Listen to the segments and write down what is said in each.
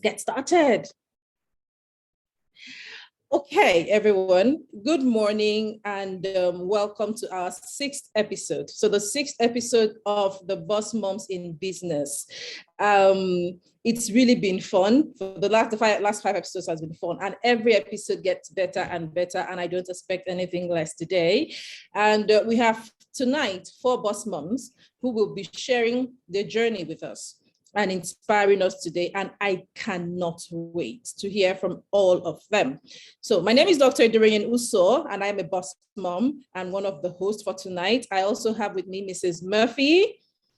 get started. Okay, everyone, good morning and welcome to our 6th episode. So the 6th episode of the Boss Moms in Business. It's really been fun. For the last five episodes has been fun, and every episode gets better and better, and I don't expect anything less today. And we have tonight 4 boss moms who will be sharing their journey with us and inspiring us today. And I cannot wait to hear from all of them. So my name is Dr. Dorian Uso, and I'm a boss mom and one of the hosts for tonight. I also have with me Mrs. Murphy,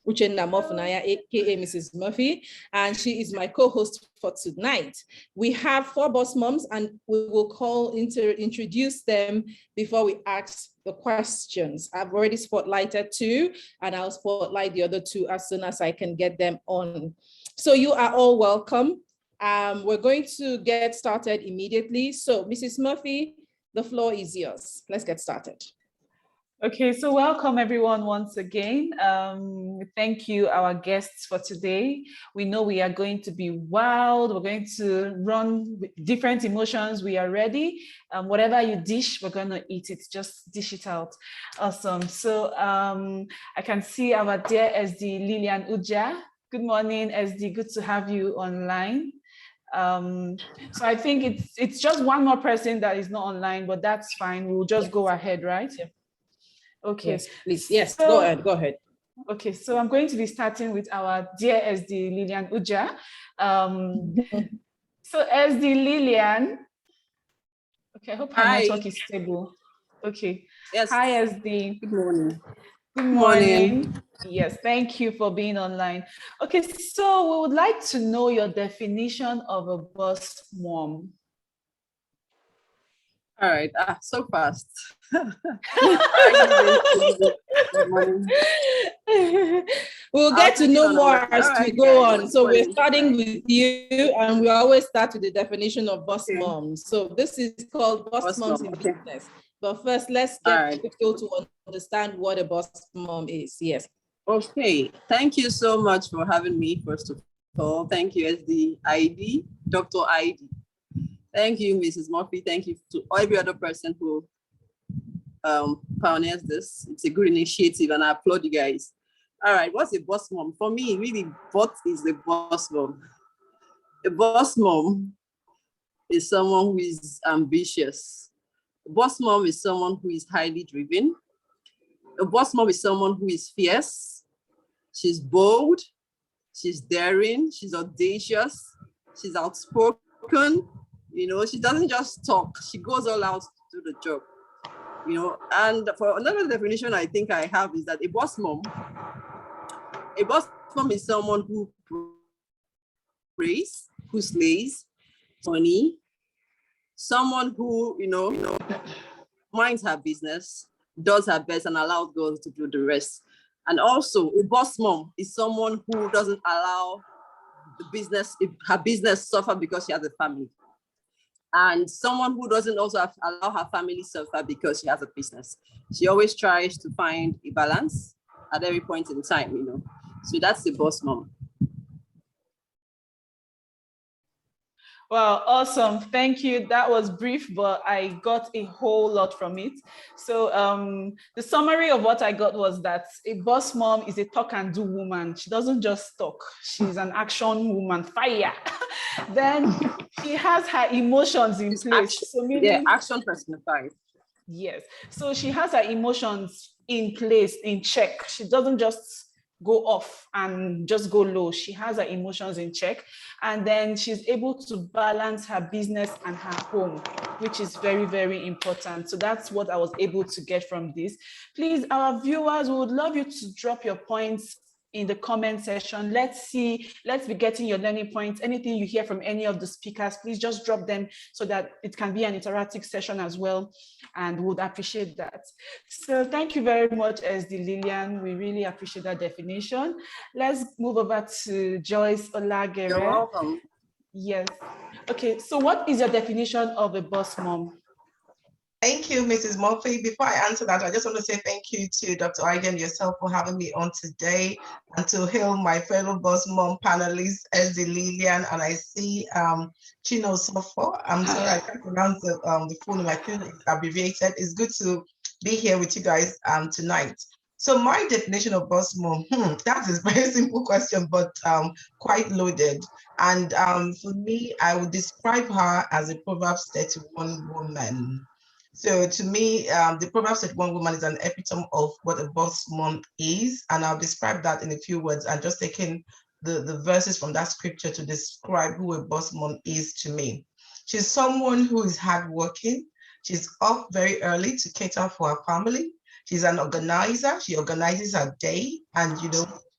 Uchenna Mofunaya, aka Mrs. Murphy, and she is my co-host for tonight. We have 4 boss moms, and we will introduce them before we ask the questions. I've already spotlighted 2, and I'll spotlight the other 2 as soon as I can get them on. So you are all welcome. We're going to get started immediately. So Mrs. Murphy, the floor is yours. Let's get started. Okay, so welcome everyone once again. Thank you, our guests for today. We know we are going to be wild. We're going to run with different emotions. We are ready. Whatever you dish, we're going to eat it. Just dish it out. Awesome. So I can see our dear SD Lillian Uja. Good morning, SD. Good to have you online. So I think it's just one more person that is not online, but that's fine. We'll just go ahead, right? Yeah. Okay, yes, please. Yes, so, go ahead. Okay, so I'm going to be starting with our dear SD Lillian Uja. So SD Lillian, okay, I hope my network is stable. Okay. Yes. Hi SD. Good morning. Good morning. Yes, thank you for being online. Okay, so we would like to know your definition of a boss mom. All right, so fast. We'll get to know more as we go on. So we're starting with you, and we always start with the definition of boss mom. So this is called boss moms in business. But first, let's get people to understand what a boss mom is. Yes. Okay, thank you so much for having me, first of all. Thank you, SD, Dr. ID. Thank you, Mrs. Murphy. Thank you to every other person who pioneers this. It's a good initiative, and I applaud you guys. All right, what's a boss mom? For me, really, what is the boss mom? A boss mom is someone who is ambitious. A boss mom is someone who is highly driven. A boss mom is someone who is fierce. She's bold. She's daring. She's audacious. She's outspoken. You know, she doesn't just talk, she goes all out to do the job. You know, and for another definition I think I have is that a boss mom is someone who prays, who slays, funny, someone who, minds her business, does her best, and allows girls to do the rest. And also, a boss mom is someone who doesn't allow her business suffer because she has a family. And someone who doesn't also allow her family to suffer because she has a business. She always tries to find a balance at every point in time, So that's the boss mom. Wow, awesome. Thank you. That was brief, but I got a whole lot from it. So the summary of what I got was that a boss mom is a talk and do woman. She doesn't just talk. She's an action woman, fire. Then she has her emotions in place. So meaning, action personified. Yes. So she has her emotions in place, in check. She doesn't just go off and just go low. She has her emotions in check, and then she's able to balance her business and her home, which is very, very important. So that's what I was able to get from this. Please, our viewers, we would love you to drop your points in the comment section. Let's be getting your learning points. Anything you hear from any of the speakers, please just drop them so that it can be an interactive session as well, and would appreciate that. So thank you very much, SD Lillian. We really appreciate that definition. Let's move over to Joyce Olagere. You're welcome. Yes. Okay, so what is your definition of a boss mom? Thank you, Mrs. Murphy. Before I answer that, I just want to say thank you to Dr. Ida and yourself for having me on today, and to hail my fellow Boss Mom panelists, Ezzy Lillian, and I see Chino Sofo. I'm sorry, I can't pronounce the full name. I think it's abbreviated. It's good to be here with you guys tonight. So my definition of Boss Mom, that is a very simple question, but quite loaded. And for me, I would describe her as a Proverbs 31 woman. So to me, the Proverbs 31 woman is an epitome of what a boss mom is. And I'll describe that in a few words. I'm just taking the verses from that scripture to describe who a boss mom is to me. She's someone who is hardworking. She's up very early to cater for her family. She's an organizer. She organizes her day, and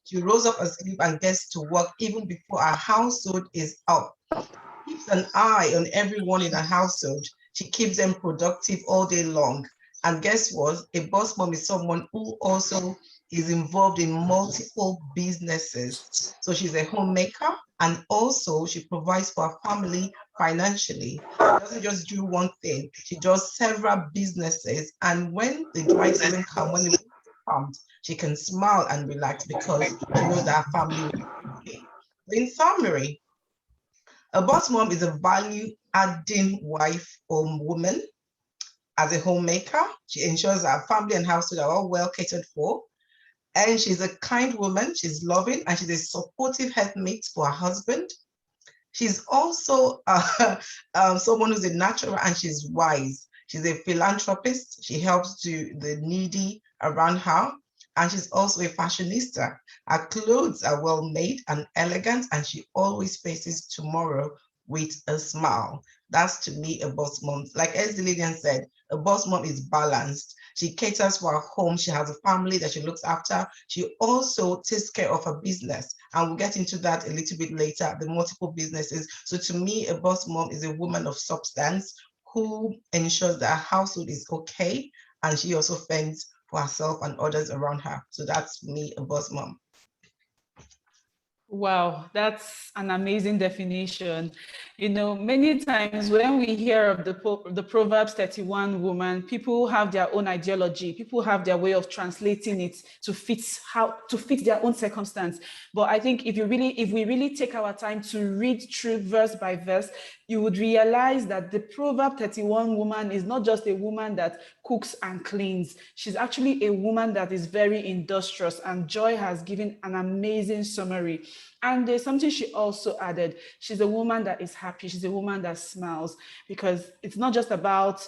she rolls up asleep and gets to work even before her household is up. Keeps an eye on everyone in her household. She keeps them productive all day long. And guess what? A boss mom is someone who also is involved in multiple businesses. So she's a homemaker, and also she provides for her family financially. She doesn't just do one thing. She does several businesses. And when the dry season comes, when it comes, she can smile and relax because she knows that her family will be okay. In summary, a boss mom is a value-adding wife or woman. As a homemaker, she ensures her family and household are all well catered for. And she's a kind woman, she's loving, and she's a supportive helpmate for her husband. She's also someone who's a natural, and she's wise. She's a philanthropist. She helps to the needy around her. And she's also a fashionista. Her clothes are well made and elegant, and she always faces tomorrow with a smile. That's to me a boss mom. Like as Lillian said, a boss mom is balanced. She caters for her home. She has a family that she looks after. She also takes care of her business. And we'll get into that a little bit later, the multiple businesses. So to me, a boss mom is a woman of substance who ensures that her household is okay. And she also fends for herself and others around her. So that's me, a boss mom. Wow, that's an amazing definition. Many times when we hear of the Proverbs 31 woman, people have their own ideology. People have their way of translating it to fit their own circumstance. But I think if we really take our time to read through verse by verse, you would realize that the Proverb 31 woman is not just a woman that cooks and cleans. She's actually a woman that is very industrious, and Joy has given an amazing summary. And there's something she also added. She's a woman that is happy. She's a woman that smiles, because it's not just about,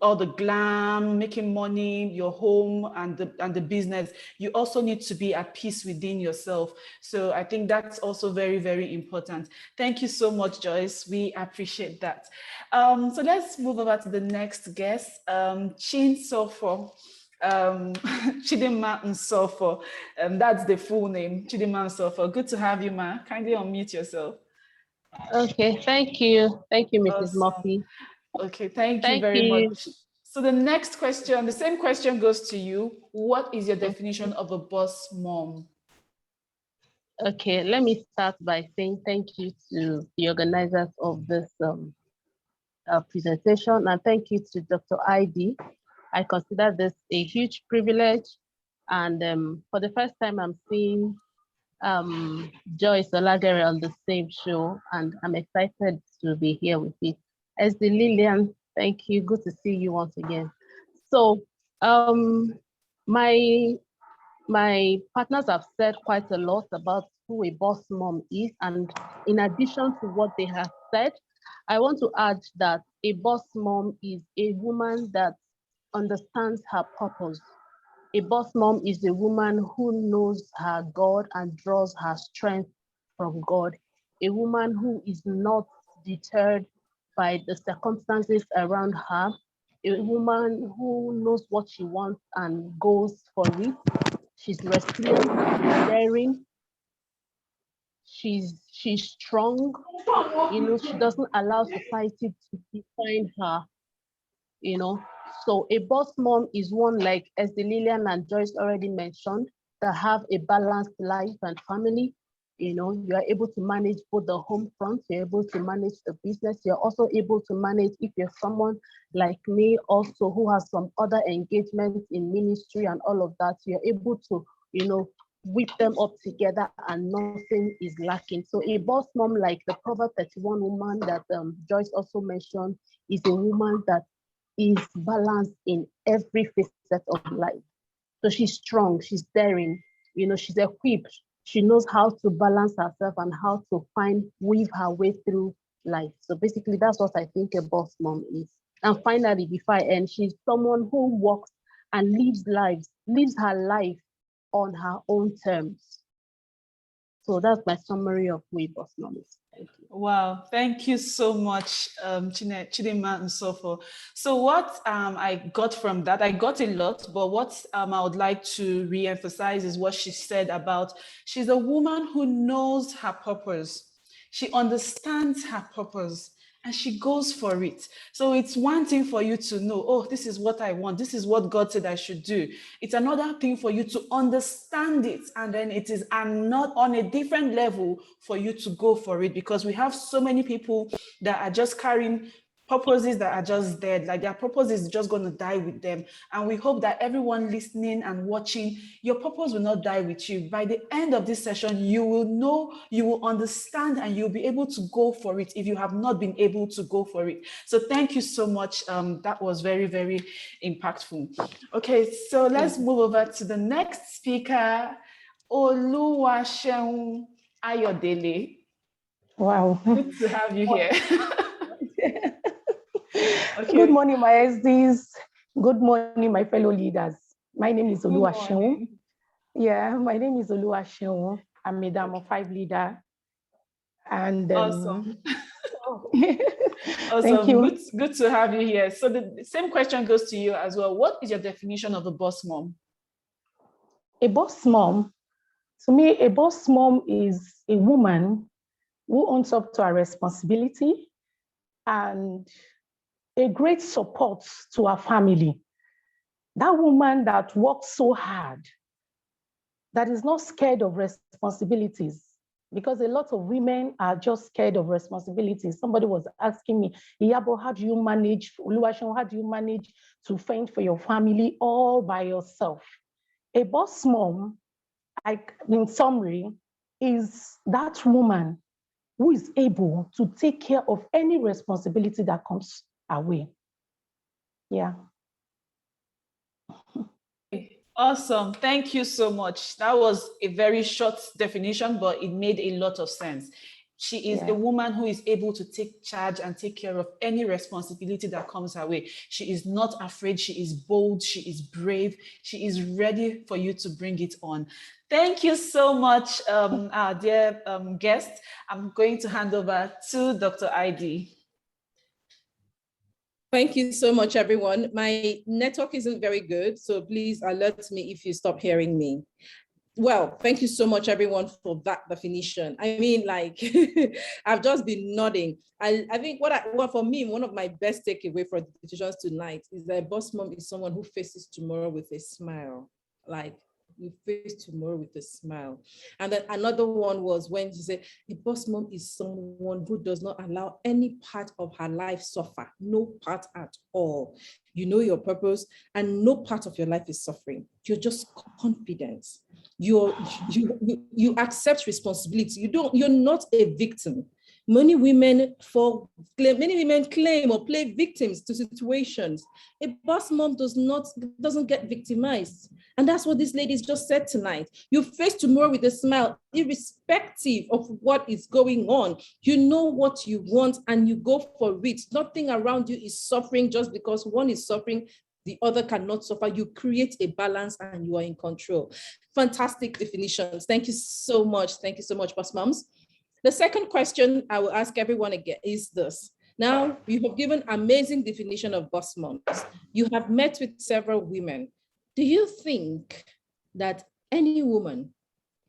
all the glam, making money, your home and the business. You also need to be at peace within yourself. So I think that's also very, very important. Thank you so much, Joyce. We appreciate that. So let's move over to the next guest, Chin Sofo. Chidinma Nsofo. That's the full name, Chidinma Nsofo. Good to have you, ma. Kindly unmute yourself. Okay, thank you. Thank you, Mrs. Murphy. Okay, thank you very much. So the next question, the same question goes to you. What is your definition of a boss mom? Okay, let me start by saying thank you to the organizers of this presentation, and thank you to Dr. ID. I consider this a huge privilege, and for the first time I'm seeing Joyce Olagere on the same show, and I'm excited to be here with you. As the Lillian, thank you, good to see you once again. So my partners have said quite a lot about who a boss mom is, and in addition to what they have said, I want to add that a boss mom is a woman that understands her purpose. A boss mom is a woman who knows her God and draws her strength from God. A woman who is not deterred by the circumstances around her. A woman who knows what she wants and goes for it. She's resilient, daring. She's strong. She doesn't allow society to define her. So a boss mom is one, like as the Lillian and Joyce already mentioned, that have a balanced life and family. You are able to manage both the home front, you're able to manage the business, you're also able to manage, if you're someone like me also who has some other engagements in ministry and all of that, you're able to, whip them up together and nothing is lacking. So a boss mom, like the Proverb 31 woman that Joyce also mentioned, is a woman that is balanced in every facet of life. So she's strong, she's daring, she's equipped. She knows how to balance herself and how to weave her way through life. So basically, that's what I think a boss mom is. And finally, before I end, she's someone who works and lives her life on her own terms. So that's my summary of who a boss mom is. Thank you. Wow, thank you so much, Chidinma Nsofo. So what I got from that, I got a lot, but what I would like to re-emphasize is what she said about, she's a woman who knows her purpose. She understands her purpose and she goes for it. So it's one thing for you to know, oh, this is what I want. This is what God said I should do. It's another thing for you to understand it. And then it is not on a different level for you to go for it, because we have so many people that are just carrying purposes that are just dead, like their purpose is just going to die with them. And we hope that everyone listening and watching, your purpose will not die with you. By the end of this session, you will know, you will understand, and you'll be able to go for it if you have not been able to go for it. So thank you so much. That was very, very impactful. Okay, so let's move over to the next speaker, Oluwaseun Ayodele. Wow. Good to have you here. Okay. Good morning, my SDs. Good morning, my fellow leaders. My name is Oluwaseun. Yeah, my name is Oluwaseun. I'm a Madam of 5 leader. And awesome. Thank you. Good to have you here. So the same question goes to you as well. What is your definition of a boss mom? A boss mom, to me, a boss mom is a woman who owns up to her responsibility and a great support to her family. That woman that works so hard, that is not scared of responsibilities, because a lot of women are just scared of responsibilities. Somebody was asking me, Iyabo, how do you manage, Oluwaseun, how do you manage to fend for your family all by yourself? A boss mom, in summary, is that woman who is able to take care of any responsibility that comes away. Yeah. Awesome. Thank you so much. That was a very short definition, but it made a lot of sense. She is a woman who is able to take charge and take care of any responsibility that comes her way. She is not afraid. She is bold. She is brave. She is ready for you to bring it on. Thank you so much, our dear guest. I'm going to hand over to Dr. ID. Thank you so much, everyone. My network isn't very good, so please alert me if you stop hearing me. Well, thank you so much, everyone, for that definition. I mean, like, I've just been nodding. I think for me, one of my best takeaway for decisions tonight is that a boss mom is someone who faces tomorrow with a smile. Like, you face tomorrow with a smile. And then another one was when she said, a boss mom is someone who does not allow any part of her life suffer, no part at all. You know your purpose and no part of your life is suffering. You're just confident. You accept responsibility. You're not a victim. Many women claim or play victims to situations. A boss mom doesn't get victimized. And that's what these ladies just said tonight. You face tomorrow with a smile, irrespective of what is going on. You know what you want and you go for it. Nothing around you is suffering just because one is suffering, the other cannot suffer. You create a balance and you are in control. Fantastic definitions. Thank you so much. Thank you so much, boss moms. The second question I will ask everyone again is this. Now, you have given amazing definition of boss moms. You have met with several women. Do you think that any woman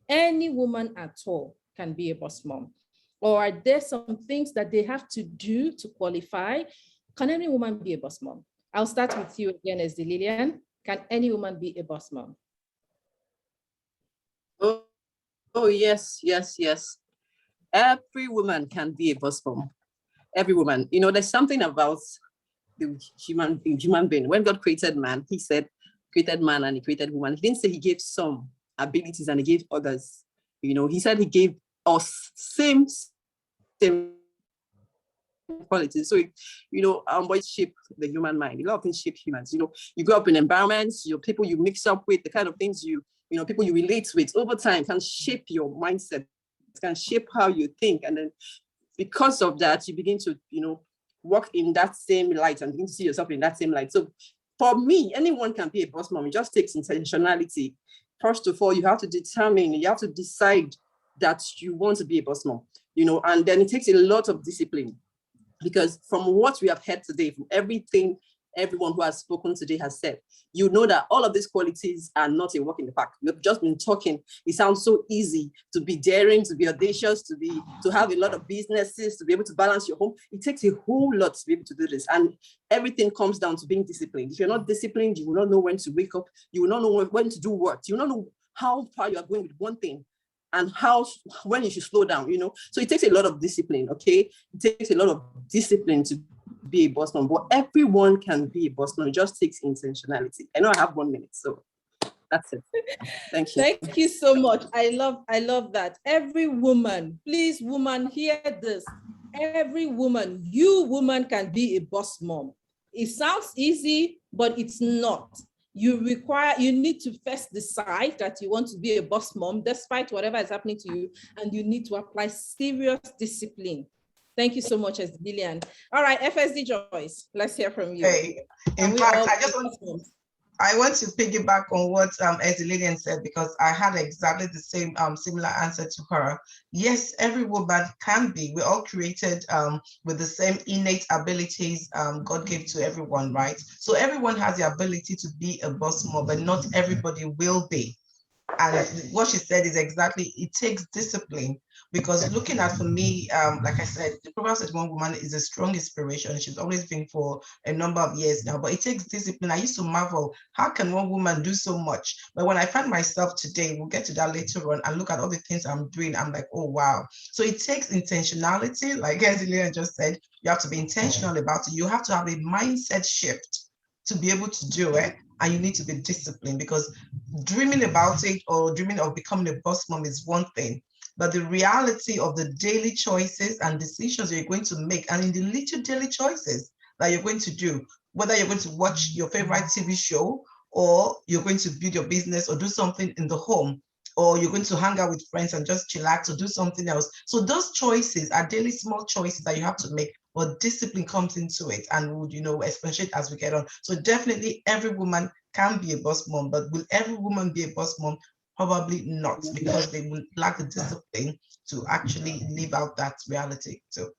at all can be a boss mom? Or are there some things that they have to do to qualify? Can any woman be a boss mom? I'll start with you again, SD Lillian. Can any woman be a boss mom? Oh, yes, yes, yes. Every woman can be a boss mom. Every woman. You know, there's something about the human being. When God created man, he said, created man and he created woman. He didn't say he gave some abilities and he gave others. You know, he said he gave us same qualities. So, you know, what shape the human mind? A lot of things shape humans. You know, you grow up in environments, your people you mix up with, the kind of things you know, people you relate with over time can shape your mindset, it can shape how you think. And then because of that, you begin to, you know, walk in that same light and begin to see yourself in that same light. So for me, anyone can be a boss mom. It just takes intentionality. First of all, you have to determine, you have to decide that you want to be a boss mom, you know, and then it takes a lot of discipline. Because from what we have heard today, from everything everyone who has spoken today has said, you know that all of these qualities are not a walk in the park. We've just been talking. It sounds so easy to be daring, to be audacious, to have a lot of businesses, to be able to balance your home. It takes a whole lot to be able to do this. And everything comes down to being disciplined. If you're not disciplined, you will not know when to wake up. You will not know when to do what. You will not know how far you are going with one thing and when you should slow down, you know. So it takes a lot of discipline, okay? It takes a lot of discipline to be a boss mom, but everyone can be a boss mom. It just takes intentionality. I know I have 1 minute, so that's it. Thank you. Thank you so much. I love that. Every woman, please, woman, hear this. Every woman, you woman can be a boss mom. It sounds easy, but it's not. You need to first decide that you want to be a boss mom, despite whatever is happening to you, and you need to apply serious discipline. Thank you so much, Lillian. All right, FSD Joyce, let's hear from you. Hey, in fact, I want to piggyback on what Lillian said, because I had exactly the same similar answer to her. Yes, every woman can be. We're all created with the same innate abilities God gave to everyone, right? So everyone has the ability to be a boss mom, but not everybody will be. And what she said is exactly, it takes discipline, because looking at, for me, like I said, the Proverbs 31 woman is a strong inspiration. She's always been for a number of years now, but it takes discipline. I used to marvel, how can one woman do so much? But when I find myself today, we'll get to that later on, and look at all the things I'm doing, I'm like, oh, wow. So it takes intentionality. Like Ezelian just said, you have to be intentional about it. You have to have a mindset shift to be able to do it. And you need to be disciplined, because dreaming about it or dreaming of becoming a boss mom is one thing, but the reality of the daily choices and decisions you're going to make, and in the little daily choices that you're going to do, whether you're going to watch your favorite TV show, or you're going to build your business or do something in the home, or you're going to hang out with friends and just chillax or do something else. So those choices are daily small choices that you have to make, but discipline comes into it, and would, you know, expatiate as we get on. So definitely every woman can be a boss mom, but will every woman be a boss mom? Probably not, because they will lack the discipline to actually live out that reality. So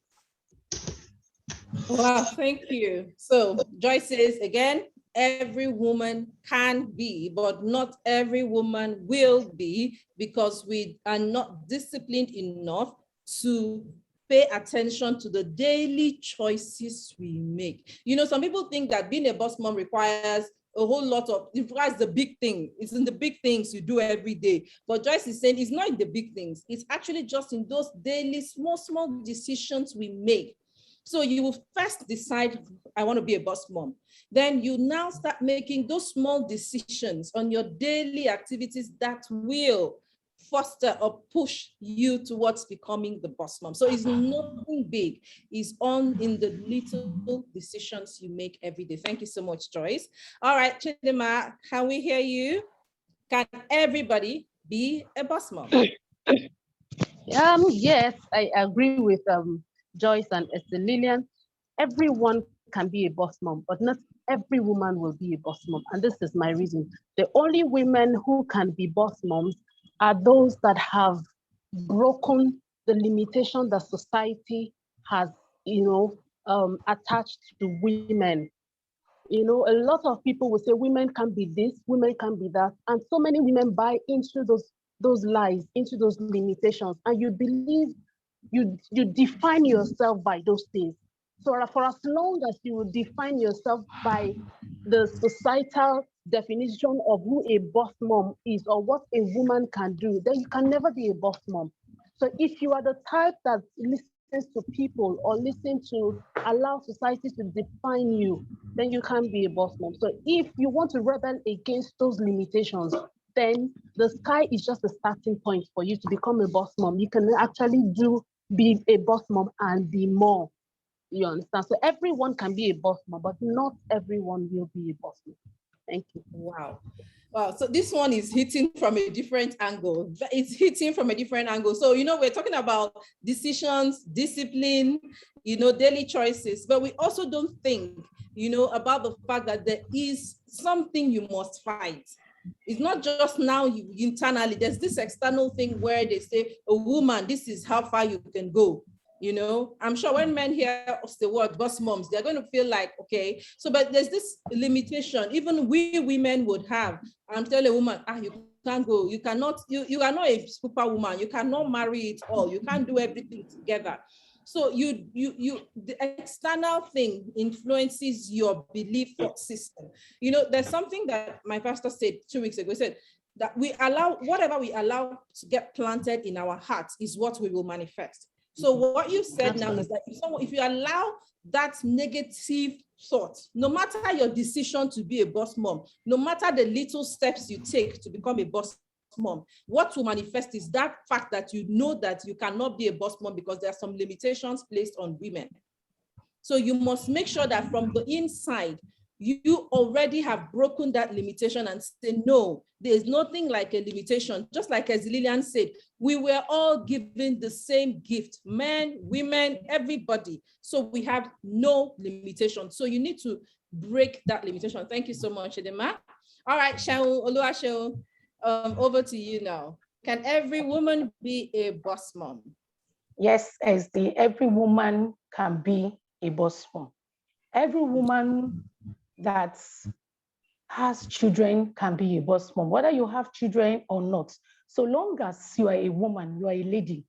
wow, thank you. So Joyce says again, every woman can be, but not every woman will be, because we are not disciplined enough to pay attention to the daily choices we make. You know, some people think that being a boss mom requires a whole lot of, it requires the big thing. It's in the big things you do every day. But Joyce is saying it's not in the big things. It's actually just in those daily small decisions we make. So you will first decide, I want to be a boss mom. Then you now start making those small decisions on your daily activities that will foster or push you towards becoming the boss mom. So it's nothing big. It's on in the little decisions you make every day. Thank you so much, Joyce. All right, Chidima, can we hear you? Can everybody be a boss mom? Yes, I agree with Joyce and Esther Lillian. Everyone can be a boss mom, but not every woman will be a boss mom. And this is my reason. The only women who can be boss moms are those that have broken the limitation that society has, attached to women. You know, a lot of people will say women can be this, women can be that. And so many women buy into those lies, into those limitations, and you believe, you define yourself by those things. So for as long as you will define yourself by the societal definition of who a boss mom is or what a woman can do, then you can never be a boss mom. So if you are the type that listens to people or listen to allow society to define you, then you can't be a boss mom. So if you want to rebel against those limitations, then the sky is just a starting point for you to become a boss mom. You can actually be a boss mom and be more. You understand? So everyone can be a boss mom, but not everyone will be a boss mom. Thank you. Wow. Wow. So this one is hitting from a different angle. It's hitting from a different angle. So, we're talking about decisions, discipline, daily choices, but we also don't think, about the fact that there is something you must fight. It's not just now internally, there's this external thing where they say, a woman, this is how far you can go. I'm sure when men hear the word boss moms, they're going to feel like, okay, so, but there's this limitation, even we women would have. I'm telling a woman, you can't go, you cannot, you are not a superwoman, you cannot marry it all, you can't do everything together. So the external thing influences your belief system. There's something that my pastor said 2 weeks ago. He said that whatever we allow to get planted in our hearts is what we will manifest. So what you said now is that if you allow that negative thought, no matter your decision to be a boss mom, no matter the little steps you take to become a boss mom, what will manifest is that fact that you know that you cannot be a boss mom because there are some limitations placed on women. So you must make sure that from the inside, you already have broken that limitation and say, no, there's nothing like a limitation. Just like as Lillian said, we were all given the same gift, men, women, everybody. So we have no limitation. So you need to break that limitation. Thank you so much, Edema. All right, Shaun, Oluwaseun, over to you now. Can every woman be a boss mom? Yes, every woman can be a boss mom. Every woman that has children can be a boss mom, whether you have children or not. So long as you are a woman, you are a lady,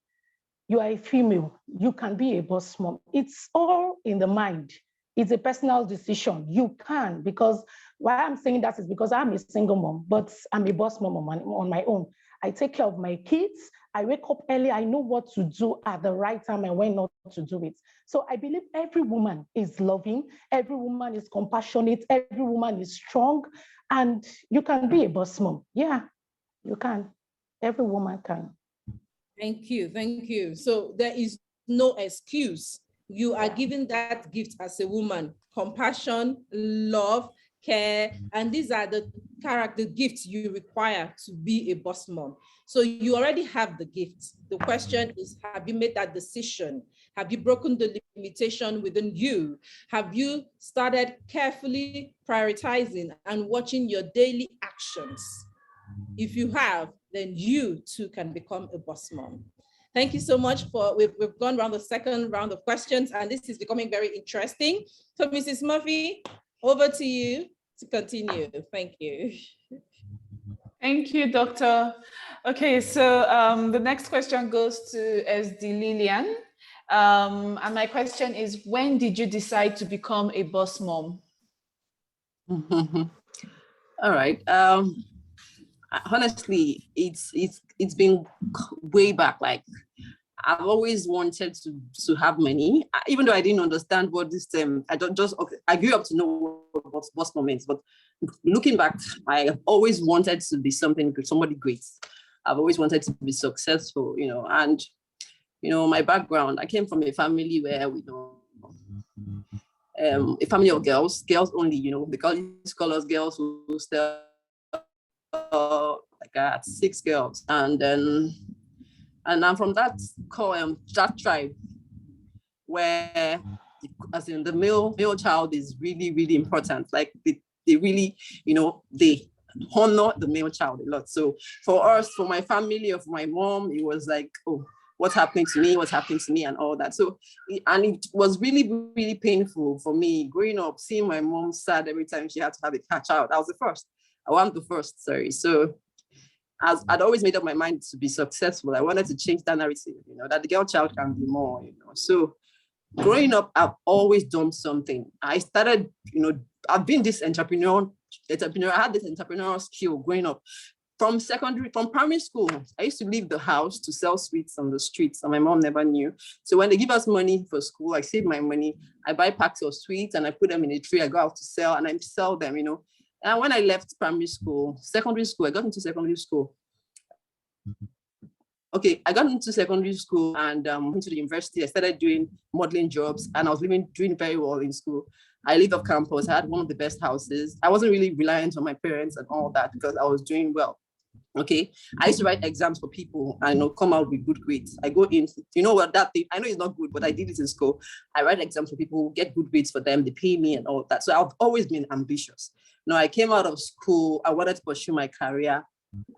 you are a female, you can be a boss mom. It's all in the mind. It's a personal decision. You can, because why I'm saying that is because I'm a single mom, but I'm a boss mom on my own. I take care of my kids. I wake up early. I know what to do at the right time and when not to do it. So I believe every woman is loving. Every woman is compassionate. Every woman is strong. And you can be a boss mom. Yeah, you can. Every woman can. Thank you. Thank you. So there is no excuse. You are given that gift as a woman: compassion, love, care, and these are the character gifts you require to be a boss mom. So you already have the gift. The question is, have you made that decision? Have you broken the limitation within you? Have you started carefully prioritizing and watching your daily actions? If you have, then you too can become a boss mom. Thank you so much we've gone around the second round of questions, and this is becoming very interesting. So Mrs. Murphy, over to you to continue. Thank you. Thank you, Doctor. Okay, so the next question goes to SD Lillian. And my question is, when did you decide to become a boss mom? All right. Honestly, it's been way back. Like, I've always wanted to have money, even though I didn't understand what this I grew up to know what boss mom means, but looking back, I have always wanted to be somebody great. I've always wanted to be successful, and my background, I came from a family where we a family of girls only, because they call us girls who still like I had 6 girls, and I'm from that tribe where, as in the male child is really, really important. Like they really, they honor the male child a lot. So for us, for my family, of my mom, it was like, oh, what's happening to me and all that. So, and it was really, really painful for me growing up, seeing my mom sad every time she had to have a child. I was the first. So as I'd always made up my mind to be successful, I wanted to change that narrative, that the girl child can be more, So growing up, I've always done something. I started, I've been this entrepreneur entrepreneur. I had this entrepreneurial skill growing up. From primary school, I used to leave the house to sell sweets on the streets, and my mom never knew. So when they give us money for school, I save my money, I buy packs of sweets, and I put them in a tray. I go out to sell, and I sell them, And when I left primary school, I got into secondary school. Okay, I got into secondary school and went to the university. I started doing modeling jobs, and I was doing very well in school. I lived off campus. I had one of the best houses. I wasn't really reliant on my parents and all that because I was doing well. Okay, I used to write exams for people and come out with good grades. I go in, that thing, I know it's not good, but I did it in school. I write exams for people, get good grades for them, they pay me and all that. So I've always been ambitious. I came out of school, I wanted to pursue my career,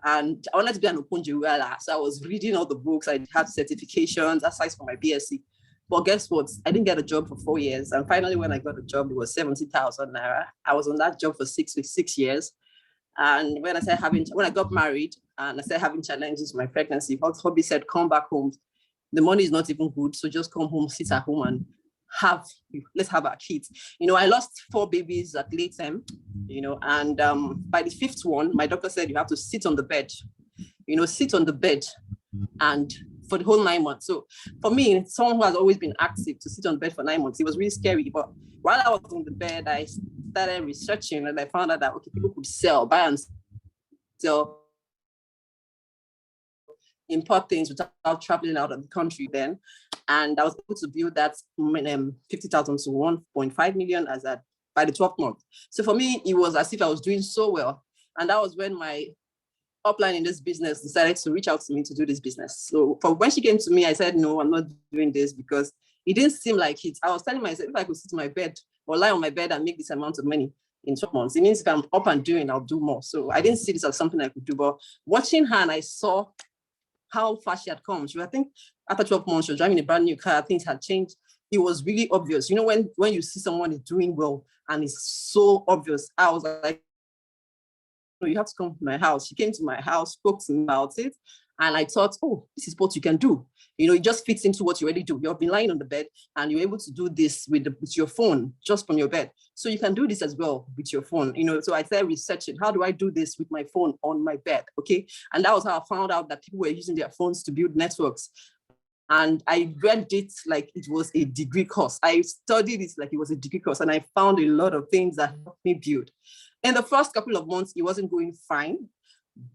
and I wanted to be an Okonjo-Iweala. So I was reading all the books, I had certifications, aside for my BSc. But guess what? I didn't get a job for 4 years. And finally, when I got a job, it was 70,000 naira. I was on that job for 6 years. And when I got married and I started having challenges with my pregnancy, hubby said, come back home. The money is not even good. So just come home, sit at home and let's have our kids. I lost 4 babies at late time, and by the 5th one, my doctor said you have to sit on the bed, and for the whole 9 months. So for me, someone who has always been active, to sit on the bed for 9 months, it was really scary. But while I was on the bed, I started researching and I found out that people could buy and sell, import things without traveling out of the country then. And I was able to build that 50,000 to 1.5 million by the 12th month. So for me, it was as if I was doing so well. And that was when my upline in this business decided to reach out to me to do this business. So when she came to me, I said, no, I'm not doing this because it didn't seem like it. I was telling myself, if I could sit in my bed or lie on my bed and make this amount of money in 12 months, it means if I'm up and doing, I'll do more. So I didn't see this as something I could do. But watching her, and I saw how far she had come. I think after 12 months, she was driving a brand new car, things had changed. It was really obvious. When you see someone is doing well and it's so obvious, I was like, you have to come to my house. She came to my house, spoke to me about it. And I thought, oh, this is what you can do. It just fits into what you already do. You've been lying on the bed and you're able to do this with your phone, just from your bed. So you can do this as well with your phone. So I started researching, how do I do this with my phone on my bed? Okay. And that was how I found out that people were using their phones to build networks. And I read it like it was a degree course. I studied it like it was a degree course. And I found a lot of things that helped me build. In the first couple of months, it wasn't going fine.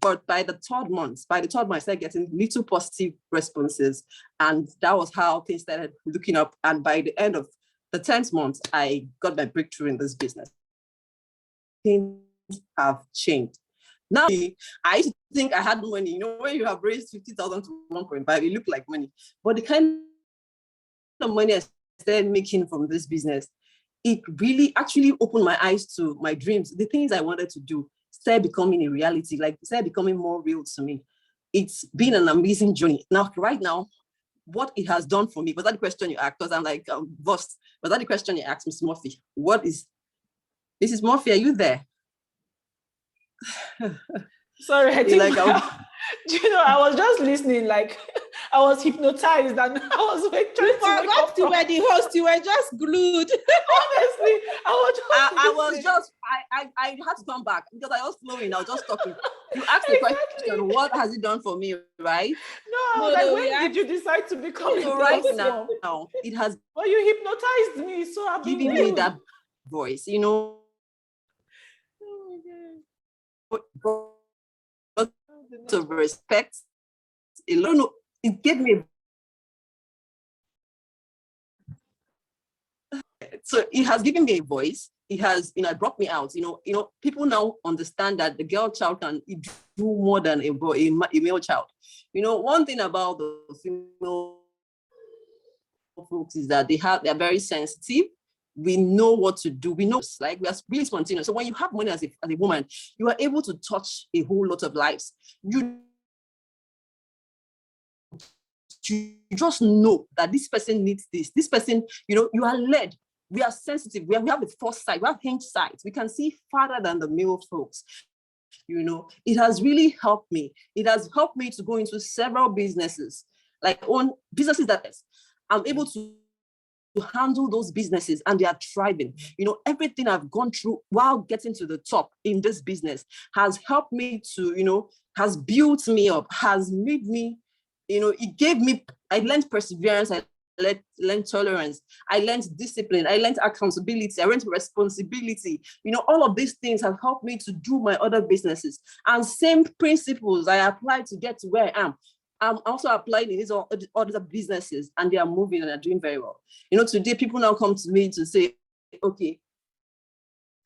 But by the third month, I started getting little positive responses. And that was how things started looking up. And by the end of the 10th month, I got my breakthrough in this business. Things have changed. Now, I used to think I had money. When you have raised 50,000 to 1.5, it looked like money. But the kind of money I started making from this business, it really actually opened my eyes to my dreams, the things I wanted to do. Started becoming a reality, started becoming more real to me. It's been an amazing journey. Now, right now, what it has done for me, was that the question you asked? Because I'm like, boss, was that the question you asked, Ms. Murphy? Mrs. Murphy, are you there? Sorry, I think I was just listening, I was hypnotized and I was trying to forgot you were the host, you were just glued. Honestly, I had to come back because I was flowing, I was just talking. You asked the question, what has it done for me, right? No, when did you decide to become right now? It has. Well, you hypnotized me, so I've giving me that voice, Oh my God. To respect. It gave me. So it has given me a voice. It has, it brought me out. People now understand that the girl child can do more than a male child. One thing about the female folks is that they're very sensitive. We know what to do. We know, we are really spontaneous. So when you have money as a woman, you are able to touch a whole lot of lives. You just know that this person needs this. This person, you are led. We are sensitive. We have the foresight. We have hindsight. We can see farther than the male folks. It has really helped me. It has helped me to go into several businesses, own businesses that I'm able to handle those businesses and they are thriving. Everything I've gone through while getting to the top in this business has helped me to, has built me up, has made me, it gave me, I learned perseverance, I learned tolerance, I learned discipline, I learned accountability, I learned responsibility. All of these things have helped me to do my other businesses. And same principles I applied to get to where I am. I'm also applying in these other businesses, and they are moving and are doing very well. Today people now come to me to say, okay,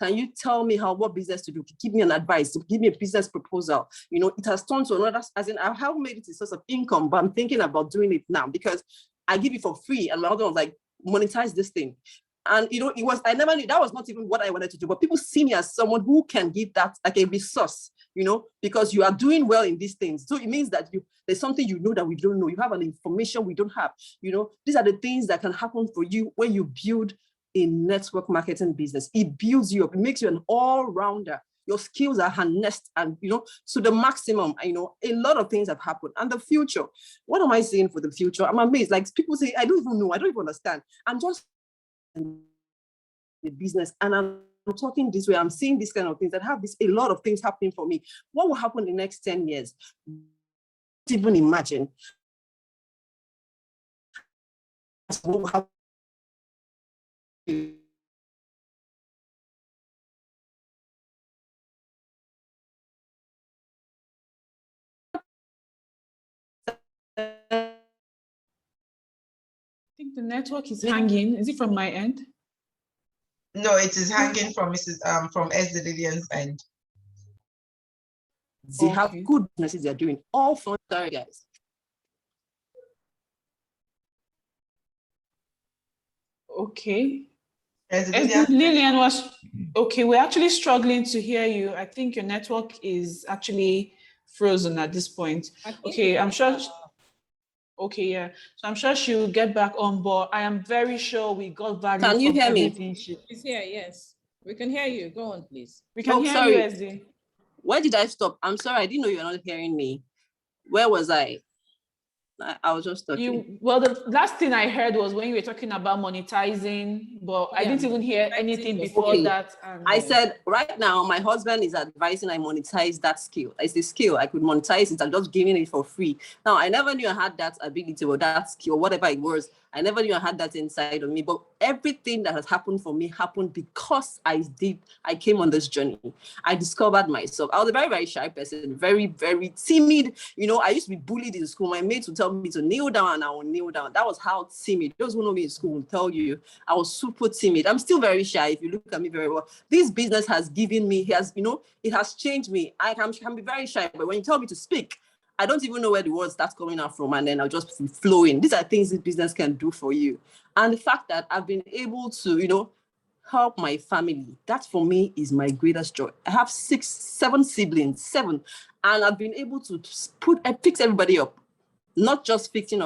can you tell me what business to do? Give me an advice, give me a business proposal. It has turned to another, as in I have made it a source of income, but I'm thinking about doing it now because I give it for free. And my other one's like, monetize this thing. And I never knew that was not even what I wanted to do, but people see me as someone who can give that like a resource, because you are doing well in these things. So it means that there's something that we don't know. You have an information we don't have. These are the things that can happen for you when you build a network marketing business. It builds you up. It makes you an all-rounder. Your skills are harnessed and, to the maximum. A lot of things have happened. And the future, what am I saying for the future? I'm amazed. Like people say, I don't even know. I don't even understand. I'm just in the business and I'm talking this way. I'm seeing these kind of things that have a lot of things happening for me. What will happen in the next 10 years? Don't even imagine. What will happen? I think the network is hanging. Is it from my end? No, it is hanging from from Ezzy Lillian's end. They have good businesses they're doing. All fun, sorry guys. Okay. Ezzy Lillian was okay. We're actually struggling to hear you. I think your network is actually frozen at this point. Okay, I'm sure. Okay, yeah. So I'm sure she'll get back on board. I am very sure we got value. Can you hear me? She's here, yes. We can hear you. Go on, please. We can hear you, Ezzy. Where did I stop? I'm sorry, I didn't know you were not hearing me. Where was I? I was just talking. Well, the last thing I heard was when you were talking about monetizing, but I didn't even hear anything before that. I said, right now, my husband is advising I monetize that skill. It's a skill. I could monetize it. I'm just giving it for free. Now, I never knew I had that ability or that skill, or whatever it was. I never knew I had that inside of me. But everything that has happened for me happened because I came on this journey. I discovered myself. I was a very, very shy person, very, very timid. I used to be bullied in school. My mates would tell me to kneel down and I would kneel down. That was how timid. Those who know me in school will tell you I was super timid. I'm still very shy if you look at me very well. This business has given me, it has changed me. I can be very shy, but when you tell me to speak, I don't even know where the words start coming out from, and then I'll just be flowing. These are things this business can do for you. And the fact that I've been able to, help my family, that for me is my greatest joy. I have 7 siblings, and I've been able to fix everybody up, not just fix them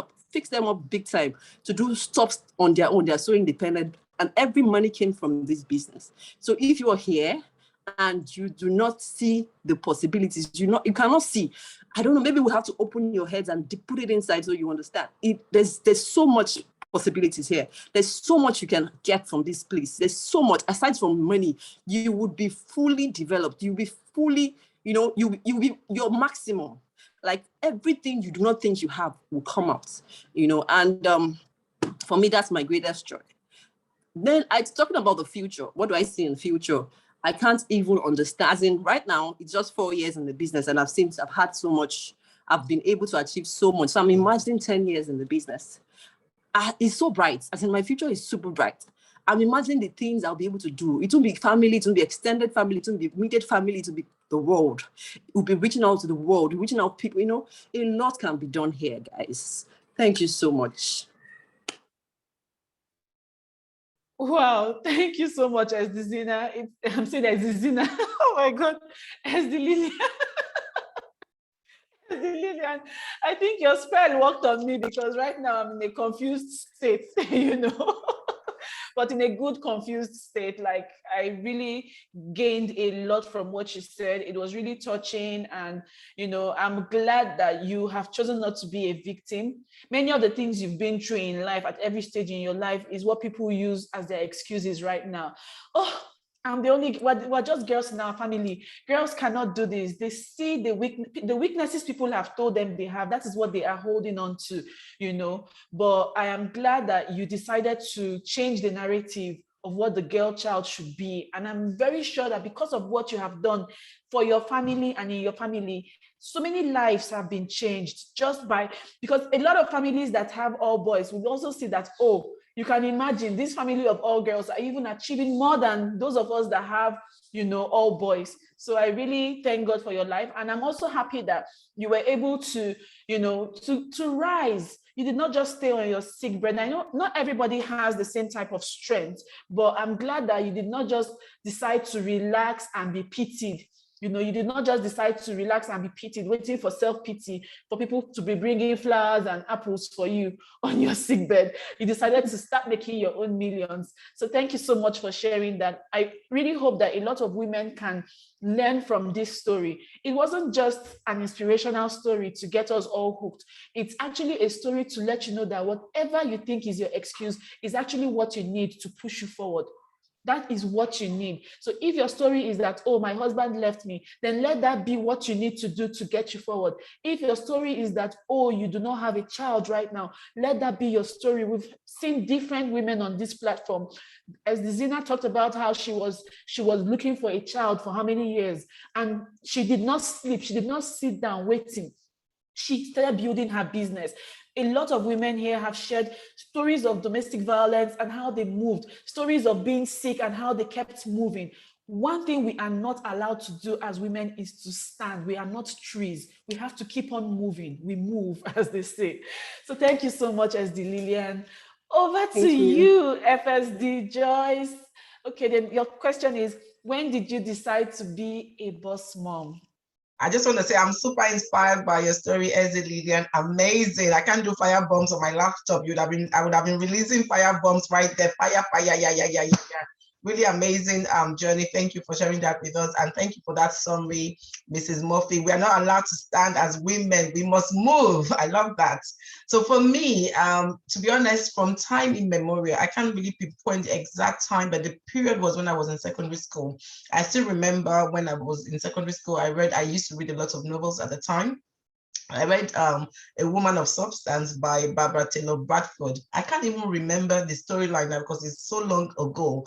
up big time, to do stuff on their own. They're so independent, and every money came from this business. So if you are here and you do not see the possibilities, you cannot see. I don't know, maybe we have to open your heads and put it inside so you understand. There's so much possibilities here. There's so much you can get from this place. There's so much, aside from money, you would be fully developed. You'll be fully, you'll be your maximum. Like everything you do not think you have will come out, and for me, that's my greatest joy. Then I'm talking about the future. What do I see in the future? I can't even understand. As in right now, it's just 4 years in the business and I've had so much, I've been able to achieve so much. So I'm imagining 10 years in the business. It's so bright. As in my future is super bright. I'm imagining the things I'll be able to do. It will be family, it will be extended family, it will be immediate family, it will be the world. It will be reaching out to the world, reaching out people, a lot can be done here, guys. Thank you so much. Wow, thank you so much, Ezzy Zina. I'm saying Ezzy Zina. Oh my God, Ezzy Lillian. Ezzy Lillian. I think your spell worked on me because right now I'm in a confused state, but in a good, confused state. Like, I really gained a lot from what she said. It was really touching. And, you know, I'm glad that you have chosen not to be a victim. Many of the things you've been through in life at every stage in your life is what people use as their excuses right now. Oh, I'm the only, we're just girls in our family. Girls cannot do this. They see the weaknesses people have told them they have. That is what they are holding on to, you know. But I am glad that you decided to change the narrative of what the girl child should be. And I'm very sure that because of what you have done for your family and in your family, so many lives have been changed just by, because a lot of families that have all boys will also see that, oh, you can imagine this family of all girls are even achieving more than those of us that have, you know, all boys. So I really thank God for your life. And I'm also happy that you were able to, you know, to rise. You did not just stay on your sick bed. I know not everybody has the same type of strength, but I'm glad that you did not just decide to relax and be pitied. You know, you did not just decide to relax and be pitied, waiting for self-pity, for people to be bringing flowers and apples for you on your sick bed. You decided to start making your own millions. So thank you so much for sharing that. I really hope that a lot of women can learn from this story. It wasn't just an inspirational story to get us all hooked. It's actually a story to let you know that whatever you think is your excuse is actually what you need to push you forward. That is what you need. So if your story is that, oh, my husband left me, then let that be what you need to do to get you forward. If your story is that, oh, you do not have a child right now, let that be your story. We've seen different women on this platform. As Zina talked about how she was looking for a child for how many years, and she did not sleep. She did not sit down waiting. She started building her business. A lot of women here have shared stories of domestic violence and how they moved, stories of being sick and how they kept moving. One thing we are not allowed to do as women is to stand. We are not trees. We have to keep on moving. We move, as they say. So thank you so much, SD Lillian. Over to you, FSD Joyce. Okay, then your question is, when did you decide to be a boss mom? I just want to say I'm super inspired by your story, SD Lillian. Amazing. I can't do fire bombs on my laptop. I would have been releasing fire bombs right there. Fire, yeah. Really amazing journey. Thank you for sharing that with us. And thank you for that summary, Mrs. Murphy. We are not allowed to stand as women. We must move. I love that. So for me, to be honest, from time immemorial, I can't really pinpoint the exact time, but the period was when I was in secondary school. I still remember when I was in secondary school, I used to read a lot of novels at the time. I read A Woman of Substance by Barbara Taylor Bradford. I can't even remember the storyline now because it's so long ago.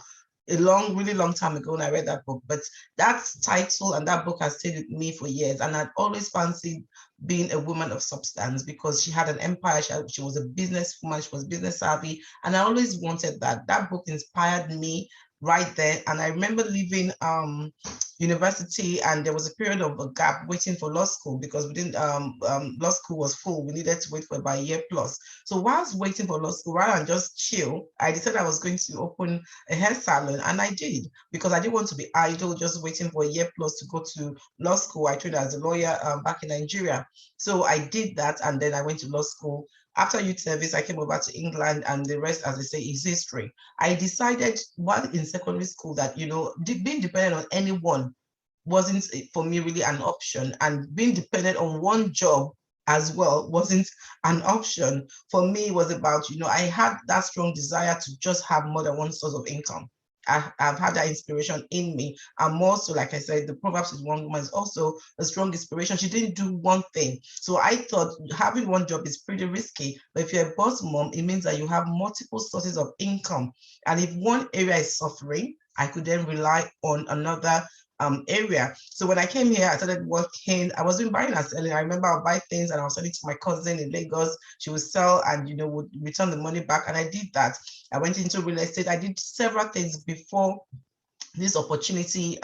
Really long time ago when I read that book, but that title and that book has stayed with me for years. And I'd always fancied being a woman of substance because she had an empire. She was a businesswoman. She was business savvy. And I always wanted that. That book inspired me right there. And I remember leaving university, and there was a period of a gap waiting for law school because we didn't law school was full. We needed to wait for about a year plus. So whilst waiting for law school, rather than just chill, I decided I was going to open a hair salon, and I did, because I didn't want to be idle just waiting for a year plus to go to law school. I trained as a lawyer back in Nigeria. So I did that, and then I went to law school. After youth service, I came over to England, and the rest, as they say, is history. I decided while in secondary school that, you know, being dependent on anyone wasn't for me really an option, and being dependent on one job as well wasn't an option. For me, it was about, you know, I had that strong desire to just have more than one source of income. I've had that inspiration in me. And more so, like I said, the Proverbs is one woman is also a strong inspiration. She didn't do one thing. So I thought having one job is pretty risky. But if you're a boss mom, it means that you have multiple sources of income. And if one area is suffering, I could then rely on another area. So when I came here, I started working. I was doing buying and selling. I remember I would buy things and I was selling to my cousin in Lagos. She would sell and, you know, would return the money back. And I did that. I went into real estate. I did several things before this opportunity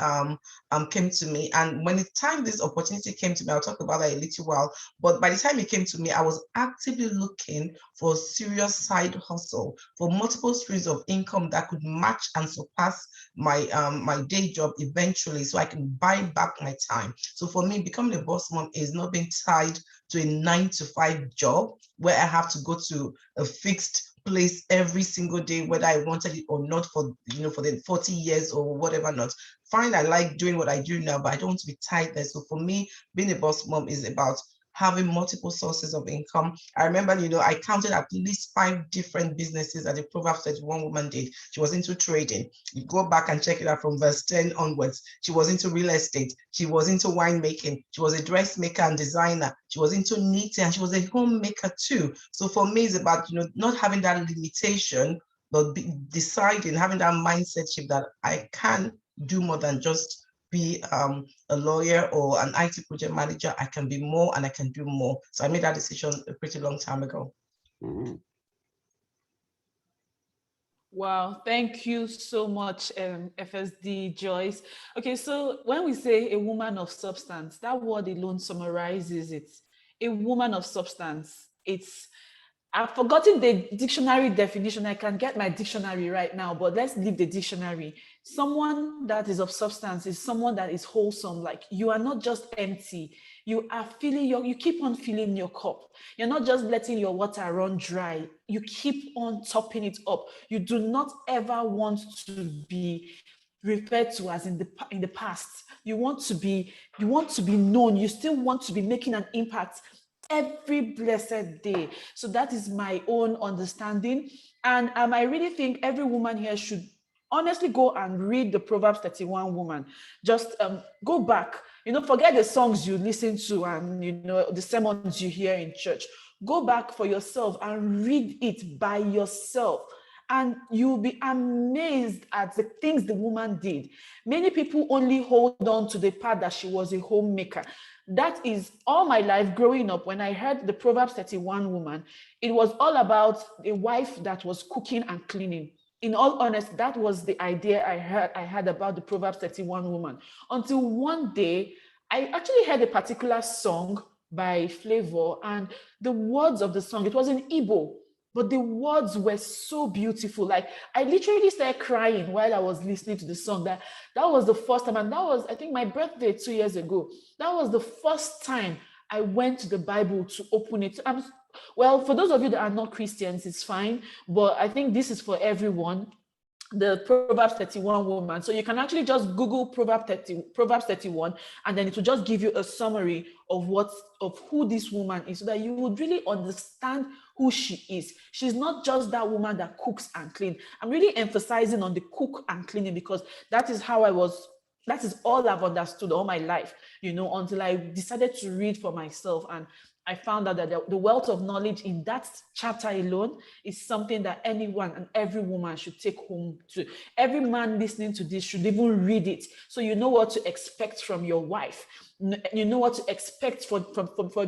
came to me. And when the time this opportunity came to me, I'll talk about that in a little while, but by the time it came to me, I was actively looking for a serious side hustle, for multiple streams of income that could match and surpass my my day job eventually, so I can buy back my time. So for me, becoming a boss mom is not being tied to a 9-to-5 job where I have to go to a fixed place every single day, whether I wanted it or not, for for the 40 years or whatever not. Fine, I like doing what I do now, but I don't want to be tied there. So for me, being a boss mom is about having multiple sources of income. I remember, I counted at least 5 different businesses that the Proverbs 31 woman did. She was into trading. You go back and check it out from verse 10 onwards. She was into real estate. She was into winemaking. She was a dressmaker and designer. She was into knitting, and she was a homemaker too. So for me, it's about, not having that limitation, but deciding, having that mindset shift that I can do more than just be a lawyer or an IT project manager. I can be more and I can do more. So I made that decision a pretty long time ago. Mhm. Wow, thank you so much, FSD Joyce. Okay, so when we say a woman of substance, that word alone summarizes it. A woman of substance. I've forgotten the dictionary definition. I can get my dictionary right now, but let's leave the dictionary. Someone that is of substance is someone that is wholesome. Like, you are not just empty. You are you keep on filling your cup. You're not just letting your water run dry. You keep on topping it up. You do not ever want to be referred to as in the past. You want to be known. You still want to be making an impact every blessed day. So that is my own understanding. And I really think every woman here should honestly go and read the Proverbs 31 woman. Just go back, forget the songs you listen to and, the sermons you hear in church. Go back for yourself and read it by yourself. And you'll be amazed at the things the woman did. Many people only hold on to the part that she was a homemaker. That is all my life growing up. When I heard the Proverbs 31 woman, it was all about a wife that was cooking and cleaning. In all honesty, that was the idea I had about the Proverbs 31 woman. Until one day, I actually heard a particular song by Flavor, and the words of the song, it was in Igbo, but the words were so beautiful. Like, I literally started crying while I was listening to the song. That was the first time, and that was, I think, my birthday 2 years ago. That was the first time I went to the Bible to open it. Well, for those of you that are not Christians, it's fine, but I think this is for everyone. The Proverbs 31 woman. So you can actually just Google Proverbs 31, and then it will just give you a summary of who this woman is, so that you would really understand who she is. She's not just that woman that cooks and cleans. I'm really emphasizing on the cook and cleaning, because that is all I've understood all my life, until I decided to read for myself. And I found out that the wealth of knowledge in that chapter alone is something that anyone and every woman should take home to. Every man listening to this should even read it, so you know what to expect from your wife. You know what to expect from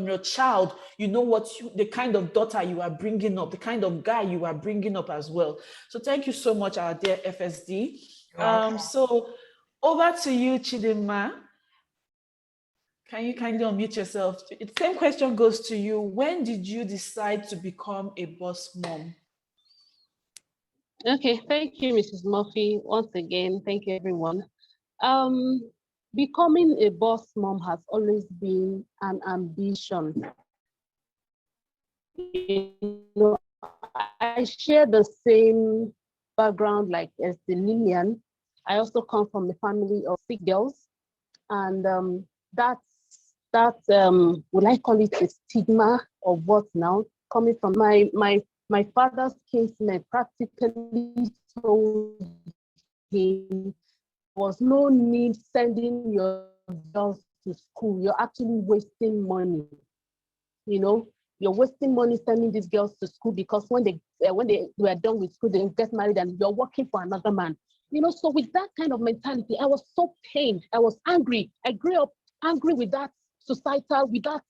your child. You know the kind of daughter you are bringing up, the kind of guy you are bringing up as well. So thank you so much, our dear FSD. So over to you, Chidinma. Can you kindly unmute yourself? The same question goes to you. When did you decide to become a boss mom? Okay, thank you, Mrs. Murphy. Once again, thank you, everyone. Becoming a boss mom has always been an ambition. I share the same background like Esther Lillian. I also come from a family of 6 girls, and would I call it a stigma of what now? Coming from my father's kinsmen practically told him there was no need sending your girls to school. You're actually wasting money. You're wasting money sending these girls to school, because when they were done with school, they get married and you're working for another man. So with that kind of mentality, I was so pained. I was angry. I grew up angry with that societal, with that,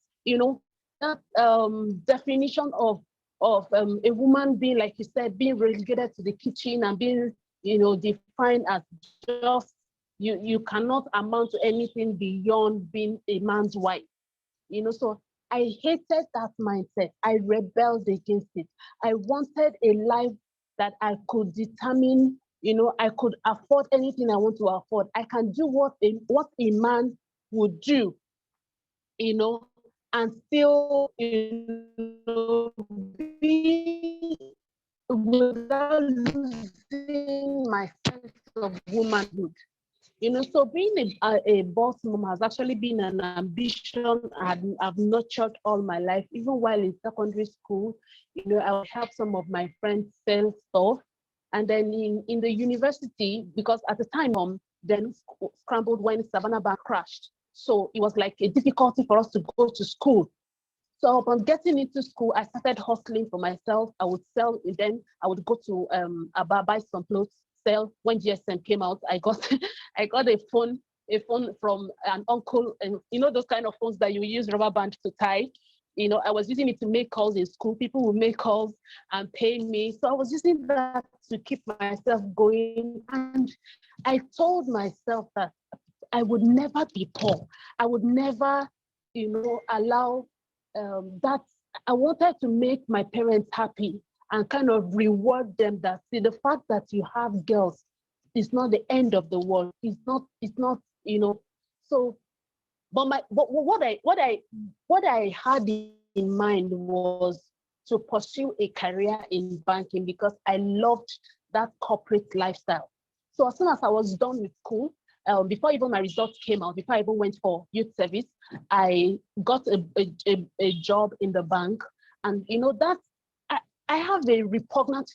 definition of a woman being, like you said, being relegated to the kitchen and being, defined as just, you cannot amount to anything beyond being a man's wife. So I hated that mindset. I rebelled against it. I wanted a life that I could determine, I could afford anything I want to afford. I can do what a man would do, and still, be without losing my sense of womanhood. So being a boss mom has actually been an ambition I've nurtured all my life. Even while in secondary school, I would help some of my friends sell stuff. And then in the university, because at the time, then scrambled when Savannah Bank crashed. So it was like a difficulty for us to go to school. So upon getting into school, I started hustling for myself. I would sell, then I would go to Aba, buy some clothes, sell. When GSM came out, I got I got a phone from an uncle, and those kind of phones that you use rubber band to tie. I was using it to make calls in school. People would make calls and pay me. So I was using that to keep myself going. And I told myself that I would never be poor. I would never, allow that. I wanted to make my parents happy and kind of reward them that, see, the fact that you have girls is not the end of the world. It's not, so, but what I had in mind was to pursue a career in banking because I loved that corporate lifestyle. So as soon as I was done with school, before even my results came out, before I even went for youth service, I got a job in the bank. And that I have a repugnant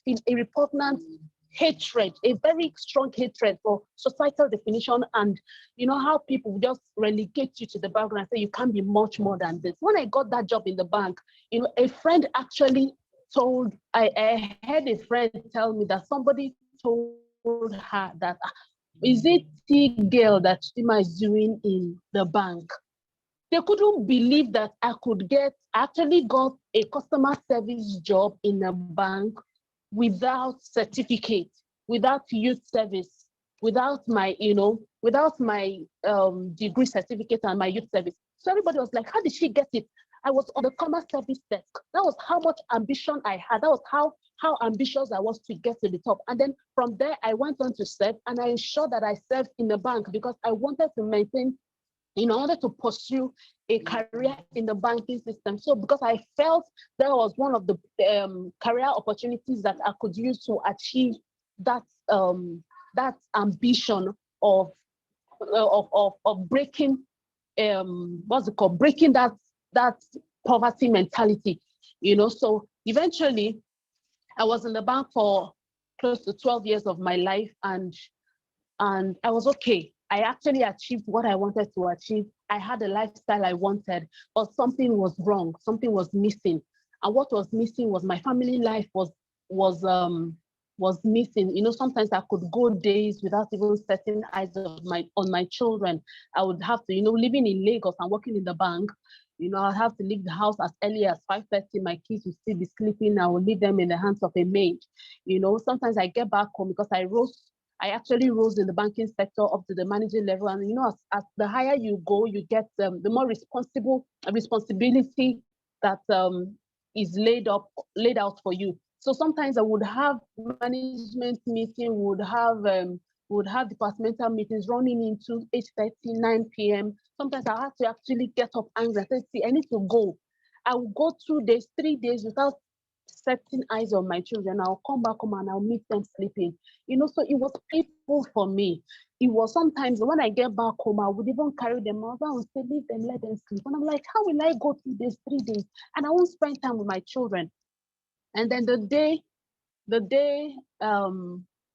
hatred, a very strong hatred for societal definition and how people just relegate you to the background and say you can't be much more than this. When I got that job in the bank, a friend actually told, I heard a friend tell me that somebody told her that, is it the girl that Chidinma is doing in the bank? They couldn't believe that I actually got a customer service job in a bank without certificate, without youth service, without my degree certificate and my youth service. So everybody was like, how did she get it? I was on the customer service desk. That was how much ambition I had. That was how ambitious I was to get to the top. And then from there, I went on to serve, and I ensured that I served in the bank because I wanted to maintain, in order to pursue a career in the banking system. So because I felt that was one of the career opportunities that I could use to achieve that ambition of breaking breaking that poverty mentality, So eventually, I was in the bank for close to 12 years of my life, and I was okay. I actually achieved what I wanted to achieve. I had a lifestyle I wanted, but something was wrong. Something was missing, and what was missing was my family life was missing. Sometimes I could go days without even setting eyes on my children. I would have to, living in Lagos and working in the bank. I'd have to leave the house as early as 5:30. My kids would still be sleeping. I would leave them in the hands of a maid. Sometimes I get back home because I actually rose in the banking sector up to the managing level. And, as the higher you go, you get the more responsibility that is laid out for you. So sometimes I would have management meeting, would have departmental meetings running into 8:30, 9 p.m. Sometimes I have to actually get up angry and say, see, I need to go. I will go 2 days, 3 days without setting eyes on my children. I'll come back home and I'll meet them sleeping. So it was painful for me. It was sometimes when I get back home, I would even carry them out. I would say, leave them, let them sleep. And I'm like, how will I go 2 days, 3 days? And I won't spend time with my children. And then the day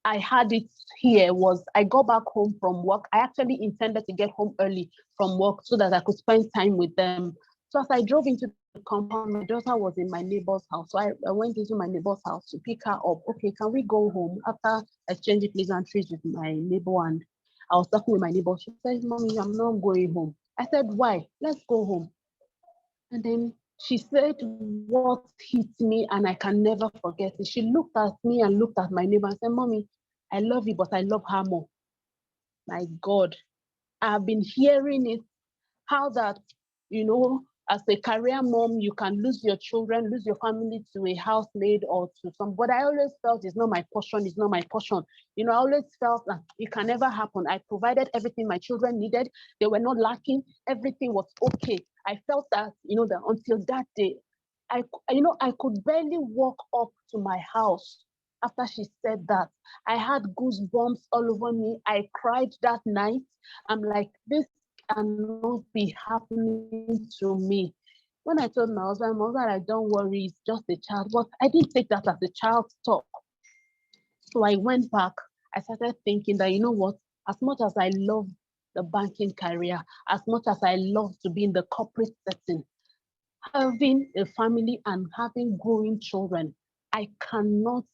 I had it here was I got back home from work. I actually intended to get home early from work so that I could spend time with them. So as I drove into the compound, my daughter was in my neighbor's house. So I went into my neighbor's house to pick her up. Okay, can we go home? After exchanging pleasantries with my neighbor, and I was talking with my neighbor, she said, Mommy, I'm not going home. I said, why? Let's go home. And then she said what hit me, and I can never forget it. She looked at me and looked at my neighbor and said, Mommy, I love you, but I love her more. My God, I've been hearing it, how that, as a career mom, you can lose your children, lose your family to a housemaid or to some, but I always felt it's not my portion, it's not my portion. I always felt that it can never happen. I provided everything my children needed. They were not lacking. Everything was okay. I felt that, that until that day, I could barely walk up to my house after she said that. I had goosebumps all over me. I cried that night. I'm like, this cannot be happening to me. When I told my husband, like, don't worry, it's just a child. But I didn't take that as a child's talk. So I went back. I started thinking that, you know what, as much as I love the banking career, as much as I love to be in the corporate setting, having a family and having growing children, I cannot,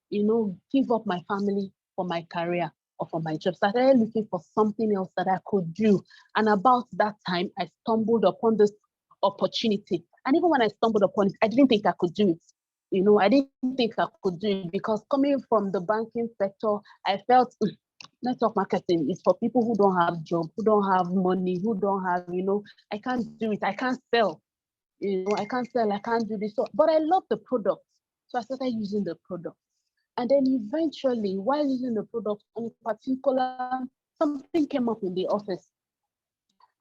give up my family for my career or for my job. So I started looking for something else that I could do. And about that time, I stumbled upon this opportunity. And even when I stumbled upon it, I didn't think I could do it. I didn't think I could do it because coming from the banking sector, I felt network marketing is for people who don't have job, who don't have money, who don't have, I can't do it. I can't sell. I can't sell, I can't do this. So, but I love the product. So I started using the product. And then eventually, while using the product, in particular, something came up in the office.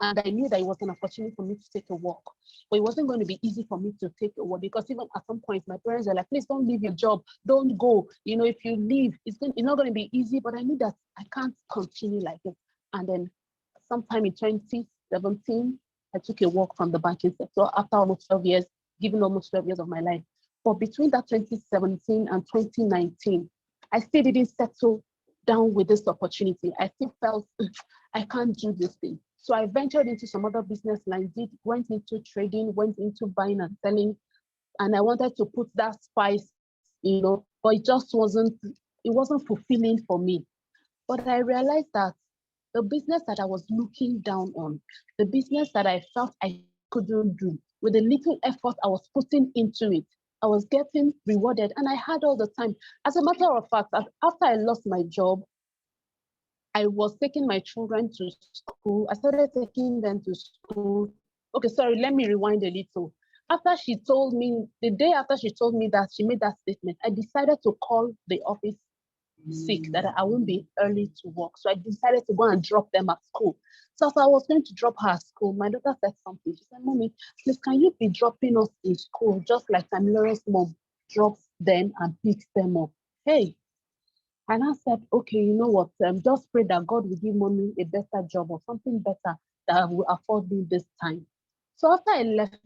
And I knew that it was an opportunity for me to take a walk. But it wasn't going to be easy for me to take a walk because even at some point, my parents were like, please don't leave your job. Don't go. If you leave, it's not going to be easy. But I knew that I can't continue like this. And then sometime in 2017, I took a walk from the banking sector after almost 12 years, given almost 12 years of my life. But between that 2017 and 2019, I still didn't settle down with this opportunity. I still felt I can't do this thing. So I ventured into some other business lines, went into trading, went into buying and selling. And I wanted to put that spice, but it just wasn't fulfilling for me. But I realized that the business that I was looking down on, the business that I felt I couldn't do, with the little effort I was putting into it, I was getting rewarded and I had all the time. As a matter of fact, after I lost my job, I was taking my children to school. I started taking them to school. Okay, sorry, let me rewind a little. The day after she told me that she made that statement, I decided to call the office sick, that I won't be early to work. So I decided to go and drop them at school. So as I was going to drop her at school, my daughter said something. She said, Mommy, please, can you be dropping us in school just like Tamilore's mom drops them and picks them up? Hey. And I said, okay, you know what? Just pray that God will give Mommy a better job or something better that will afford me this time. So after I left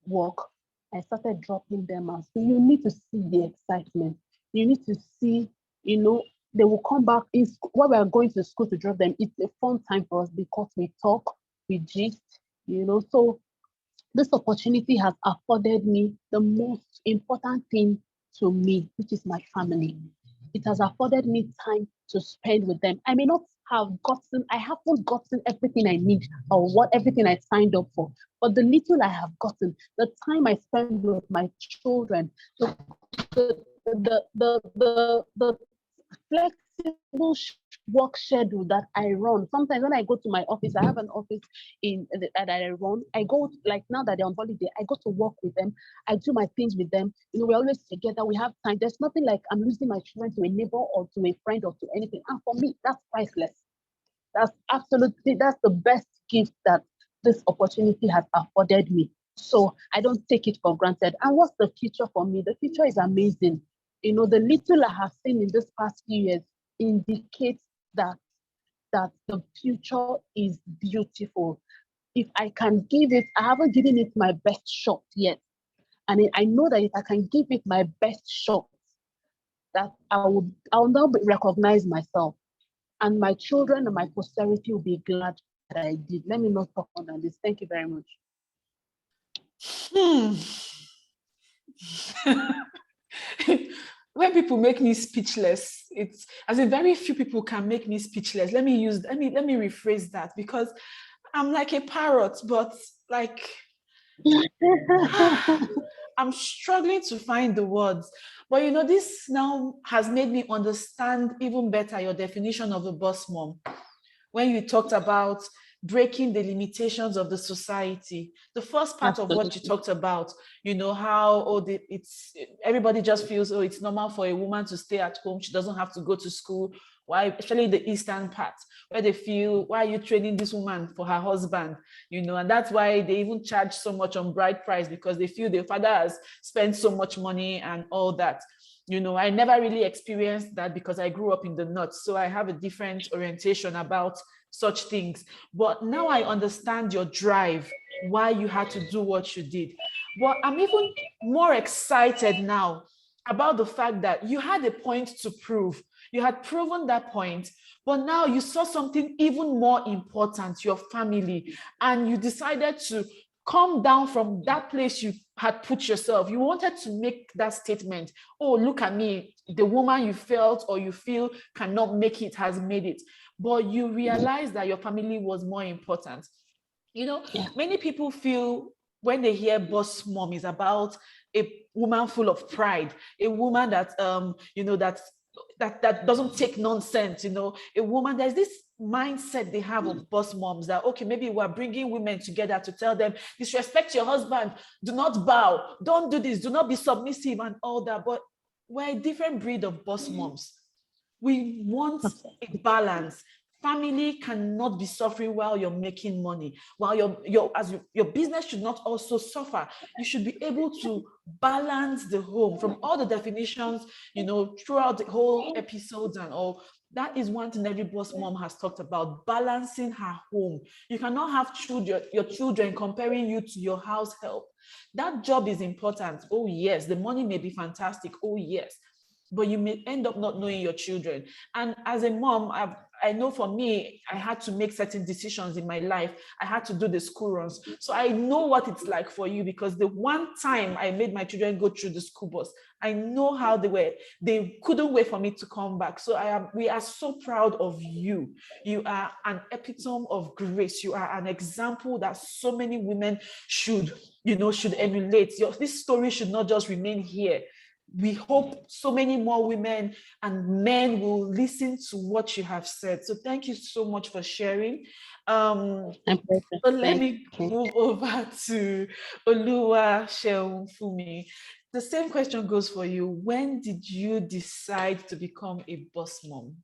work, I started dropping them out. So you need to see the excitement. You need to see, they will come back in school. While we are going to school to drop them, it's a fun time for us because we talk, we gist, So this opportunity has afforded me the most important thing to me, which is my family. It has afforded me time to spend with them. I haven't gotten everything I need or everything I signed up for, but the little I have gotten, the time I spend with my children, the flexible work schedule that I run. Sometimes when I go to my office, I have an office that I run. I go, like now that they're on holiday, I go to work with them. I do my things with them. We're always together. We have time. There's nothing like I'm losing my children to a neighbor or to a friend or to anything. And for me, that's priceless. That's the best gift that this opportunity has afforded me. So I don't take it for granted. And what's the future for me? The future is amazing. The little I have seen in this past few years indicates that the future is beautiful. If I can give it, I haven't given it my best shot yet. And I know that if I can give it my best shot, that I'll now recognize myself. And my children and my posterity will be glad that I did. Let me not talk more than this. Thank you very much. When people make me speechless, it's as in very few people can make me speechless. Let me rephrase that, because I'm like a parrot, but like I'm struggling to find the words. But this now has made me understand even better your definition of a boss mom. When you talked about breaking the limitations of the society, the first part of what you talked about, how everybody just feels, it's normal for a woman to stay at home. She doesn't have to go to school why, especially the eastern part, where they feel, why are you training this woman for her husband? You know, and that's why they even charge so much on bride price, because they feel the father has spent so much money and all that. You know, I never really experienced that because I grew up in the north, so I have a different orientation about such things. But now I understand your drive, why you had to do what you did. But I'm even more excited now about the fact that you had a point to prove. You had proven that point, but now you saw something even more important, your family, and you decided to come down from that place you had put yourself. You wanted to make that statement, oh, look at me, the woman you felt or you feel cannot make it has made it. But you realize that your family was more important. You know, many people feel when they hear boss mom is about a woman full of pride, a woman that you know, that doesn't take nonsense, you know, a woman, there's this mindset they have of boss moms that, okay, maybe we're bringing women together to tell them, disrespect your husband, do not bow, don't do this, do not be submissive and all that. But we're a different breed of boss moms. We want a balance. Family cannot be suffering while you're making money, while your business should not also suffer. You should be able to balance the home from all the definitions, you know, throughout the whole episodes and all. That is one thing every boss mom has talked about, balancing her home. You cannot have your children comparing you to your house help. That job is important. Oh yes, the money may be fantastic. Oh yes, but you may end up not knowing your children. And as a mom, I know for me, I had to make certain decisions in my life. I had to do the school runs. So I know what it's like for you, because the one time I made my children go through the school bus, I know how they couldn't wait for me to come back. So we are so proud of you. You are an epitome of grace. You are an example that so many women should emulate. This story should not just remain here. We hope so many more women and men will listen to what you have said. So thank you so much for sharing. So let me move over to Oluwa Sheunfumi. The same question goes for you. When did you decide to become a boss mom?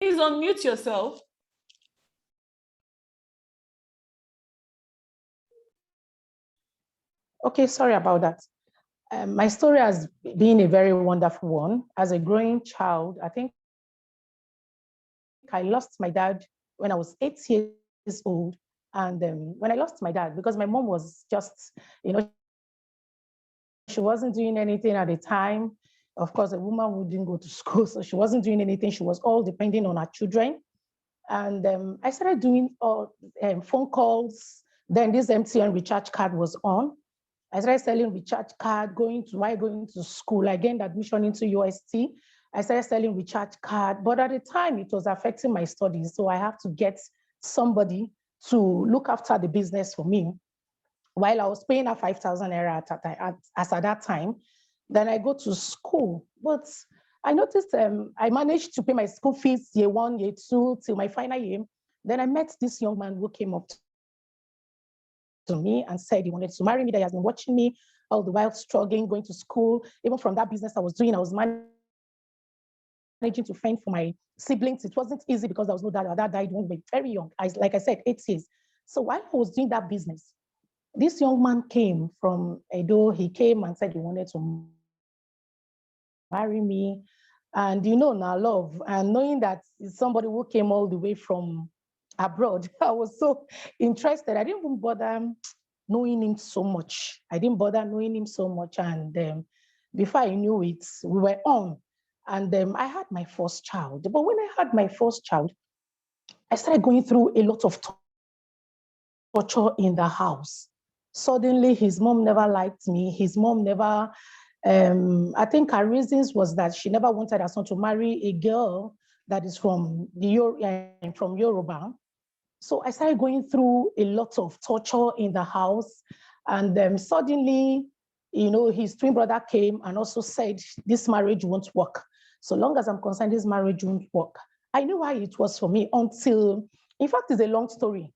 Please unmute yourself. Okay, sorry about that. My story has been a very wonderful one. As a growing child, I think I lost my dad when I was 8 years old. And when I lost my dad, because my mom was just, she wasn't doing anything at the time. Of course, a woman who didn't go to school, so she wasn't doing anything. She was all depending on her children. And I started doing phone calls. Then this MTN recharge card was on. I started selling recharge card, going to school. I gained admission into UST. I started selling recharge card, but at the time it was affecting my studies. So I have to get somebody to look after the business for me while I was paying her 5,000 naira at that time. Then I go to school, but I noticed I managed to pay my school fees year 1, year 2, till my final year. Then I met this young man who came up to me and said he wanted to marry me, that he has been watching me all the while struggling, going to school. Even from that business I was doing, I was managing to fend for my siblings. It wasn't easy because there was no dad. My dad died when we were very young, like I said, 8 years. So while I was doing that business, this young man came from Edo. He came and said he wanted to marry me. And now love, and knowing that somebody who came all the way from abroad, I was so interested. I didn't even bother knowing him so much. And before I knew it, we were on. And I had my first child. But when I had my first child, I started going through a lot of torture in the house. Suddenly, his mom never liked me. His mom never, I think her reasons was that she never wanted her son to marry a girl that is from Yoruba. So I started going through a lot of torture in the house. And suddenly, his twin brother came and also said, this marriage won't work. So long as I'm concerned, this marriage won't work. I knew why it was for me until, in fact, it's a long story,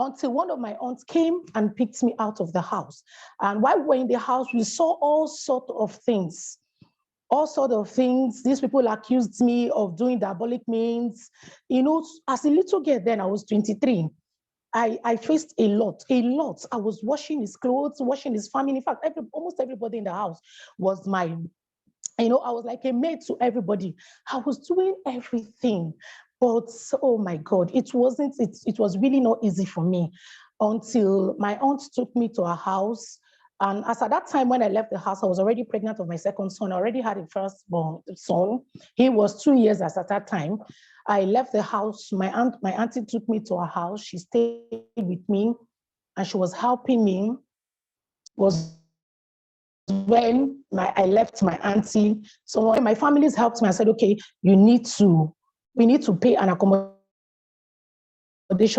until one of my aunts came and picked me out of the house. And while we were in the house, we saw all sorts of things. All sorts of things. These people accused me of doing diabolic means. You know, as a little girl then, I was 23. I faced a lot. I was washing his clothes, washing his family. In fact, almost everybody in the house was mine. You know, I was like a maid to everybody. I was doing everything. But oh my God, it was really not easy for me until my aunt took me to her house. And as at that time, when I left the house, I was already pregnant of my second son. I already had a firstborn son. He was 2 years at that time. I left the house. My auntie took me to her house. She stayed with me and she was helping me. Was when I left my auntie. So when my families helped me, I said, okay, we need to pay an accommodation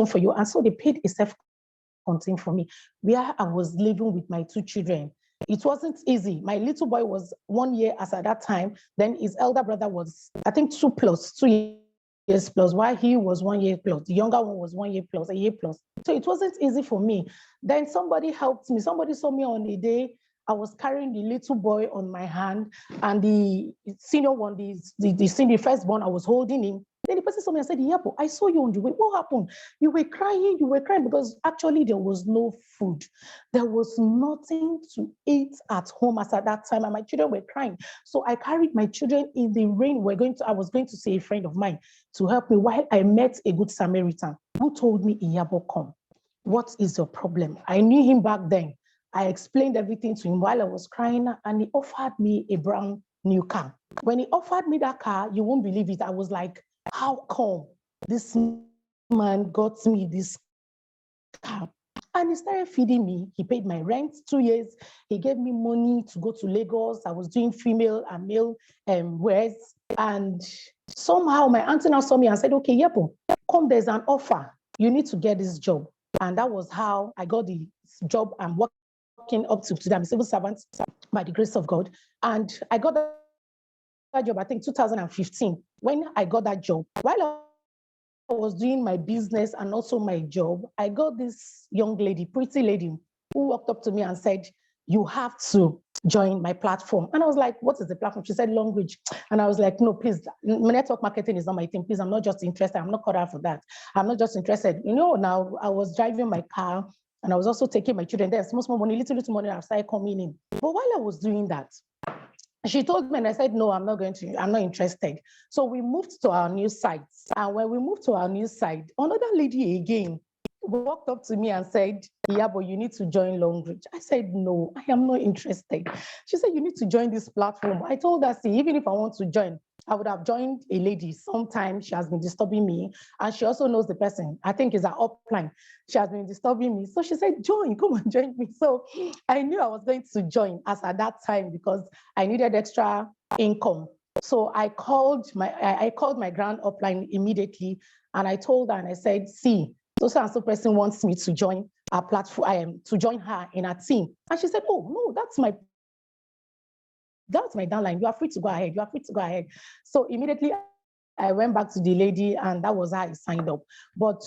for you. And so they paid a self-contained for me, where I was living with my 2 children. It wasn't easy. My little boy was 1 year as at that time. Then his elder brother was, I think, 2 years plus, while he was 1 year plus. The younger one was 1 year plus, a year plus. So it wasn't easy for me. Then somebody helped me. Somebody saw me on a day. I was carrying the little boy on my hand, and the senior one, the firstborn, I was holding him. Then the person saw me and said, Yapo, I saw you on the way. What happened? You were crying because actually there was no food. There was nothing to eat at home as at that time, and my children were crying. So I carried my children in the rain. I was going to see a friend of mine to help me, while I met a good Samaritan who told me, Iyabo, come. What is your problem? I knew him back then. I explained everything to him while I was crying, and he offered me a brand new car. When he offered me that car, you won't believe it. I was like, how come this man got me this car? And he started feeding me. He paid my rent 2 years. He gave me money to go to Lagos. I was doing female and male wears. And somehow my auntie now saw me and said, okay, Yepo, come, there's an offer. You need to get this job. And that was how I got the job. I'm working up to today. I'm a civil servant by the grace of God. And I got that job, I think 2015. When I got that job, while I was doing my business and also my job, I got this young lady, pretty lady, who walked up to me and said, you have to join my platform. And I was like, what is the platform? She said, Longreach. And I was like, no, please, network marketing is not my thing. Please, I'm not just interested. I'm not cut out for that. I'm not just interested. You know, now I was driving my car and I was also taking my children there. Small money, little money, I started coming in. But while I was doing that, she told me, and I said, no, I'm not interested. So we moved to our new site. And when we moved to our new site, another lady again walked up to me and said, Iyabo, you need to join Longreach. I said, no, I am not interested. She said, you need to join this platform. I told her, see, even if I want to join, I would have joined a lady. Sometimes she has been disturbing me, and she also knows the person. I think is her upline. She has been disturbing me. So she said, join, come and join me. So I knew I was going to join as at that time because I needed extra income. So I called my grand upline immediately, and I told her, and I said, see, so person wants me to join our platform, to join her in her team. And she said, oh, no, that's my downline. You are free to go ahead. You are free to go ahead. So immediately I went back to the lady, and that was how I signed up. But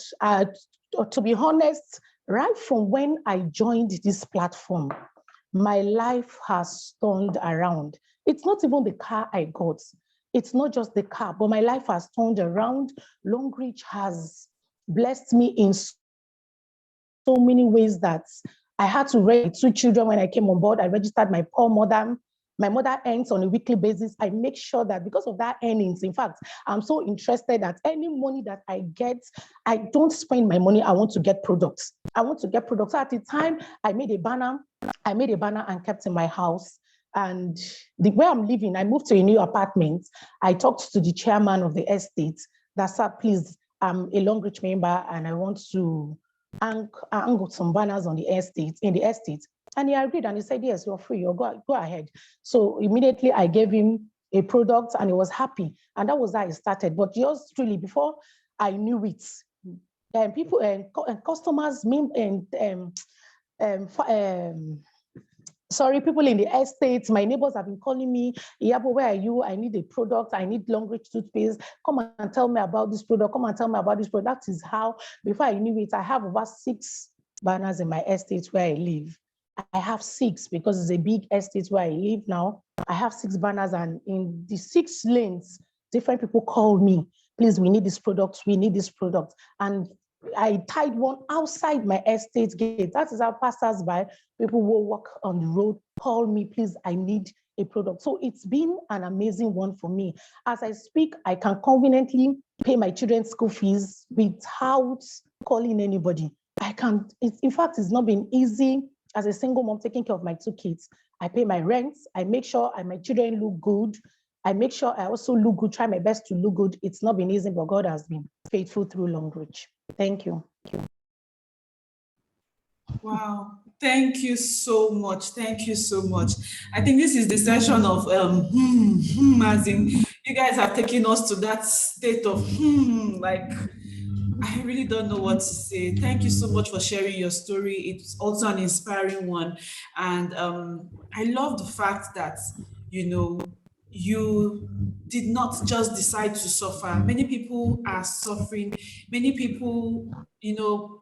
to be honest, right from when I joined this platform, my life has turned around. It's not even the car I got. It's not just the car, but my life has turned around. Longreach has blessed me in so many ways that I had to raise 2 children when I came on board. I registered my poor mother. My mother earns on a weekly basis. I make sure that because of that earnings, in fact, I'm so interested that any money that I get, I don't spend my money. I want to get products. I want to get products. So at the time, I made a banner and kept in my house. And where I'm living, I moved to a new apartment. I talked to the chairman of the estate that said, please, I'm a Longreach member and I want to hang some banners on the estate, And he agreed and he said, yes, you're free, go ahead. So immediately I gave him a product and he was happy. And that was how it started. But just really before I knew it, people and customers sorry, people in the estates, my neighbors have been calling me, Iyabo, where are you? I need a product. I need Longreach toothpaste. Come and tell me about this product. Come and tell me about this product. That is how, before I knew it, I have over 6 banners in my estate where I live. I have 6 because it's a big estate where I live now. I have 6 banners, and in the 6 lanes, different people call me, please, we need this product, we need this product. And I tied one outside my estate gate. That is how passers-by, people who walk on the road, call me, please, I need a product. So it's been an amazing one for me. As I speak, I can conveniently pay my children's school fees without calling anybody. I can, in fact, it's not been easy as a single mom taking care of my 2 kids. I pay my rent, I make sure my children look good. I make sure I also look good, try my best to look good. It's not been easy, but God has been faithful through Longreach. Thank you. Wow, thank you so much. Thank you so much. I think this is the session of as in you guys have taken us to that state of like I really don't know what to say. Thank you so much for sharing your story. It's also an inspiring one. And I love the fact that, you know, you did not just decide to suffer. Many people are suffering. Many people, you know,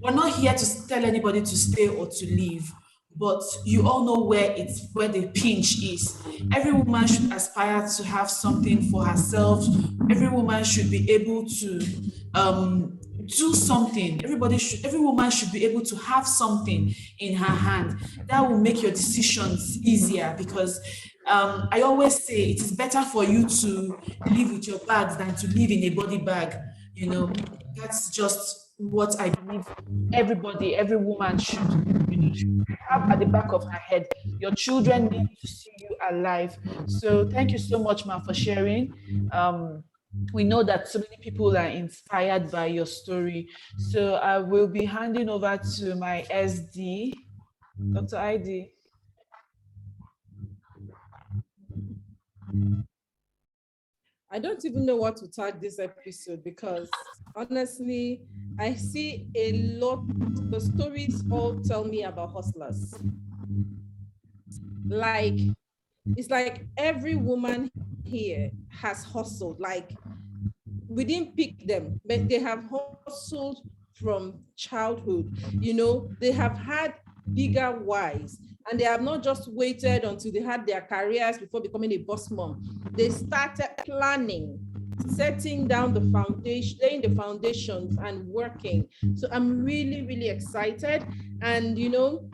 we're not here to tell anybody to stay or to leave, but you all know where the pinch is. Every woman should aspire to have something for herself. Every woman should be able to do something. Every woman should be able to have something in her hand. That will make your decisions easier, because I always say it is better for you to live with your bags than to live in a body bag. You know, that's just what I believe every woman should have at the back of her head. Your children need to see you alive. So thank you so much, ma'am, for sharing. We know that so many people are inspired by your story. So I will be handing over to my SD, Dr. ID. I don't even know what to tag this episode, because honestly, I see a lot. The stories all tell me about hustlers. Like, it's like every woman here has hustled. Like, we didn't pick them, but they have hustled from childhood. You know, they have had bigger whys, and they have not just waited until they had their careers before becoming a boss mom. They started planning, setting down the foundation, laying the foundations and working. So I'm really, really excited. And, you know,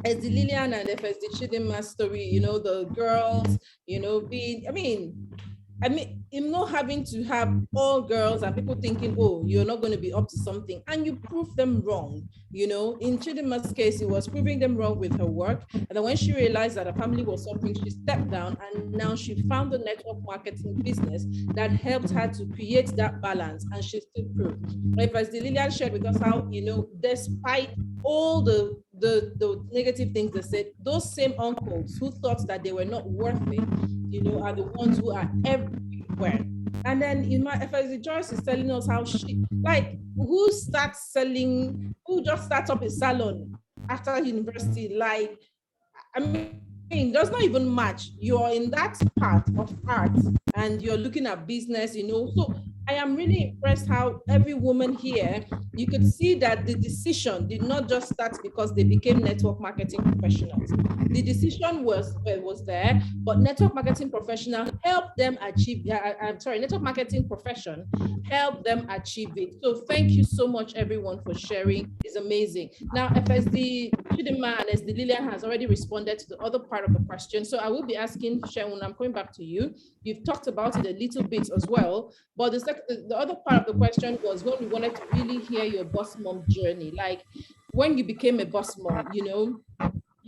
as the Lillian and FSD Chidinma story, you know, the girls, you know, I'm not having to have all girls and people thinking, oh, you're not going to be up to something, and you prove them wrong. You know, in Chidinma's case, it was proving them wrong with her work. And then when she realized that her family was suffering, she stepped down, and now she found a network marketing business that helped her to create that balance, and she still proved. Like as the Lillian shared with us how, you know, despite all the negative things they said, those same uncles who thought that they were not worth it, you know, are the ones who are everywhere. And then in my FSD, Joyce is telling us how who just starts up a salon after university? Like, I mean, does not even match. You're in that part of art and you're looking at business, you know. So I am really impressed how every woman here, you could see that the decision did not just start because they became network marketing professionals. The decision was there, but network marketing professional helped them achieve, network marketing profession helped them achieve it. So thank you so much, everyone, for sharing. It's amazing. Now, FSD Chidinma and SD Lillian has already responded to the other part of the question. So I will be asking Shaun, I'm coming back to you. You've talked about it a little bit as well, but the other part of the question was when we wanted to really hear your boss mom journey. Like, when you became a boss mom, you know,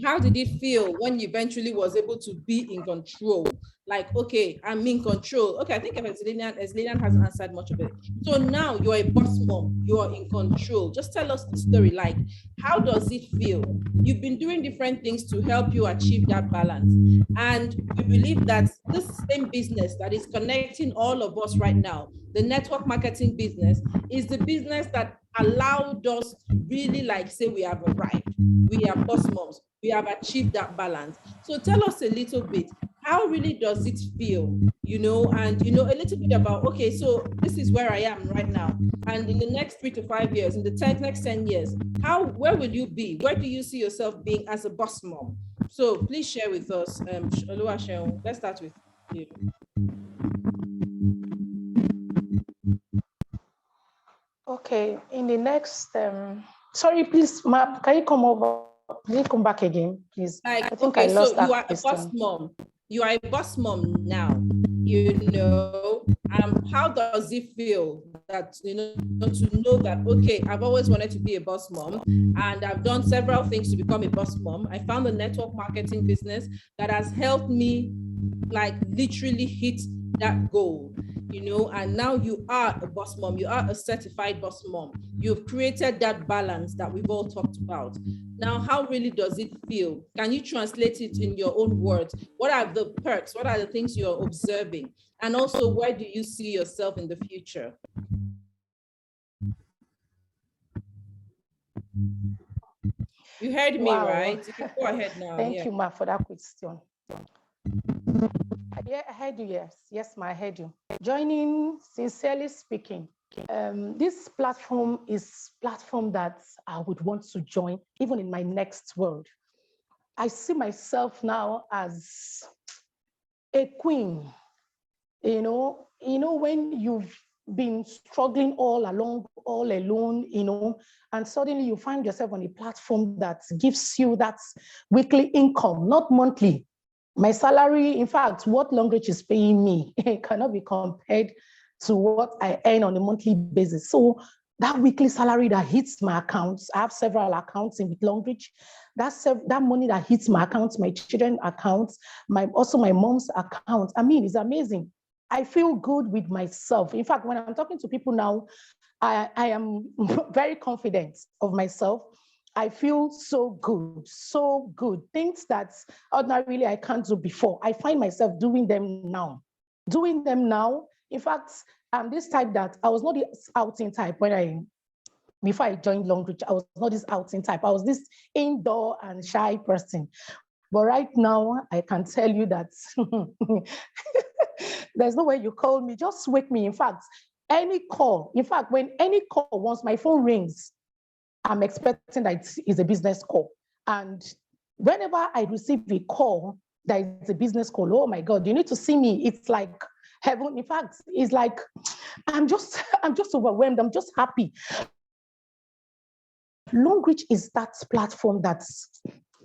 how did it feel when you eventually was able to be in control? Like, okay, I'm in control. Okay, I think as Lillian has answered much of it. So now you're a boss mom, you're in control. Just tell us the story. Like, how does it feel? You've been doing different things to help you achieve that balance. And we believe that this same business that is connecting all of us right now, the network marketing business, is the business that allowed us to really like say we have arrived. We are boss moms. we have achieved that balance. So tell us a little bit, how really does it feel, and a little bit about, okay, so this is where I am right now. And in the next 3 to 5 years, in the next 10 years, where will you be? Where do you see yourself being as a boss mom? So please share with us, Oluwaseun. Let's start with you. Okay, in the next, sorry, please, ma'am, can you come over? Can you come back again, please? Like, I think okay, I lost so you that are a boss question. mom. You are a boss mom now, how does it feel that, to know that, okay, I've always wanted to be a boss mom and I've done several things to become a boss mom. I found a network marketing business that has helped me like literally hit that goal, and now you are a boss mom, you are a certified boss mom. You've created that balance that we've all talked about. Now, how really does it feel? Can you translate it in your own words? What are the perks? What are the things you're observing? And also, where do you see yourself in the future? You heard me, right? You can go ahead now. Thank you, Ma, for that question. Yeah, I heard you, yes. Yes, Ma, I heard you. Joining, sincerely speaking, this platform is platform that I would want to join, even in my next world. I see myself now as a queen. When you've been struggling all along, all alone, and suddenly you find yourself on a platform that gives you that weekly income, not monthly. My salary, in fact, what Longreach is paying me cannot be compared to what I earn on a monthly basis. So that weekly salary that hits my accounts, I have several accounts in with Longreach. That money that hits my accounts, my children's accounts, also my mom's account. I mean, it's amazing. I feel good with myself. In fact, when I'm talking to people now, I am very confident of myself. I feel so good, so good. Things that ordinarily I can't do before, I find myself doing them now. In fact, I'm this type that I was not this outing type before I joined Longreach. I was not this outing type. I was this indoor and shy person. But right now, I can tell you that there's no way you call me, just wake me. In fact, when any call, once my phone rings, I'm expecting that it's a business call. And whenever I receive a call that is a business call, oh my God, you need to see me. It's like heaven. In fact, it's like, I'm just overwhelmed. I'm just happy. Longreach is that platform that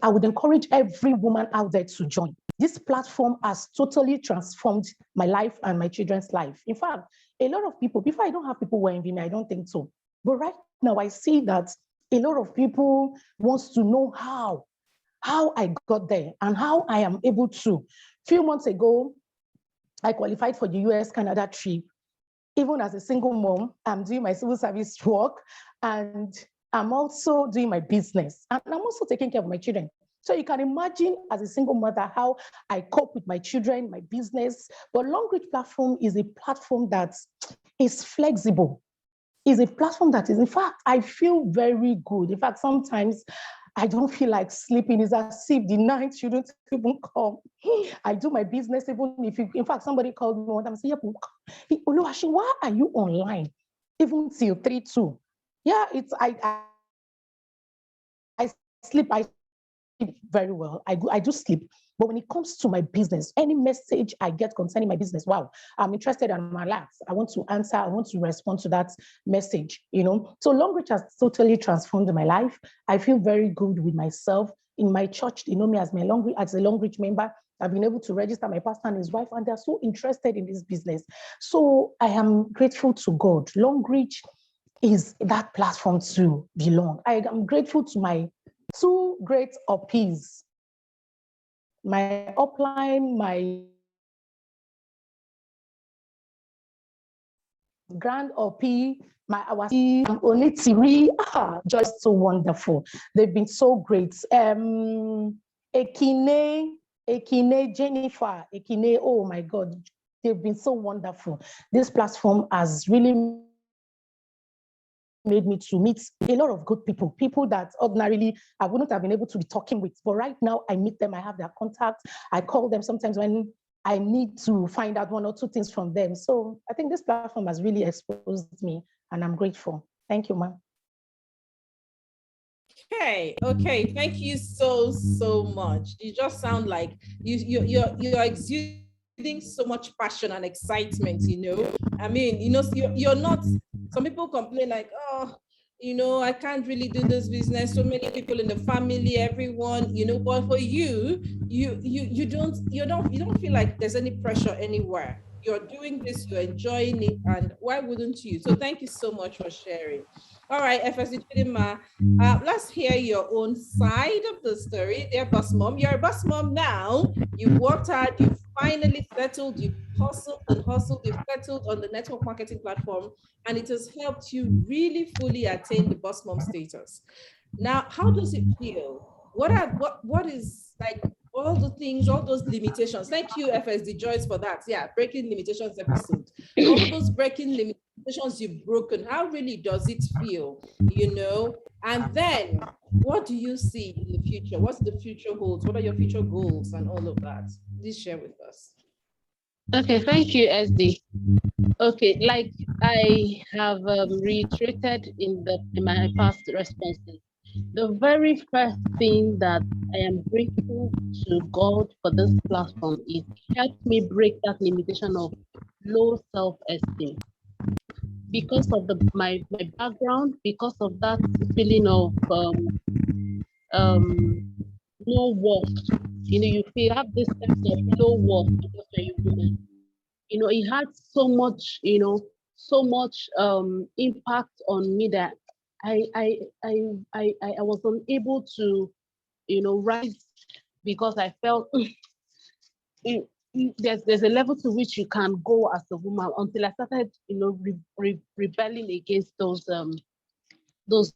I would encourage every woman out there to join. This platform has totally transformed my life and my children's life. In fact, a lot of people, before I don't have people who envy me, I don't think so. But right now I see that a lot of people wants to know how I got there and how I am able to. A few months ago, I qualified for the US-Canada trip. Even as a single mom, I'm doing my civil service work and I'm also doing my business. And I'm also taking care of my children. So you can imagine as a single mother how I cope with my children, my business. But Longreach platform is a platform that is flexible. Is a platform that is, in fact, I feel very good. In fact, sometimes I don't feel like sleeping. It's as if the night shouldn't even come. I do my business, even if, in fact, somebody called me one time and said, Oluwaseun, why are you online? Even till 3-2. Yeah, I sleep very well. I do sleep. But when it comes to my business, any message I get concerning my business, wow, I'm interested and I'm alert. I want to answer, I want to respond to that message, So Longreach has totally transformed my life. I feel very good with myself. In my church, they know me as a Longreach member. I've been able to register my pastor and his wife, and they're so interested in this business. So I am grateful to God. Longreach is that platform to belong. I am grateful to my two great OPs, my upline, my grand OP, our Onitiri, just so wonderful. They've been so great. Ekine, Jennifer, Ekine, oh my God, they've been so wonderful. This platform has really made me to meet a lot of good people, people that ordinarily I wouldn't have been able to be talking with. But right now I meet them, I have their contact, I call them sometimes when I need to find out one or two things from them. So I think this platform has really exposed me, and I'm grateful. Thank you, ma'am. Okay, thank you so much. You just sound like you're exuding so much passion and excitement, you know. I mean, you know, you're not, some people complain like, oh, you know, I can't really do this business, so many people in the family, everyone, you know, but for you don't feel like there's any pressure anywhere. You're doing this, you're enjoying it, and why wouldn't you? So thank you so much for sharing. All right, FSC Chidima, let's hear your own side of the story. Dear boss mom, you're a boss mom now. You've worked hard, you've finally settled, you've hustled and hustled, you've settled on the network marketing platform, and it has helped you really fully attain the boss mom status. Now, how does it feel? What is like all the things, all those limitations? Thank you, FSD Joyce, for that. Yeah, breaking limitations episode. All those breaking limitations you've broken, how really does it feel? You know, and then what do you see in the future? What's the future holds? What are your future goals and all of that? Please share with us. Okay, thank you, SD. Okay, like I have reiterated in my past responses, the very first thing that I am grateful to God for this platform is helped me break that limitation of low self-esteem. Because of my background, because of that feeling of no worth, you know, you have this sense of low worth because you're a woman. You know, it had so much, you know, so much impact on me that I was unable to, you know, rise because I felt there's a level to which you can go as a woman until I started, you know, rebelling against those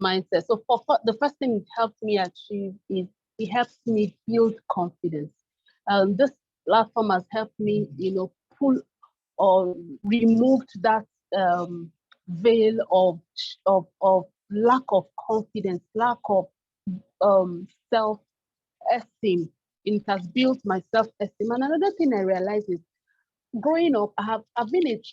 mindsets. So for the first thing it helped me achieve is it helps me build confidence. This platform has helped me, you know, pull or removed that veil of lack of confidence, lack of self-esteem. It has built my self-esteem. And another thing I realized is growing up, I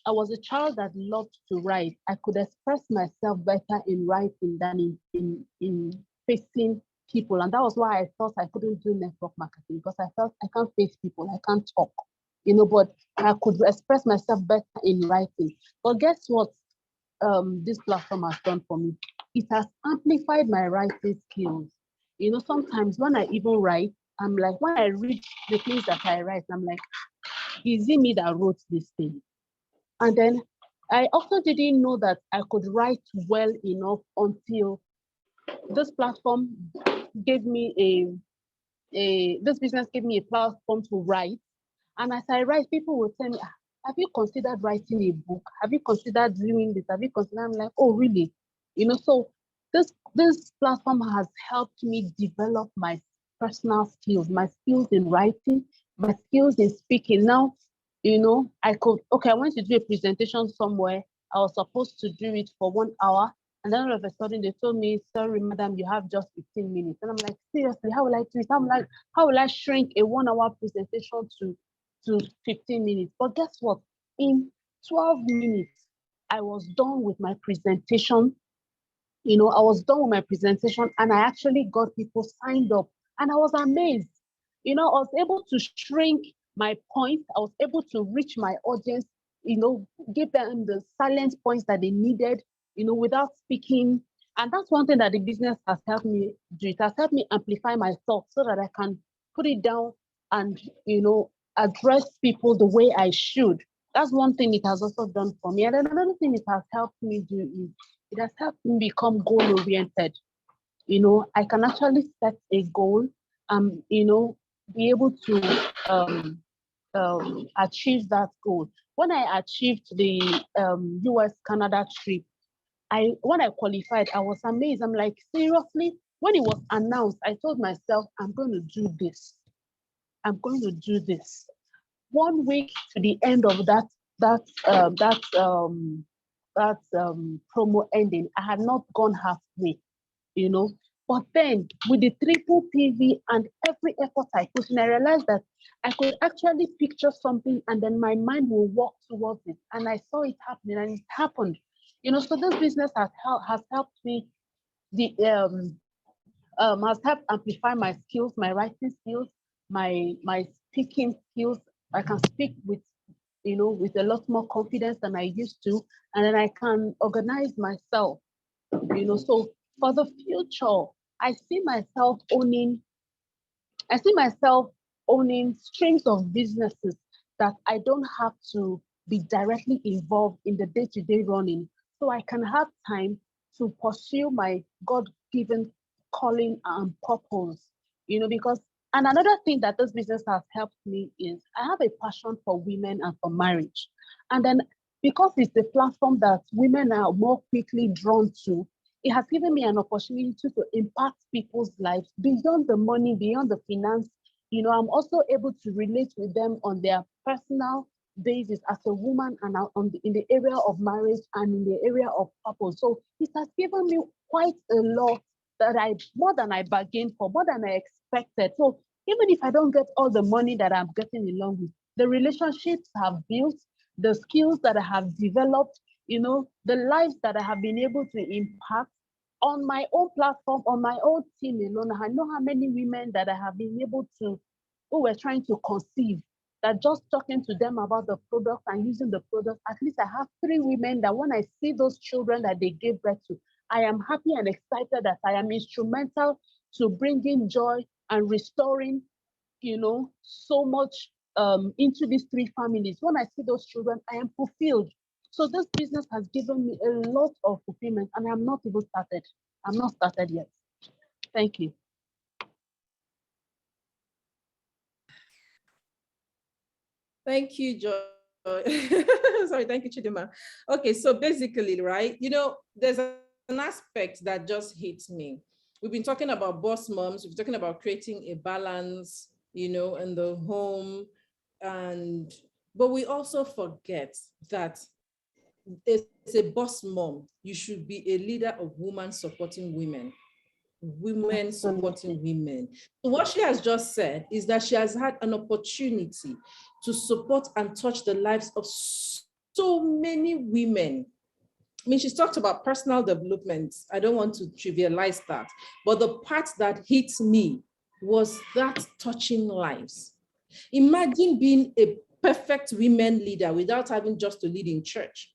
was a child that loved to write. I could express myself better in writing than in facing people. And that was why I thought I couldn't do network marketing, because I felt I can't face people, I can't talk, you know, but I could express myself better in writing. But guess what this platform has done for me? It has amplified my writing skills. You know, sometimes when I even write, I'm like, when I read the things that I write, I'm like, is it me that wrote this thing? And then I also didn't know that I could write well enough until this platform gave me this business gave me a platform to write. And as I write, people will tell me, have you considered writing a book? Have you considered doing this? Have you considered? I'm like, oh, really? You know, so this platform has helped me develop my personal skills, my skills in writing, my skills in speaking. Now, you know, I went to do a presentation somewhere. I was supposed to do it for 1 hour. And then all of a sudden they told me, sorry, madam, you have just 15 minutes. And I'm like, seriously, how will I do it? How will I shrink a 1 hour presentation to 15 minutes? But guess what? In 12 minutes, I was done with my presentation. You know, I was done with my presentation and I actually got people signed up and I was amazed. You know, I was able to shrink my points. I was able to reach my audience, you know, give them the silent points that they needed, you know, without speaking. And that's one thing that the business has helped me do. It has helped me amplify my thoughts so that I can put it down and, you know, address people the way I should. That's one thing it has also done for me. And then another thing it has helped me do is it has helped me become goal-oriented. You know, I can actually set a goal, you know, be able to achieve that goal. When I achieved the US-Canada trip, when I qualified, I was amazed. I'm like, seriously? When it was announced, I told myself, I'm going to do this. I'm going to do this. 1 week to the end of that promo ending, I had not gone halfway, you know. But then with the triple PV and every effort I put in, I realized that I could actually picture something and then my mind will walk towards it. And I saw it happening and it happened. You know, so this business has helped me, has helped amplify my skills, my writing skills, my speaking skills. I can speak with, you know, with a lot more confidence than I used to, and then I can organize myself, you know. So for the future, I see myself owning, I see myself owning streams of businesses that I don't have to be directly involved in the day-to-day running. So I can have time to pursue my God-given calling and purpose, you know, because, and another thing that this business has helped me is I have a passion for women and for marriage. And then because it's a platform that women are more quickly drawn to, it has given me an opportunity to impact people's lives beyond the money, beyond the finance. You know, I'm also able to relate with them on their personal basis as a woman and in the area of marriage and in the area of purpose. So it has given me quite a lot that more than I bargained for, more than I expected. So even if I don't get all the money that I'm getting along with, the relationships I've built, the skills that I have developed, you know, the lives that I have been able to impact on my own platform, on my own team alone. I know how many women that I have been able to, who were trying to conceive, that just talking to them about the product and using the product, at least I have 3 women that when I see those children that they gave birth to, I am happy and excited that I am instrumental to bringing joy and restoring, you know, so much into these 3 families. When I see those children, I am fulfilled. So this business has given me a lot of fulfillment, and I'm not even started. I'm not started yet. Thank you. Thank you, Joy. Sorry, thank you, Chidima. Okay, so basically, right, you know, there's an aspect that just hits me. We've been talking about boss moms, we've been talking about creating a balance, you know, in the home, but we also forget that as a boss mom, you should be a leader of women supporting women. Women supporting women. So what she has just said is that she has had an opportunity to support and touch the lives of so many women. I mean, she's talked about personal development. I don't want to trivialize that, but the part that hits me was that touching lives. Imagine being a perfect women leader without having just to lead in church.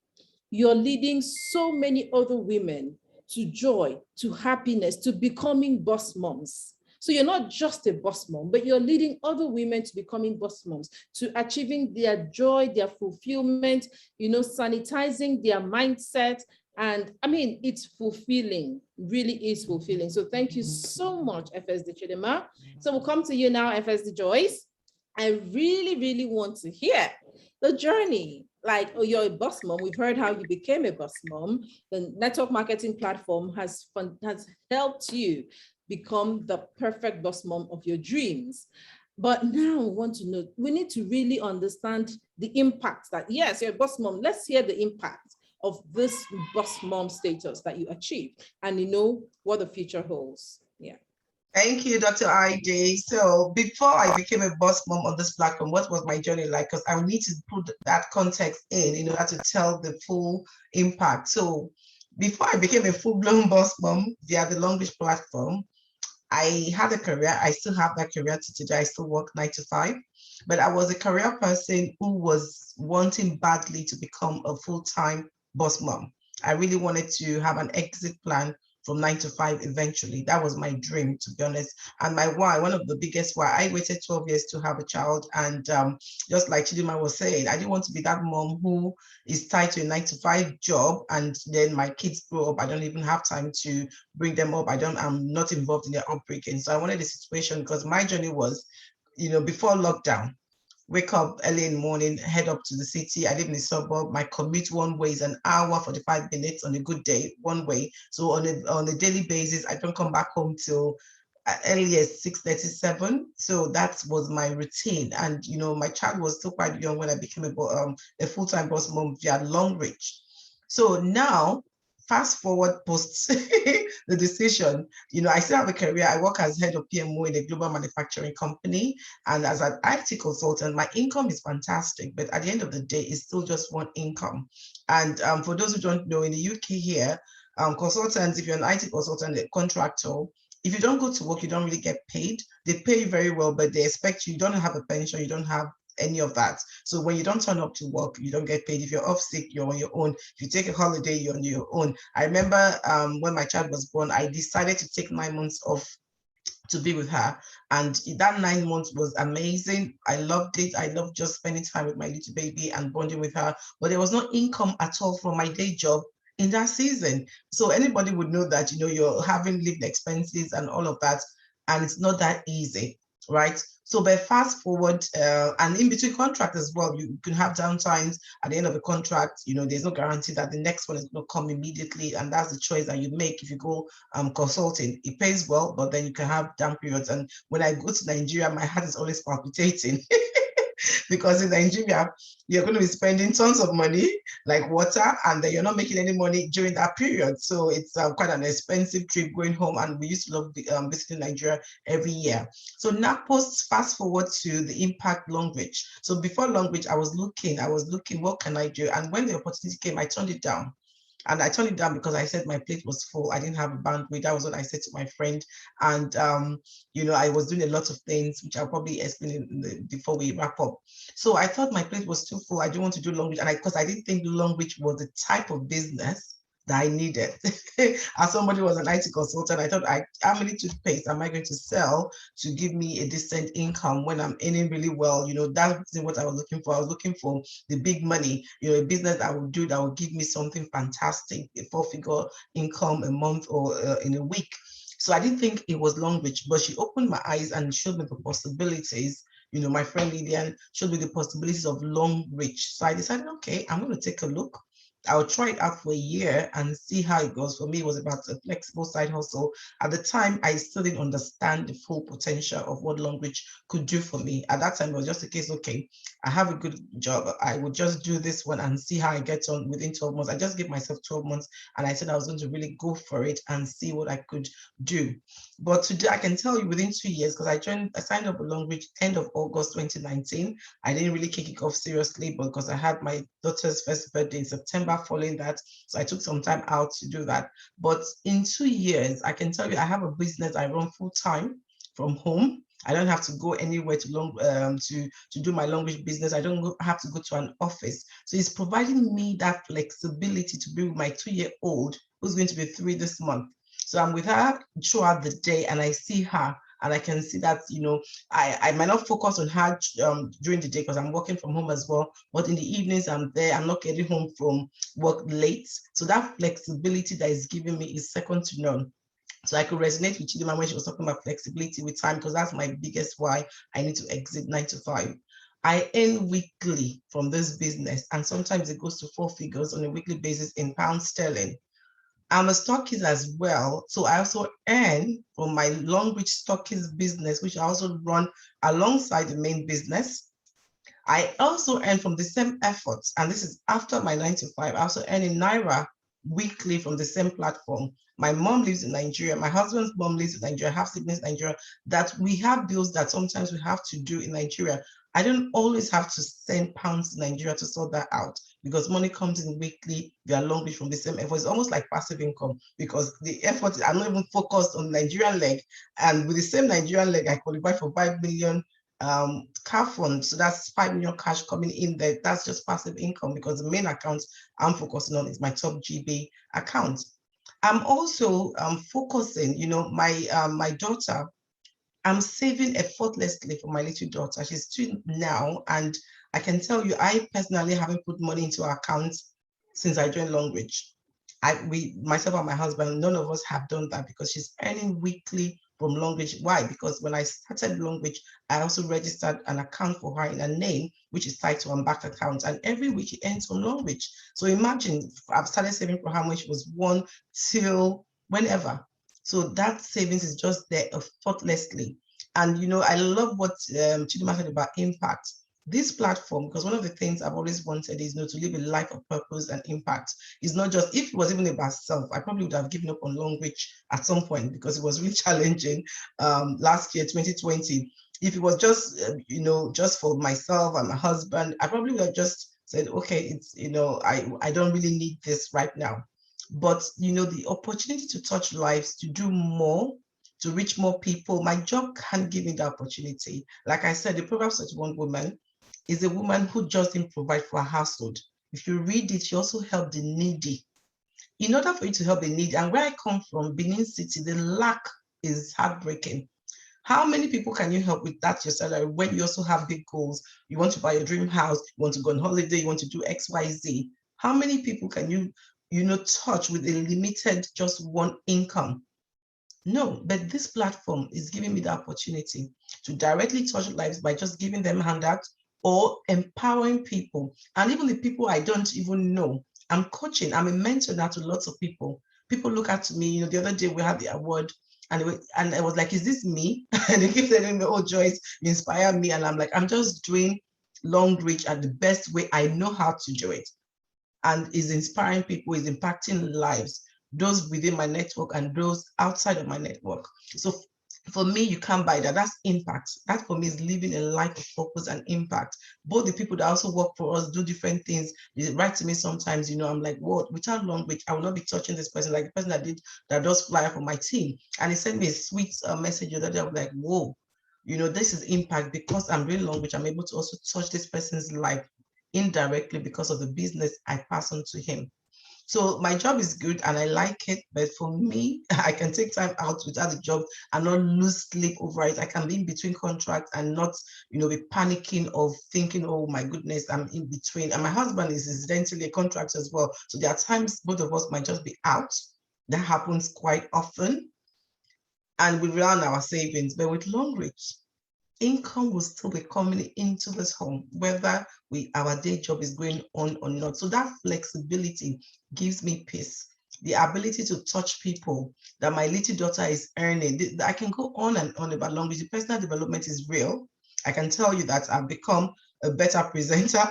You're leading so many other women to joy, to happiness, to becoming boss moms. So you're not just a boss mom, but you're leading other women to becoming boss moms, to achieving their joy, their fulfillment, you know, sanitizing their mindset. And I mean, it's fulfilling, really is fulfilling. So thank you so much, FSD Chidima. So we'll come to you now, FSD Joyce. I really, really want to hear the journey. Like, oh, you're a boss mom. We've heard how you became a boss mom. The network marketing platform has helped you become the perfect boss mom of your dreams. But now we want to know, we need to really understand the impact that, yes, you're a boss mom. Let's hear the impact of this boss mom status that you achieved, and you know what the future holds. Yeah. Thank you, Dr. IJ. So before I became a boss mom on this platform, what was my journey like? Because I need to put that context in order to tell the full impact. So before I became a full-blown boss mom via the Longlish platform, I had a career. I still have that career to today. I still work 9 to 5, but I was a career person who was wanting badly to become a full-time boss mom. I really wanted to have an exit plan from 9 to 5 eventually. That was my dream, to be honest. And my why, one of the biggest why, I waited 12 years to have a child. And just like Chidima was saying, I didn't want to be that mom who is tied to a 9 to 5 job, and then my kids grow up. I don't even have time to bring them up. I'm not involved in their upbringing. So I wanted a situation, because my journey was, you know, before lockdown, wake up early in the morning, head up to the city. I live in the suburb. My commute one way is an hour, 45 minutes on a good day, one way. So on a daily basis, I don't come back home till early as 6:37. So that was my routine. And, you know, my child was still quite young when I became a full-time boss mom via Longreach. So now, fast forward post the decision, I still have a career. I work as head of PMO in a global manufacturing company. And as an IT consultant, my income is fantastic. But at the end of the day, it's still just one income. And for those who don't know, in the UK here, consultants, if you're an IT consultant, a contractor, if you don't go to work, you don't really get paid. They pay you very well, but they expect you don't have a pension, you don't have any of that. So when you don't turn up to work, you don't get paid. If you're off sick, you're on your own. If you take a holiday, you're on your own. I remember when my child was born, I decided to take 9 months off to be with her. And that 9 months was amazing. I loved it. I loved just spending time with my little baby and bonding with her. But there was no income at all from my day job in that season. So anybody would know that, you're having lived expenses and all of that, and it's not that easy, right? So but fast forward, and in between contracts as well, you can have downtimes at the end of a contract. There's no guarantee that the next one is going to come immediately, and that's the choice that you make if you go consulting. It pays well, but then you can have down periods. And when I go to Nigeria, my heart is always palpitating. Because in Nigeria, you're going to be spending tons of money like water, and then you're not making any money during that period. So it's quite an expensive trip going home, and we used to love visiting Nigeria every year. So now fast forward to the Impact Longreach. So before Longreach, I was looking, what can I do? And when the opportunity came, I turned it down. And I turned it down because I said my plate was full. I didn't have a bandwidth. That was what I said to my friend. And, I was doing a lot of things, which I'll probably explain before we wrap up. So I thought my plate was too full. I didn't want to do Longreach. And because I didn't think Longreach was the type of business that I needed. As somebody who was an IT consultant, I thought, how many toothpaste am I going to sell to give me a decent income when I'm earning really well? That's what I was looking for. I was looking for the big money, a business I would do that would give me something fantastic, a 4-figure income a month or in a week. So I didn't think it was Longreach, but she opened my eyes and showed me the possibilities. My friend Lillian showed me the possibilities of Longreach. So I decided, okay, I'm going to take a look. I'll try it out for a year and see how it goes. For me, it was about a flexible side hustle. At the time, I still didn't understand the full potential of what Longreach could do for me. At that time, it was just a case, okay, I have a good job. I would just do this one and see how I get on within 12 months. I just gave myself 12 months, and I said I was going to really go for it and see what I could do. But today, I can tell you within 2 years, because I signed up with Longreach end of August 2019. I didn't really kick it off seriously, but because I had my daughter's first birthday in September following that, so I took some time out to do that. But in 2 years, I can tell you I have a business I run full time from home. I don't have to go anywhere to do my Longreach business. I don't have to go to an office. So it's providing me that flexibility to be with my 2-year-old who's going to be 3 this month. So I'm with her throughout the day, and I see her, and I can see that, I might not focus on her during the day because I'm working from home as well. But in the evenings, I'm there. I'm not getting home from work late. So that flexibility that is giving me is second to none. So I could resonate with Chidima when she was talking about flexibility with time, because that's my biggest why I need to exit 9 to 5. I earn weekly from this business, and sometimes it goes to 4 figures on a weekly basis in pounds sterling. I'm a stockist as well. So I also earn from my Longreach stockist business, which I also run alongside the main business. I also earn from the same efforts, and this is after my 9 to 5. I also earn in Naira weekly from the same platform. My mom lives in Nigeria. My husband's mom lives in Nigeria. I have siblings in Nigeria, that we have bills that sometimes we have to do in Nigeria. I don't always have to send pounds to Nigeria to sort that out, because money comes in weekly. We are Longreach from the same effort. It's almost like passive income, because the effort, I'm not even focused on the Nigerian leg. And with the same Nigerian leg, I qualify for 5 million car fund. So that's 5 million cash coming in there. That's just passive income, because the main account I'm focusing on is my top GB account. I'm also focusing, my daughter, I'm saving effortlessly for my little daughter. She's 2 now, and I can tell you, I personally haven't put money into her account since I joined Longreach. Myself and my husband, none of us have done that, because she's earning weekly from Longreach. Why? Because when I started Longreach, I also registered an account for her in her name, which is tied to her bank account, and every week she earns from Longreach. So imagine, I've started saving for her when she was 1 till whenever. So that savings is just there effortlessly. And I love what Chidima said about impact. this platform, because one of the things I've always wanted is, to live a life of purpose and impact. It's not just, if it was even about self, I probably would have given up on Long Reach at some point because it was really challenging last year, 2020. If it was just, just for myself and my husband, I probably would have just said, okay, it's, I don't really need this right now. But, the opportunity to touch lives, to do more, to reach more people, my job can't give me the opportunity. Like I said, the Proverbs 31 woman is a woman who just didn't provide for her household. If you read it, she also helped the needy. In order for you to help the needy, and where I come from, Benin City, the lack is heartbreaking. How many people can you help with that your salary when you also have big goals? You want to buy your dream house, you want to go on holiday, you want to do X, Y, Z. How many people can you, touch with a limited just one income? No, but this platform is giving me the opportunity to directly touch lives by just giving them handouts or empowering people. And even the people I don't even know, I'm coaching, I'm a mentor now to lots of people. People look at me, the other day we had the award and I was like, is this me? And they keep telling me, oh, Joyce, you inspire me. And I'm like, I'm just doing Long Reach at the best way I know how to do it. And is inspiring people, is impacting lives, those within my network and those outside of my network. So for me, you can't buy that. That's impact. That for me is living a life of purpose and impact. Both the people that also work for us do different things. They write to me sometimes, I'm like, what? Without Long Reach, I will not be touching this person. Like the person that does flyer for my team. And he sent me a sweet message the other day. I was like, whoa, this is impact because I'm doing Long Reach. I'm able to also touch this person's life indirectly because of the business I pass on to him. So my job is good and I like it, but for me, I can take time out without the job and not lose sleep over it. I can be in between contracts and not, be panicking of thinking, oh my goodness, I'm in between. And my husband is incidentally a contractor as well. So there are times both of us might just be out. That happens quite often. And we rely on our savings, but with Long Reach, income will still be coming into this home, whether our day job is going on or not. So that flexibility gives me peace. The ability to touch people that my little daughter is earning. I can go on and on about Long Reach. The personal development is real. I can tell you that I've become a better presenter.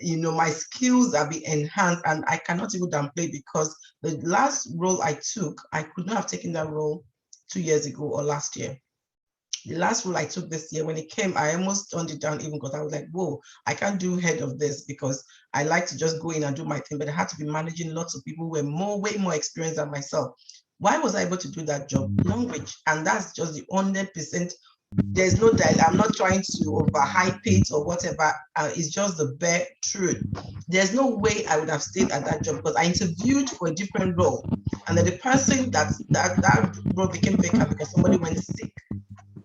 My skills are being enhanced and I cannot even downplay because the last role I took, I could not have taken that role 2 years ago or last year. The last role I took this year, when it came, I almost turned it down even because I was like, whoa, I can't do head of this because I like to just go in and do my thing, but I had to be managing lots of people who were way more experienced than myself. Why was I able to do that job? Long Reach. And that's just the 100%. There's no doubt. I'm not trying to overhype it or whatever. It's just the bare truth. There's no way I would have stayed at that job because I interviewed for a different role. And then the person that role became vacant because somebody went sick.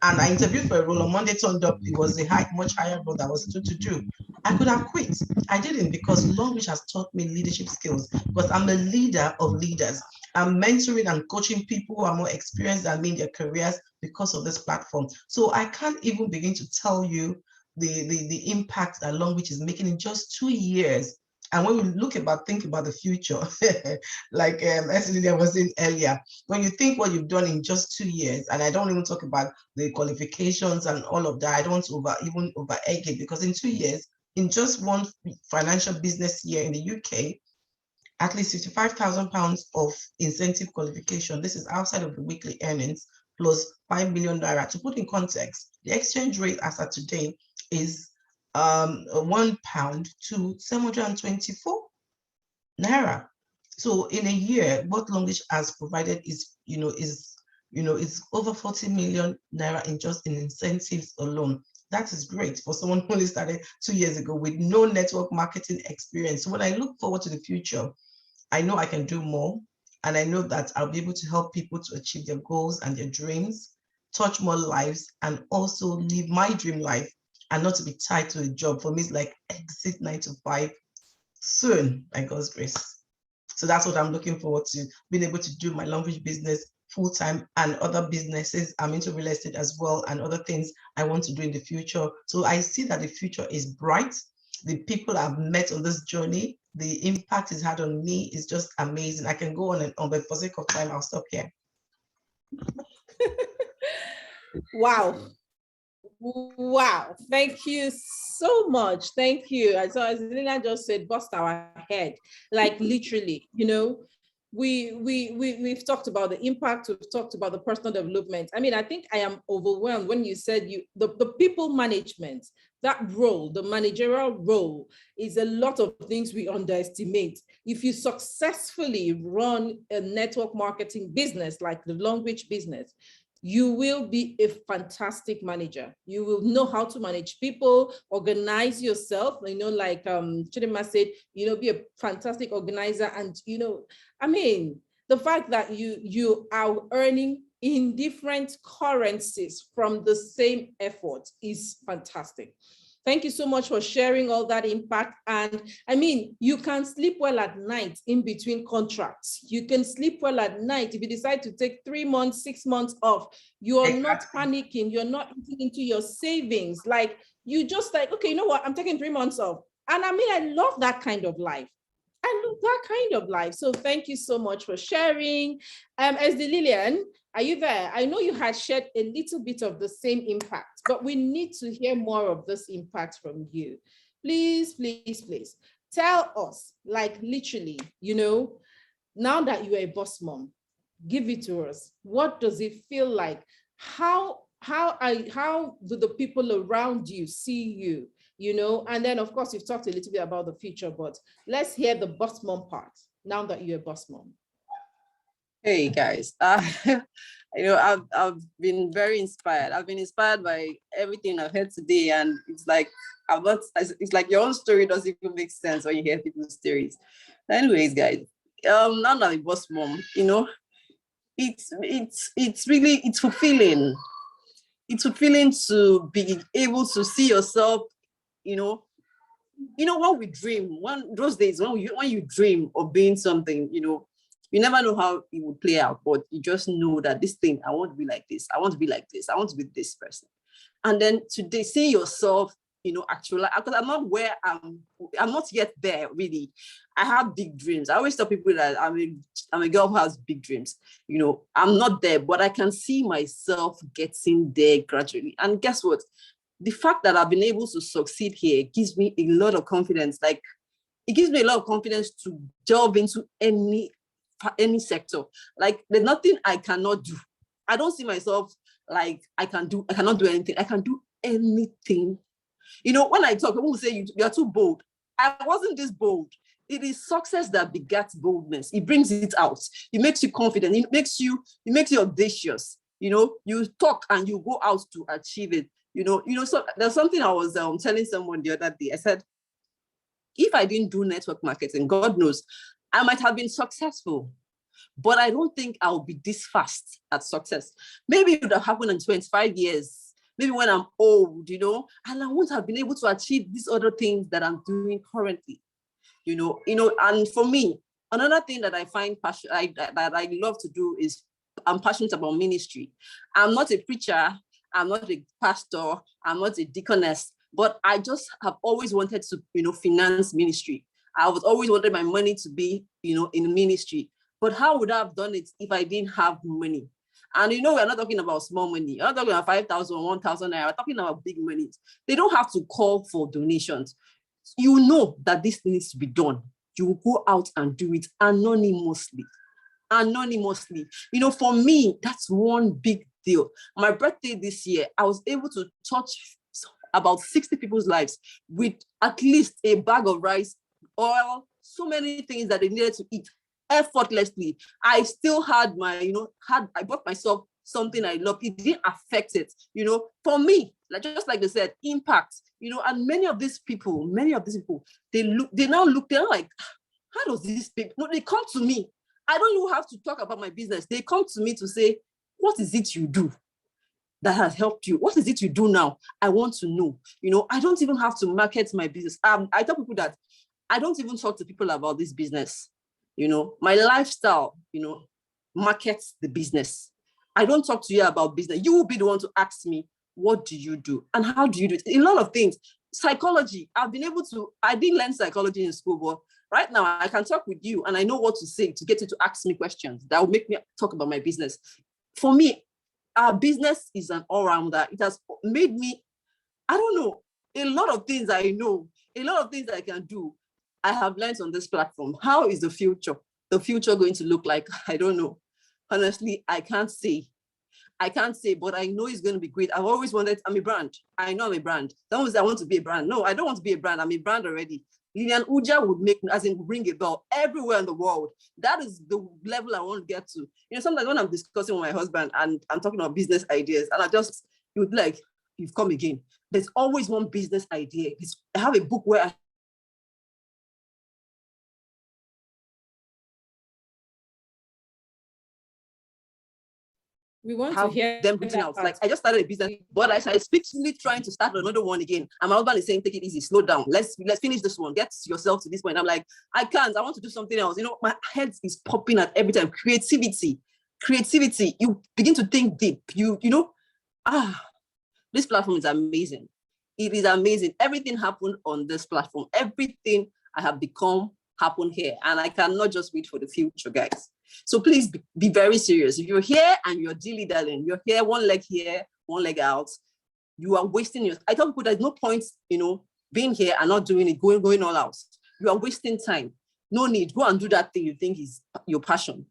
And I interviewed for a role on Monday, turned up, it was a much higher role that I was due to do. I could have quit. I didn't because Long Reach has taught me leadership skills because I'm a leader of leaders. I'm mentoring and coaching people who are more experienced than me in their careers because of this platform. So I can't even begin to tell you the impact that Long Reach is making in just 2 years. And when we think about the future, like Lydia was saying earlier, when you think what you've done in just 2 years, and I don't even talk about the qualifications and all of that, I don't want to over egg it because in 2 years, in just one financial business year in the UK, at least £55,000 of incentive qualification. This is outside of the weekly earnings plus 5 million naira. To put in context, the exchange rate as of today is £1 to 724 naira. So in a year, what Long Reach has provided is over 40 million naira in incentives alone. That is great for someone who only started 2 years ago with no network marketing experience. So when I look forward to the future, I know I can do more, and I know that I'll be able to help people to achieve their goals and their dreams, touch more lives, and also live my dream life and not to be tied to a job. For me, it's like exit 9 to 5 soon, by God's grace. So that's what I'm looking forward to, being able to do my Long Reach business full-time and other businesses. I'm into real estate as well and other things I want to do in the future. So I see that the future is bright. The people I've met on this journey, the impact it's had on me is just amazing. I can go on and on, but for sake of time, I'll stop here. Wow. Wow, thank you so much. Thank you. And so as Lina just said, bust our head, like literally, we've talked about the impact, we've talked about the personal development. I mean, I think I am overwhelmed when you said the people management, that role, the managerial role, is a lot of things we underestimate. If you successfully run a network marketing business like the Longreach business, you will be a fantastic manager. You will know how to manage people, organize yourself, like Chidima said, be a fantastic organizer. And, I mean, the fact that you are earning in different currencies from the same effort is fantastic. Thank you so much for sharing all that impact. And I mean, you can sleep well at night in between contracts. You can sleep well at night if you decide to take 3 months, 6 months off. You are not panicking. You're not eating into your savings. Like, you just like, okay, you know what? I'm taking 3 months off. And I mean, I love that kind of life. I love that kind of life. So thank you so much for sharing. SD Lillian, are you there? I know you had shared a little bit of the same impact, but we need to hear more of this impact from you. Please, please, please tell us, like literally, now that you are a boss mom, give it to us. What does it feel like? How do the people around you see you? And then of course you've talked a little bit about the future, but let's hear the boss mom part now that you're a boss mom. Hey guys, I've been very inspired. I've been inspired by everything I've heard today, and it's like it's like your own story doesn't even make sense when you hear people's stories. Anyways, guys, now that I'm a boss mom, it's really fulfilling. It's fulfilling to be able to see yourself. When we dream, those days when you dream of being something, you never know how it would play out, but you just know that this thing, I want to be like this. I want to be like this. I want to be this person. And then today, see yourself, actually, because I'm not where I'm not yet there, really. I have big dreams. I always tell people that I'm a girl who has big dreams. I'm not there, but I can see myself getting there gradually. And guess what? The fact that I've been able to succeed here gives me a lot of confidence. Like, it gives me a lot of confidence to delve into any sector. Like, there's nothing I cannot do. I don't see myself like I cannot do anything. I can do anything. When I talk, people will say you're too bold. I wasn't this bold. It is success that begets boldness. It brings it out. It makes you confident. It makes you audacious. You talk and you go out to achieve it. So there's something I was telling someone the other day. I said, if I didn't do network marketing, God knows, I might have been successful, but I don't think I'll be this fast at success. Maybe it would have happened in 25 years, maybe when I'm old, and I won't have been able to achieve these other things that I'm doing currently, and for me, another thing that I find that I love to do is I'm passionate about ministry. I'm not a preacher, I'm not a pastor, I'm not a deaconess, but I just have always wanted to, finance ministry. I was always wanted my money to be, in ministry. But how would I have done it if I didn't have money? And we're not talking about small money. We're not talking about 5,000, 1,000 naira. We're talking about big money. They don't have to call for donations. You know that this needs to be done. You will go out and do it anonymously. For me, that's one big deal. My birthday this year, I was able to touch about 60 people's lives with at least a bag of rice, oil, so many things that they needed to eat effortlessly. I still had I bought myself something I love. It didn't affect it, for me, just like they said, impact, and many of these people, they're like, how does this people, no, they come to me. I don't even have to talk about my business. They come to me to say, what is it you do that has helped you? What is it you do now? I want to know. I don't even have to market my business. I tell people that I don't even talk to people about this business. My lifestyle, markets the business. I don't talk to you about business. You will be the one to ask me, what do you do? And how do you do it? A lot of things. Psychology. I didn't learn psychology in school, but right now I can talk with you and I know what to say to get you to ask me questions that will make me talk about my business. For me, our business is an all-rounder. It has made me I don't know. A lot of things I know, a lot of things I can do, I have learned on this platform. How is the future going to look like? I don't know. Honestly, I can't say, but I know it's going to be great. I've always wanted, I'm a brand. I know I'm a brand. That was, I want to be a brand. No, I don't want to be a brand. I'm a brand already. Lilian Uja would make, as in ring a bell everywhere in the world. That is the level I want to get to. You know, sometimes when I'm discussing with my husband and I'm talking about business ideas, and you would be like, you've come again. There's always one business idea. I have a book where I We want to have hear them written that out. part. Like I just started a business, but I speakfully trying to start another one again. And my husband is saying, take it easy, slow down. Let's finish this one. Get yourself to this point. I'm like, I can't. I want to do something else. You know, my head is popping at every time. Creativity. You begin to think deep. You know, this platform is amazing. It is amazing. Everything happened on this platform. Everything I have become happened here. And I cannot just wait for the future, guys. So please be very serious. If you're here and you're dilly-dallying, you're here, one leg out, you are wasting your, I tell people there's no point, you know, being here and not doing it, going all out. You are wasting time. No need. Go and do that thing you think is your passion.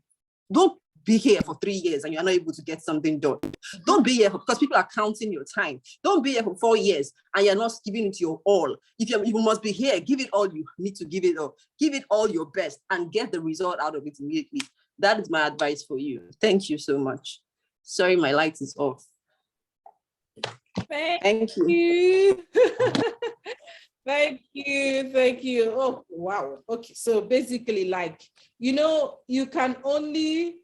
Don't be here for 3 years and you're not able to get something done. Don't be here because people are counting your time. Don't be here for 4 years and you're not giving it your all. If you must be here, give it all you need to give it all. Give it all your best and get the result out of it immediately. That is my advice for you. Thank you so much. Sorry, my light is off. Thank you. Thank you. Oh, wow. Okay, so basically, like, you know, you can only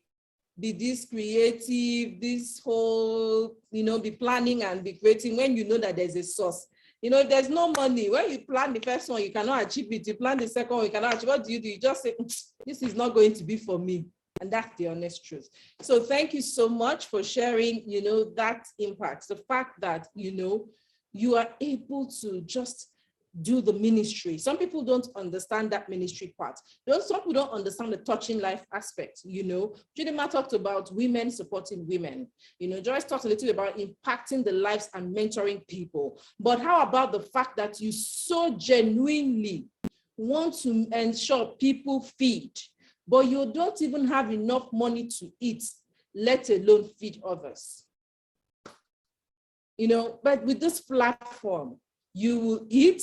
be this creative, this whole, you know, be planning and be creating when you know that there's a source. You know, there's no money. When you plan the first one, you cannot achieve it. You plan the second one, you cannot achieve. What do? You just say, this is not going to be for me. And that's the honest truth. So thank you so much for sharing, you know, that impact. The fact that, you know, you are able to just do the ministry. Some people don't understand that ministry part. Some people don't understand the touching life aspect, you know. Chidima talked about women supporting women. You know, Joyce talked a little bit about impacting the lives and mentoring people. But how about the fact that you so genuinely want to ensure people feed, but you don't even have enough money to eat, let alone feed others? You know, but with this platform, you will eat,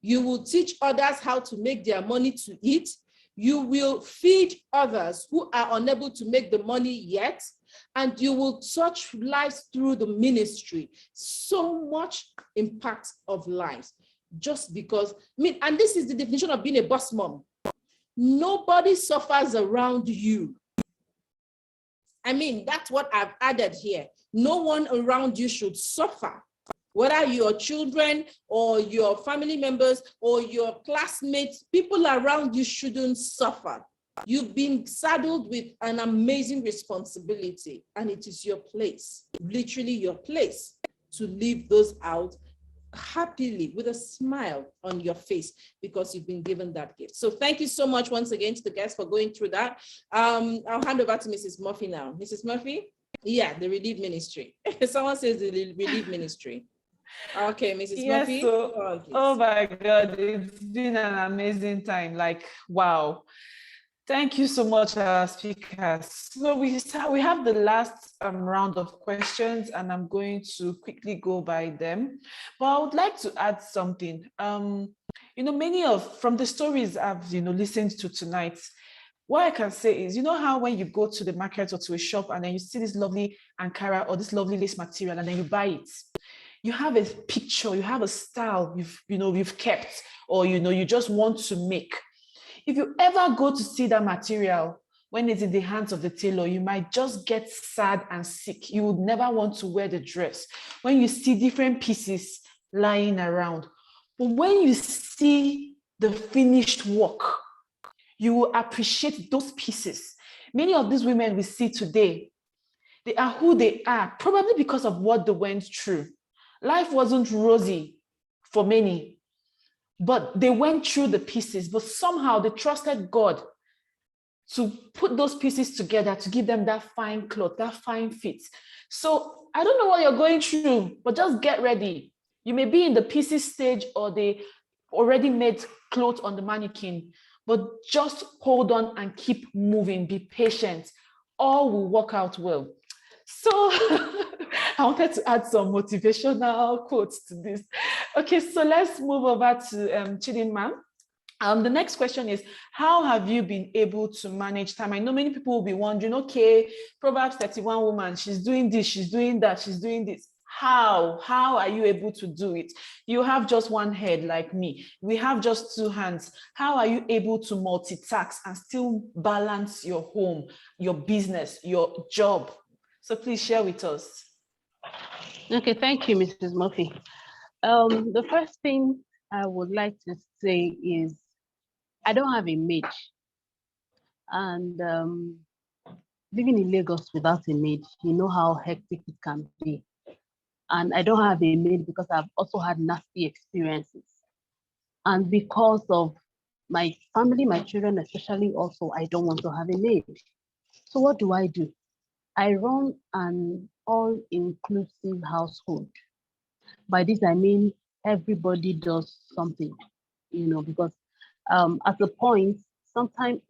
you will teach others how to make their money to eat, you will feed others who are unable to make the money yet, and you will touch lives through the ministry. So much impact of lives, just because, I mean, and this is the definition of being a boss mom. Nobody suffers around you. I mean, that's what I've added here. No one around you should suffer, whether your children or your family members or your classmates. People around you shouldn't suffer. You've been saddled with an amazing responsibility, and it is your place, literally your place, to live those out happily with a smile on your face, because you've been given that gift. So thank you so much once again to the guests for going through that. I'll hand over to Mrs. Murphy now. Mrs. Murphy? Yeah, the Relief Ministry. Someone says the Relief Ministry. Okay, Mrs. Murphy. So, on, oh my God, it's been an amazing time. Like, wow. Thank you so much, speakers. So we have the last round of questions, and I'm going to quickly go by them. But I would like to add something. You know, from the stories I've, you know, listened to tonight, what I can say is, you know how when you go to the market or to a shop and then you see this lovely Ankara or this lovely lace material and then you buy it, you have a picture, you have a style you've kept, or, you know, you just want to make. If you ever go to see that material when it's in the hands of the tailor, you might just get sad and sick. You would never want to wear the dress when you see different pieces lying around. But when you see the finished work, you will appreciate those pieces. Many of these women we see today, they are who they are, probably because of what they went through. Life wasn't rosy for many, but they went through the pieces, but somehow they trusted God to put those pieces together to give them that fine cloth, that fine fit. So I don't know what you're going through, but just get ready. You may be in the pieces stage or the already made clothes on the mannequin, but just hold on and keep moving. Be patient. All will work out well. So I wanted to add some motivational quotes to this. Okay, so let's move over to Chidinma. The next question is, how have you been able to manage time? I know many people will be wondering, okay, Proverbs 31 woman, she's doing this, she's doing that, she's doing this. How are you able to do it? You have just one head like me. We have just two hands. How are you able to multitask and still balance your home, your business, your job? So please share with us. Okay, thank you, Mrs. Murphy. The first thing I would like to say is I don't have a maid. And living in Lagos without a maid, you know how hectic it can be. And I don't have a maid because I've also had nasty experiences. And because of my family, my children especially also, I don't want to have a maid. So what do? I run an all-inclusive household. By this, I mean everybody does something, because at the point, sometimes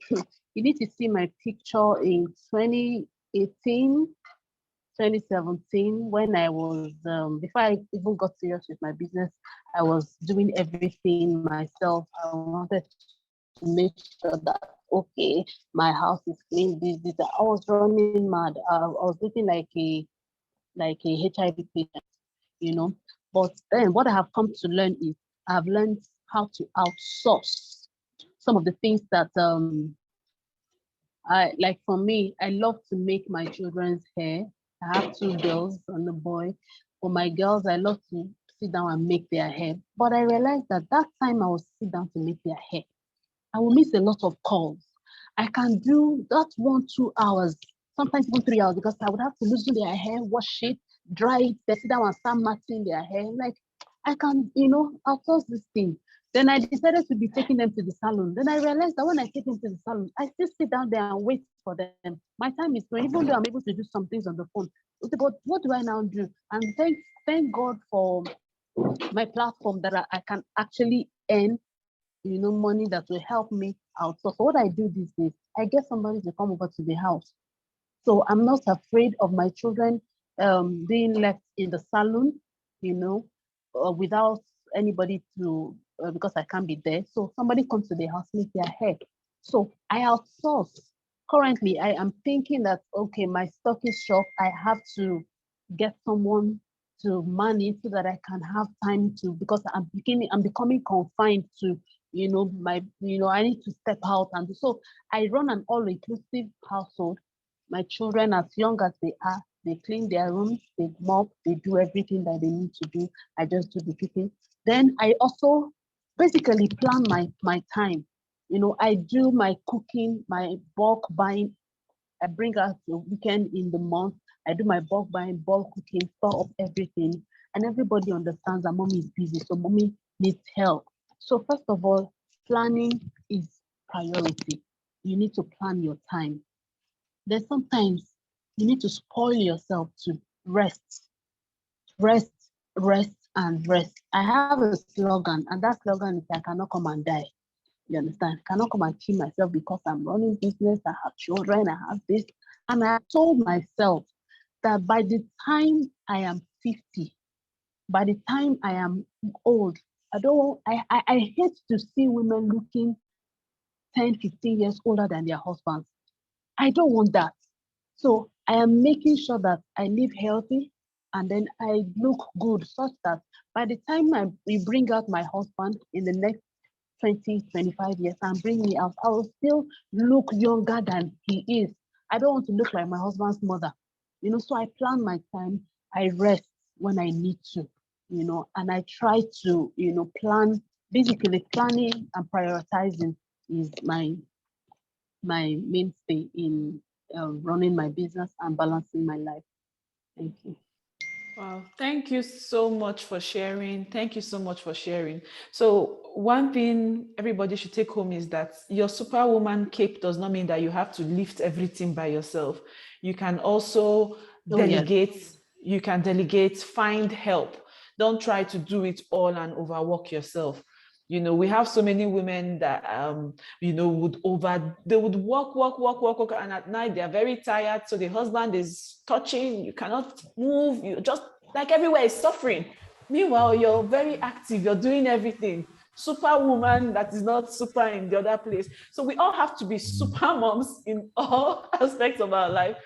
you need to see my picture in 2018, 2017, when I was, before I even got serious with my business, I was doing everything myself. I wanted to make sure that, okay, my house is clean, this. I was running mad. I was looking like a HIV patient, But then what I have come to learn is I've learned how to outsource some of the things that for me, I love to make my children's hair. I have two girls and a boy. For my girls, I love to sit down and make their hair. But I realized that time I will sit down to make their hair, I will miss a lot of calls. I can do that 1-2 hours, sometimes even 3 hours, because I would have to loosen their hair, wash it, dry it, then sit down and start matting their hair. Like, I can, outsource this thing. Then I decided to be taking them to the salon. Then I realized that when I take them to the salon, I still sit down there and wait for them. My time is going, even though I'm able to do some things on the phone. But what do I now do? And thank God for my platform that I can actually earn, money that will help me out. So what I do these days, I get somebody to come over to the house. So I'm not afraid of my children being left in the salon, without anybody to, because I can't be there. So somebody comes to the house, make their hair. So I outsource. Currently, I am thinking that, okay, my stock is short. I have to get someone to manage so that I can have time to, because I'm becoming confined to, I need to step out. And so I run an all-inclusive household. My children, as young as they are, they clean their rooms, they mop, they do everything that they need to do. I just do the cooking. Then I also basically plan my time. I do my cooking, my bulk buying. I bring out the weekend in the month. I do my bulk buying, bulk cooking, store up everything. And everybody understands that mommy is busy, so mommy needs help. So first of all, planning is priority. You need to plan your time. Then sometimes you need to spoil yourself to rest, and rest. I have a slogan, and that slogan is I cannot come and die. You understand? I cannot come and kill myself because I'm running business, I have children, I have this. And I told myself that by the time I am 50, by the time I am old, I hate to see women looking 10, 15 years older than their husbands. I don't want that. So I am making sure that I live healthy and then I look good such that by the time we bring out my husband in the next 20, 25 years and bring me out, I will still look younger than he is. I don't want to look like my husband's mother. So I plan my time, I rest when I need to, and I try to, plan. Basically, planning and prioritizing is my mainstay in running my business and balancing my life. Thank you. Wow, thank you so much for sharing. Thank you so much for sharing. So one thing everybody should take home is that your superwoman cape does not mean that you have to lift everything by yourself. You can also delegate. Yes. You can delegate, find help. Don't try to do it all and overwork yourself. You know, we have so many women that, you know, they would work, and at night they're very tired. So the husband is touching, you cannot move, you just, like, everywhere is suffering. Meanwhile, you're very active, you're doing everything. Superwoman that is not super in the other place. So we all have to be super moms in all aspects of our life.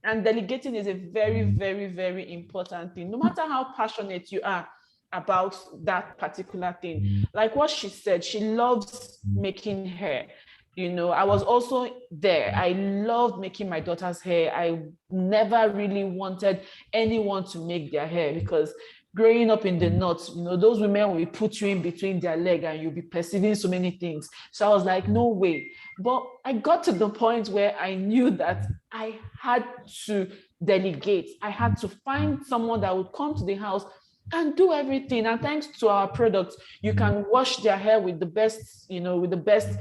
And delegating is a very, very, very important thing, no matter how passionate you are about that particular thing. Like what she said, she loves making hair. You know, I was also there. I loved making my daughter's hair. I never really wanted anyone to make their hair, because growing up in the north, you know, those women will put you in between their leg and you'll be perceiving so many things. So I was like, no way. But I got to the point where I knew that I had to delegate. I had to find someone that would come to the house and do everything. And thanks to our products, you can wash their hair with the best, you know, with the best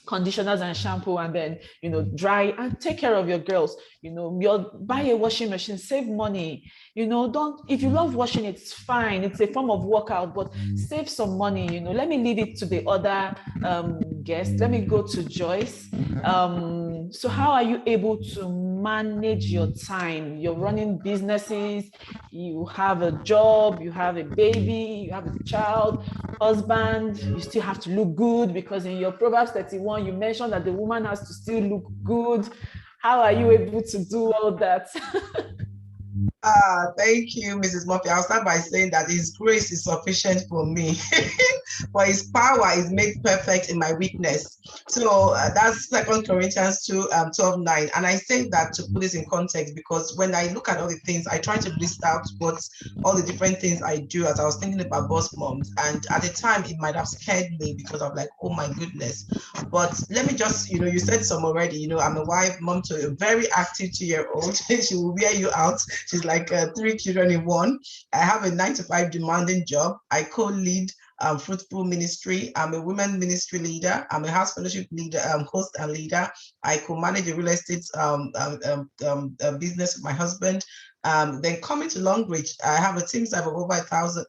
conditioners and shampoo, and then, you know, dry and take care of your girls. You know, buy a washing machine, save money. You know, if you love washing, it's fine. It's a form of workout, but save some money. You know, let me leave it to the other guests. Let me go to Joyce. So how are you able to manage your time? You're running businesses, you have a job, you have a baby, you have a child, husband, you still have to look good, because in your Proverbs 31, you mentioned that the woman has to still look good. How are you able to do all that? Thank you, Mrs. Murphy. I'll start by saying that His grace is sufficient for me, for His power is made perfect in my weakness. So that's 2 Corinthians 2:12-9. And I say that to put this in context, because when I look at all the things, I try to list out all the different things I do as I was thinking about boss moms. And at the time, it might have scared me, because I'm like, oh my goodness. But let me just, you know, you said some already, you know, I'm a wife, mom to a very active 2-year-old. She will wear you out. She's like 3 children in one. I have a 9-to-5 demanding job. I co-lead Fruitful Ministry. I'm a women ministry leader. I'm a house fellowship leader, host and leader. I co-manage a real estate business with my husband. Then coming to Longreach, I have a team size of over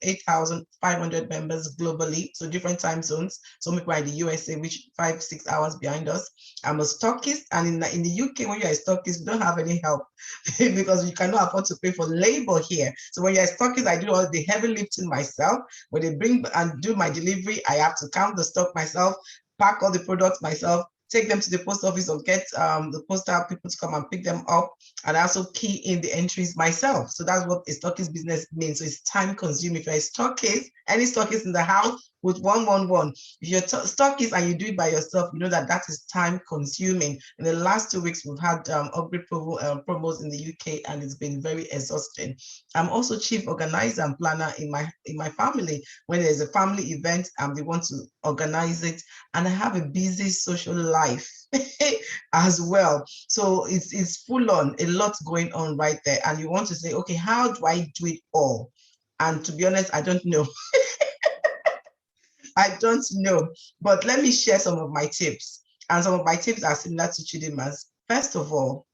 8,500 members globally, so different time zones. Some people are in the USA, which 5-6 hours behind us. I'm a stockist, and in the UK, when you're a stockist, we don't have any help because you cannot afford to pay for labor here. So when you're a stockist, I do all the heavy lifting myself. When they bring and do my delivery, I have to count the stock myself, pack all the products myself, take them to the post office, or get the postal people to come and pick them up, and also key in the entries myself. So that's what a stockist business means. So it's time consuming. If you're a stockist, any stockist in the house, with 111. If you're stockist and you do it by yourself, you know that is time consuming. In the last 2 weeks, we've had upgrade promos in the UK, and it's been very exhausting. I'm also chief organizer and planner in my family. When there's a family event, I'm the one to organize it, and I have a busy social life as well. So it's full on, a lot going on right there. And you want to say, okay, how do I do it all? And to be honest, I don't know. I don't know, but let me share some of my tips. And some of my tips are similar to Chidima's. First of all,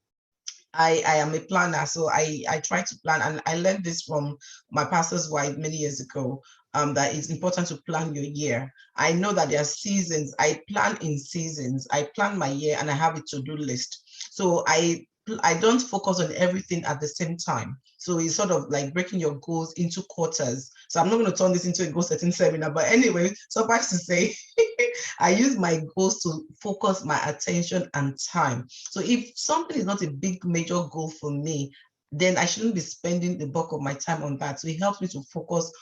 I am a planner, so I try to plan, and I learned this from my pastor's wife many years ago, that it's important to plan your year. I know that there are seasons. I plan in seasons. I plan my year, and I have a to-do list. So I don't focus on everything at the same time. So it's sort of like breaking your goals into quarters. So I'm not going to turn this into a goal setting seminar, but anyway, suffice to say, I use my goals to focus my attention and time. So if something is not a big major goal for me, then I shouldn't be spending the bulk of my time on that. So it helps me to focus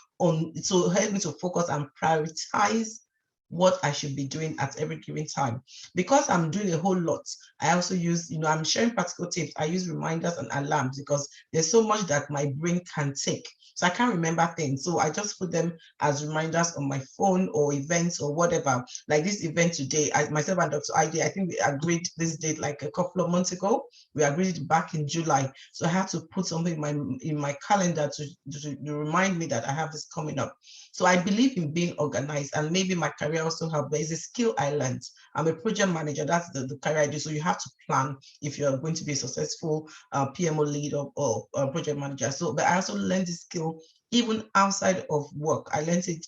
and prioritize what I should be doing at every given time. Because I'm doing a whole lot, I also use, I'm sharing practical tips. I use reminders and alarms because there's so much that my brain can take. So I can't remember things. So I just put them as reminders on my phone or events or whatever. Like this event today, myself and Dr. ID, I think we agreed this date like a couple of months ago. We agreed back in July. So I had to put something in my calendar to remind me that I have this coming up. So I believe in being organized, and maybe my career also helped, but it's a skill I learned. I'm a project manager. That's the career I do. So you have to plan if you're going to be a successful PMO lead or project manager. So, but I also learned this skill even outside of work. I learned it,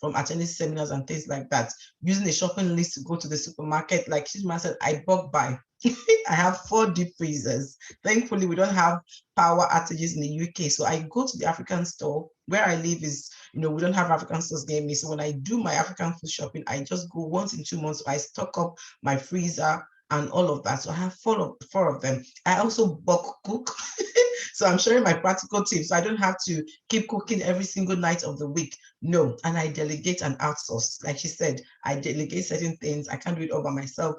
from attending seminars and things like that. Using a shopping list to go to the supermarket, like Chidima said, I bulk buy. I have 4 deep freezers. Thankfully, we don't have power outages in the UK. So I go to the African store. Where I live is, we don't have African stores near me. So when I do my African food shopping, I just go once in 2 months. So I stock up my freezer and all of that. So I have four of them. I also bulk cook. So I'm sharing my practical tips. I don't have to keep cooking every single night of the week. No, and I delegate and outsource. Like she said, I delegate certain things. I can't do it all by myself.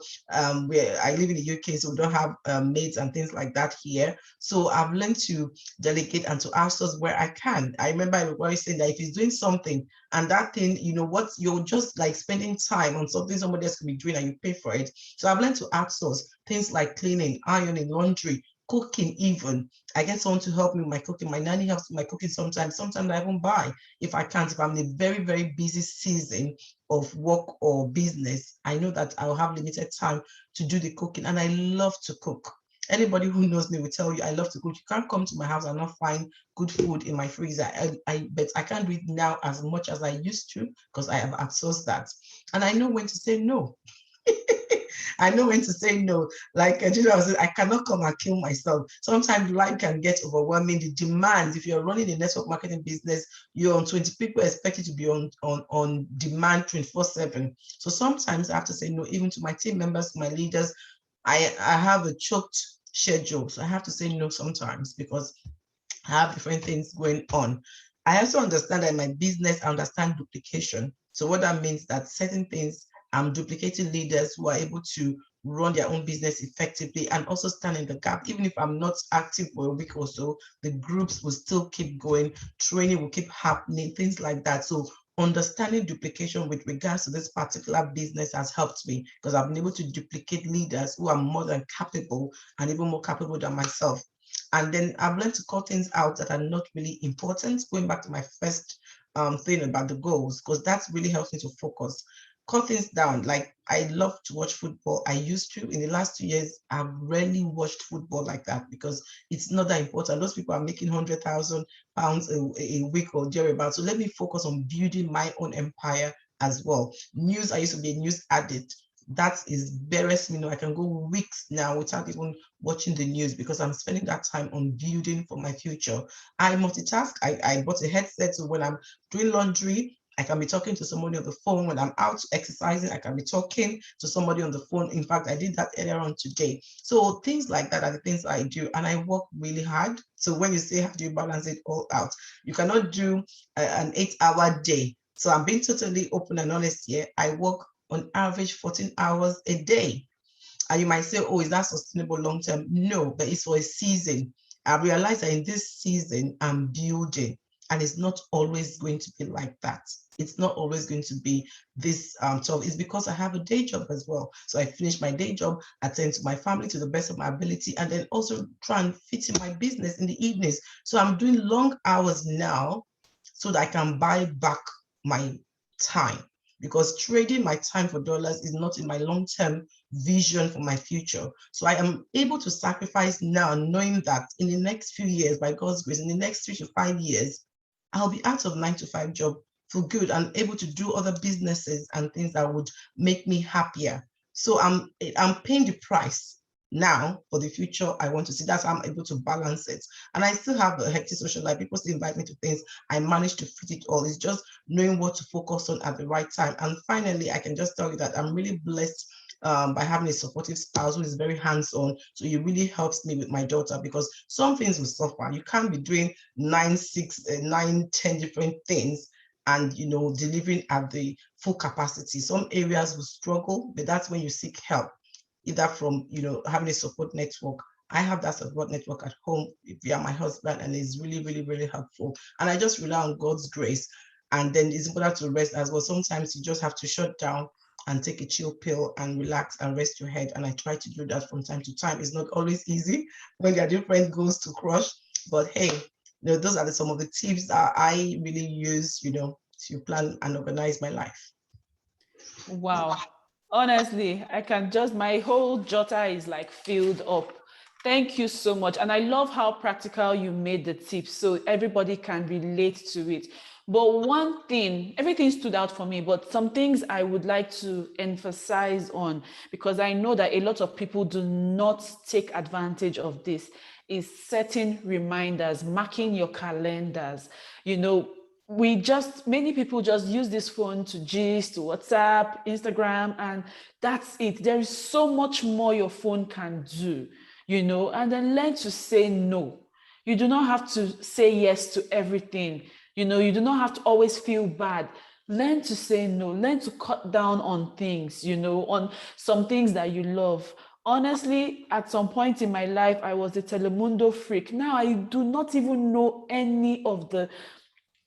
Where I live in the UK, so we don't have maids and things like that here. So I've learned to delegate and to outsource where I can. I remember everybody saying that if he's doing something and that thing, you're just like spending time on something somebody else could be doing and you pay for it. So I've learned to outsource things like cleaning, ironing, laundry, cooking even. I get someone to help me with my cooking. My nanny helps with my cooking sometimes. Sometimes I even buy if I can't. If I'm in a very, very busy season of work or business, I know that I'll have limited time to do the cooking. And I love to cook. Anybody who knows me will tell you I love to cook. You can't come to my house and not find good food in my freezer. But I can't do it now as much as I used to because I have outsourced that. And I know when to say no. I know when to say no. Like Julia was saying, I cannot come and kill myself. Sometimes life can get overwhelming. The demands, if you're running a network marketing business, you're on 20 people expect you to be on demand 24/7. So sometimes I have to say no, even to my team members, my leaders. I have a choked schedule. So I have to say no sometimes because I have different things going on. I also understand that in my business, I understand duplication. So what that means that certain things, I'm duplicating leaders who are able to run their own business effectively and also stand in the gap. Even if I'm not active for a week or so, the groups will still keep going, training will keep happening, things like that. So understanding duplication with regards to this particular business has helped me because I've been able to duplicate leaders who are more than capable and even more capable than myself. And then I've learned to cut things out that are not really important, going back to my first thing about the goals, because that really helps me to focus. Cut things down. Like I love to watch football. I used to. In the last 2 years, I've rarely watched football like that because it's not that important. Those people are making £100,000 a week or thereabouts. So let me focus on building my own empire as well. News, I used to be a news addict. That is embarrass me. I can go weeks now without even watching the news because I'm spending that time on building for my future. I multitask. I bought a headset, so when I'm doing laundry, I can be talking to somebody on the phone. When I'm out exercising, I can be talking to somebody on the phone. In fact, I did that earlier on today. So things like that are the things I do, and I work really hard. So when you say, how do you balance it all out? You cannot do an 8-hour day. So I'm being totally open and honest here. I work on average 14 hours a day. And you might say, oh, is that sustainable long term? No, but it's for a season. I realize that in this season, I'm building, and it's not always going to be like that. It's not always going to be this tough. It's because I have a day job as well. So I finish my day job, attend to my family to the best of my ability, and then also try and fit in my business in the evenings. So I'm doing long hours now so that I can buy back my time, because trading my time for dollars is not in my long-term vision for my future. So I am able to sacrifice now, knowing that in the next few years, by God's grace, in the next 3 to 5 years, I'll be out of 9-to-5 job for good and able to do other businesses and things that would make me happier. So I'm paying the price now for the future I want to see. That's how I'm able to balance it. And I still have a hectic social life. People still invite me to things. I manage to fit it all. It's just knowing what to focus on at the right time. And finally, I can just tell you that I'm really blessed by having a supportive spouse who is very hands-on. So it really helps me with my daughter, because some things will suffer. You can't be doing 9, 10 different things and delivering at the full capacity. Some areas will struggle, but that's when you seek help, either from having a support network. I have that support network at home via my husband, and it's really, really, really helpful. And I just rely on God's grace. And then it's important to rest as well. Sometimes you just have to shut down and take a chill pill and relax and rest your head. And I try to do that from time to time. It's not always easy when there are different goals to crush, but hey, those are some of the tips that I really use, to plan and organize my life. Wow. Honestly, I can just, my whole jotter is like filled up. Thank you so much. And I love how practical you made the tips so everybody can relate to it. But one thing, everything stood out for me, but some things I would like to emphasize on, because I know that a lot of people do not take advantage of this, is setting reminders, marking your calendars. You know, many people just use this phone to gist, to WhatsApp, Instagram, and that's it. There is so much more your phone can do, you know, and then learn to say no. You do not have to say yes to everything. You know, you do not have to always feel bad. Learn to say no, learn to cut down on things, you know, on some things that you love. Honestly, at some point in my life, I was a Telemundo freak. Now I do not even know any of the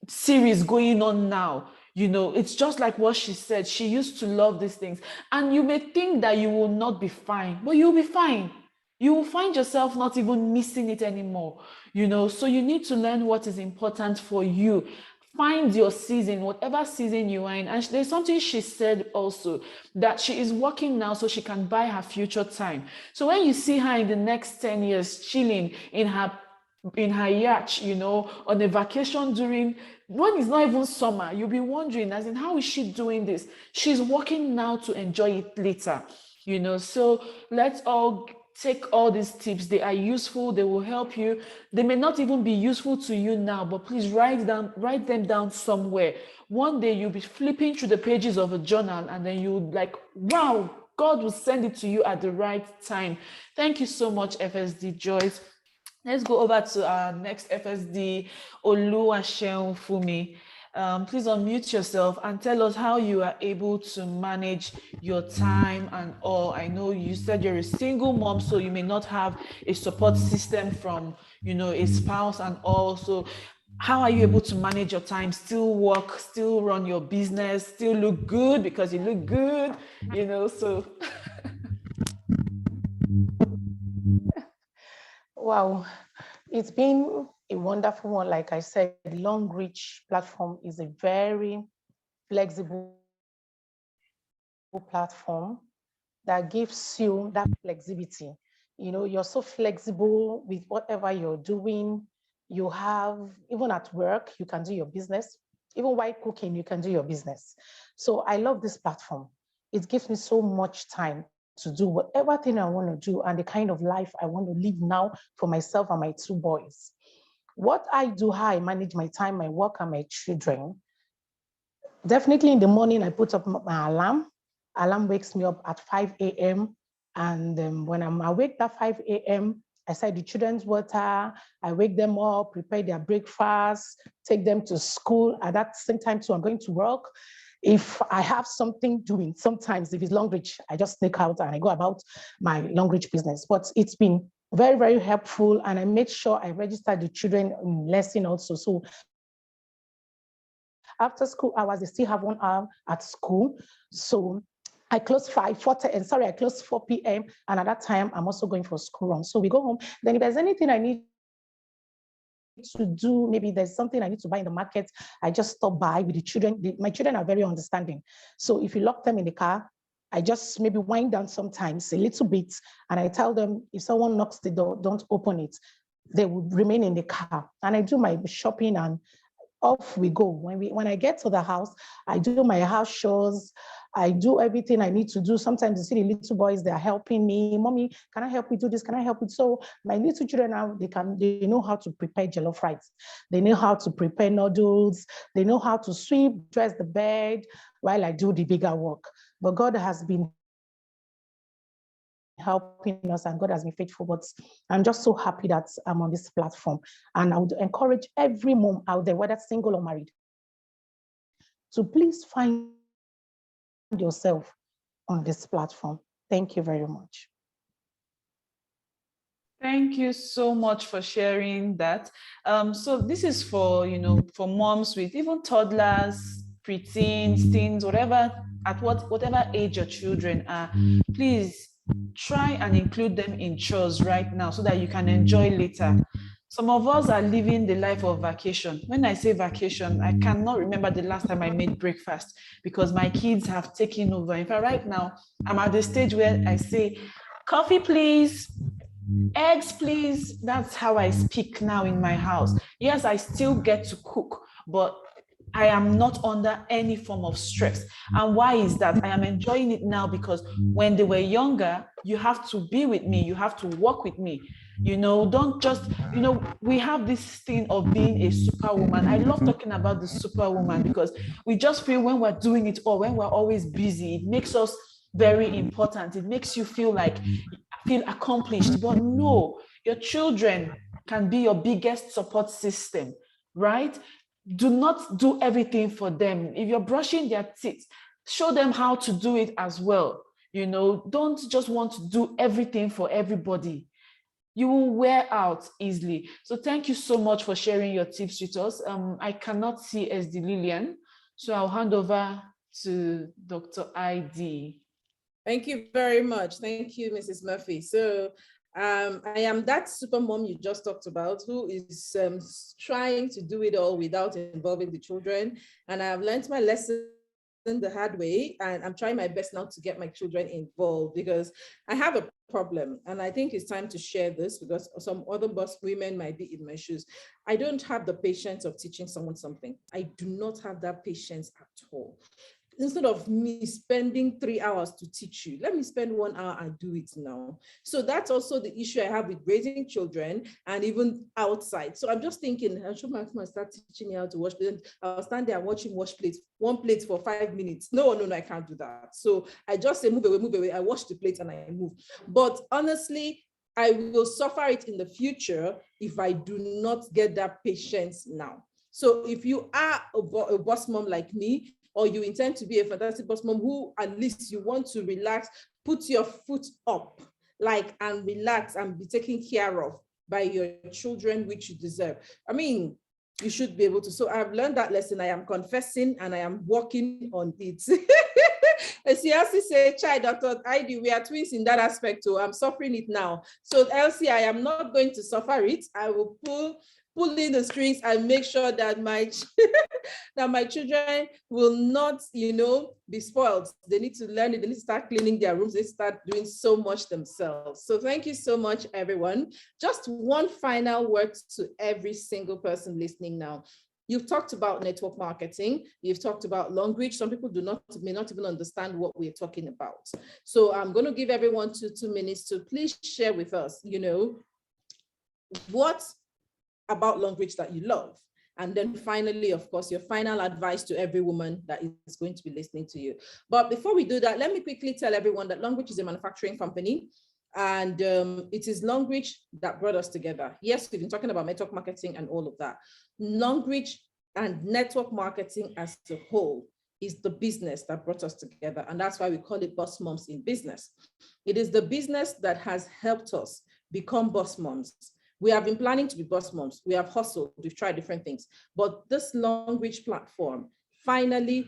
series going on now. You know, it's just like what she said. She used to love these things. And you may think that you will not be fine, but you'll be fine. You will find yourself not even missing it anymore, you know. So you need to learn what is important for you. Find your season, whatever season you are in. And there's something she said also, that she is working now so she can buy her future time. So when you see her in the next 10 years chilling in her yacht, you know, on a vacation during when it's not even summer, you'll be wondering, as in, how is she doing this? She's working now to enjoy it later, you know. So let's all take all these tips. They are useful. They will help you. They may not even be useful to you now, but please write them down somewhere. One day you'll be flipping through the pages of a journal, and then you'll like, wow, God will send it to you at the right time. Thank you so much, FSD Joyce. Let's go over to our next FSD, Oluwaseun Fumi. Please unmute yourself and tell us how you are able to manage your time and all. I know you said you're a single mom, so you may not have a support system from, you know, a spouse and all. So how are you able to manage your time, still work, still run your business, still look good because you look good, you know, so. Wow, it's been a wonderful one. Like I said, Long Reach platform is a very flexible platform that gives you that flexibility. You know, you're so flexible with whatever you're doing. You have, even at work, you can do your business. Even while cooking, you can do your business. So I love this platform. It gives me so much time to do whatever thing I want to do and the kind of life I want to live now for myself and my two boys. What I do, how I manage my time, my work, and my children. Definitely in the morning, I put up my alarm. Alarm wakes me up at 5 a.m. And when I'm awake at 5 a.m., I set the children's water, I wake them up, prepare their breakfast, take them to school. At that same time, too, I'm going to work. If I have something doing, sometimes if it's Long Reach, I just sneak out and I go about my Long Reach business. But it's been very, very helpful. And I made sure I registered the children in lesson also. So after school hours, they still have 1 hour at school. So I close 4 p.m. And at that time, I'm also going for school run. So we go home. Then if there's anything I need to do, maybe there's something I need to buy in the market, I just stop by with the children. My children are very understanding. So if you lock them in the car, I just maybe wind down sometimes a little bit. And I tell them, if someone knocks the door, don't open it. They will remain in the car. And I do my shopping and off we go. When I get to the house, I do my house chores. I do everything I need to do. Sometimes you see the little boys, they are helping me. Mommy, can I help you do this? Can I help you? So my little children now, they know how to prepare jollof rice. They know how to prepare noodles. They know how to sweep, dress the bed while I do the bigger work. But God has been helping us and God has been faithful, but I'm just so happy that I'm on this platform. And I would encourage every mom out there, whether single or married, to please find yourself on this platform. Thank you very much. Thank you so much for sharing that. So this is for, you know, for moms with even toddlers, preteens, teens, whatever age your children are. Please try and include them in chores right now so that you can enjoy later. Some of us are living the life of vacation. When I say vacation, I cannot remember the last time I made breakfast because my kids have taken over. In fact, right now, I'm at the stage where I say, coffee, please. Eggs, please. That's how I speak now in my house. Yes, I still get to cook, but I am not under any form of stress. And why is that? I am enjoying it now because when they were younger, you have to be with me, you have to work with me. Don't just, we have this thing of being a superwoman. I love talking about the superwoman because we just feel when we're doing it all, when we're always busy, it makes us very important. It makes you feel accomplished. But no, your children can be your biggest support system, right? Do not do everything for them. If you're brushing their teeth, show them how to do it as well. Don't just want to do everything for everybody. You will wear out easily. So thank you so much for sharing your tips with us. I cannot see SD Lillian, so I'll hand over to Dr. ID. Thank you very much. Thank you, Mrs. Murphy. So I am that super mom you just talked about who is trying to do it all without involving the children. And I've learned my lesson the hard way, and I'm trying my best now to get my children involved because I have a problem, and I think it's time to share this because some other boss women might be in my shoes. I don't have the patience of teaching someone something. I do not have that patience at all. Instead of me spending 3 hours to teach you, let me spend 1 hour and do it now. So that's also the issue I have with raising children and even outside. So I'm just thinking, I should start teaching you how to wash plates. I'll stand there and watch him wash plates, one plate for 5 minutes. No, I can't do that. So I just say, move away. I wash the plate and I move. But honestly, I will suffer it in the future if I do not get that patience now. So if you are a boss mom like me, or you intend to be a fantastic boss mom who at least you want to relax, put your foot up, and relax and be taken care of by your children, which you deserve. I mean, you should be able to. So I've learned that lesson. I am confessing and I am working on it. As you also say, Chai, Dr. ID, we are twins in that aspect too. I'm suffering it now. So Elsie, I am not going to suffer it. I will pull in the strings and make sure that my children will not, be spoiled. They need to learn it. They need to start cleaning their rooms. They start doing so much themselves. So thank you so much, everyone. Just one final word to every single person listening now. You've talked about network marketing. You've talked about language. Some people may not even understand what we're talking about. So I'm going to give everyone 2 minutes to please share with us, what about language that you love. And then finally, of course, your final advice to every woman that is going to be listening to you. But before we do that, let me quickly tell everyone that Language is a manufacturing company. And it is Language that brought us together. Yes, we've been talking about network marketing and all of that. Language and network marketing as a whole is the business that brought us together. And that's why we call it Boss Moms in Business. It is the business that has helped us become boss moms. We have been planning to be boss moms. We have hustled, we've tried different things. But this Language platform finally,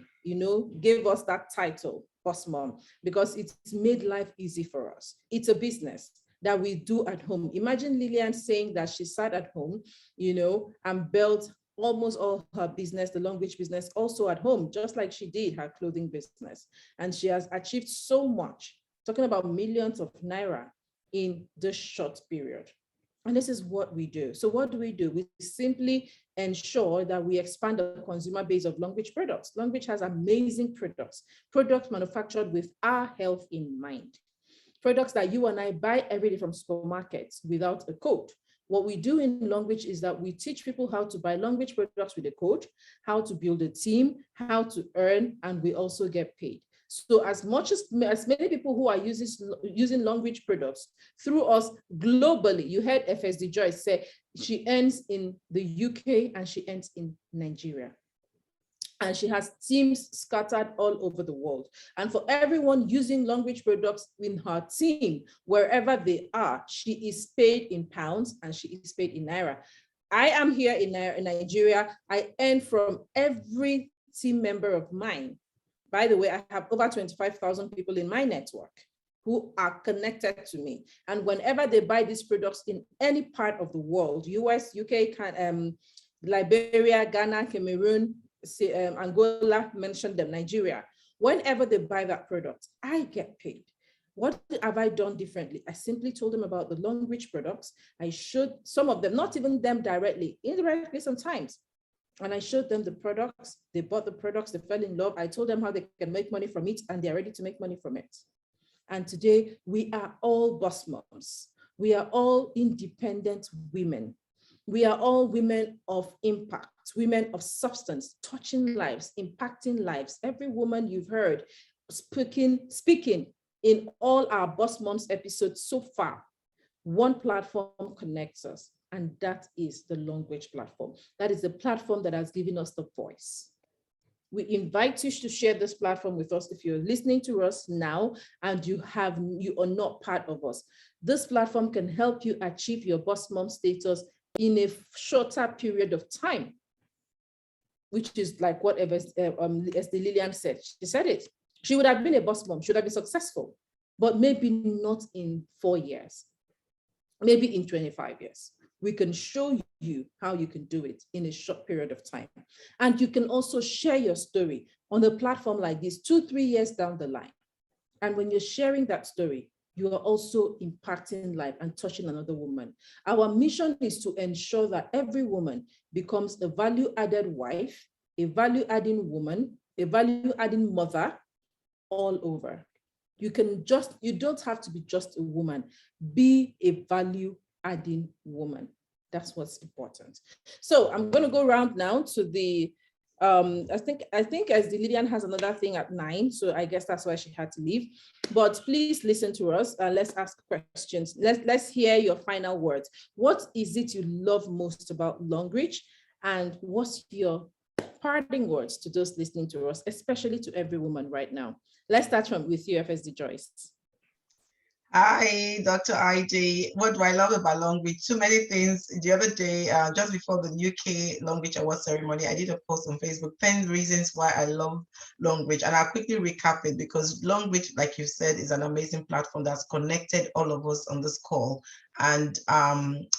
gave us that title, boss mom, because it's made life easy for us. It's a business that we do at home. Imagine Lillian saying that she sat at home, and built almost all her business, the Language business, also at home, just like she did her clothing business. And she has achieved so much, talking about millions of naira in this short period. And this is what we do. So what do? We simply ensure that we expand the consumer base of Language products. Language has amazing products manufactured with our health in mind. Products that you and I buy every day from supermarkets without a code. What we do in Language is that we teach people how to buy Language products with a code, how to build a team, how to earn, and we also get paid. So as many people who are using Language products through us globally, you heard FSD Joyce say she earns in the UK and she earns in Nigeria. And she has teams scattered all over the world. And for everyone using Language products in her team, wherever they are, she is paid in pounds and she is paid in naira. I am here in Nigeria. I earn from every team member of mine. By the way, I have over 25,000 people in my network who are connected to me. And whenever they buy these products in any part of the world, US, UK, Liberia, Ghana, Cameroon, Angola, mentioned them, Nigeria, whenever they buy that product, I get paid. What have I done differently? I simply told them about the Longreach products. I showed some of them, not even them directly, indirectly sometimes. And I showed them the products. They bought the products, they fell in love. I told them how they can make money from it, and they're ready to make money from it. And today we are all boss moms. We are all independent women. We are all women of impact, women of substance, touching lives, impacting lives. Every woman you've heard speaking in all our Boss Moms episodes so far, one platform connects us, and that is the Longreach platform. That is the platform that has given us the voice. We invite you to share this platform with us if you're listening to us now and you are not part of us. This platform can help you achieve your Boss Mom status in a shorter period of time, which is like whatever as the Lillian said. She said it. She would have been a boss mom, should have been successful, but maybe not in 4 years, maybe in 25 years. We can show you how you can do it in a short period of time. And you can also share your story on a platform like this 2-3 years down the line. And when you're sharing that story, you are also impacting life and touching another woman. Our mission is to ensure that every woman becomes a value-added wife, a value-adding woman, a value-adding mother, all over. You don't have to be just a woman. Be a value-adding woman. That's what's important. So I'm going to go around now to the I think as the Lillian has another thing at 9, so I guess that's why she had to leave. But please listen to us and let's ask questions. Let's hear your final words. What is it you love most about Longreach, and what's your parting words to those listening to us, especially to every woman right now? Let's start with you, FSD Joyce. Hi, Dr. ID. What do I love about Longreach? Too many things. The other day, just before the UK Longreach Award ceremony, I did a post on Facebook, 10 reasons why I love Longreach. And I'll quickly recap it because Longreach, like you said, is an amazing platform that's connected all of us on this call. And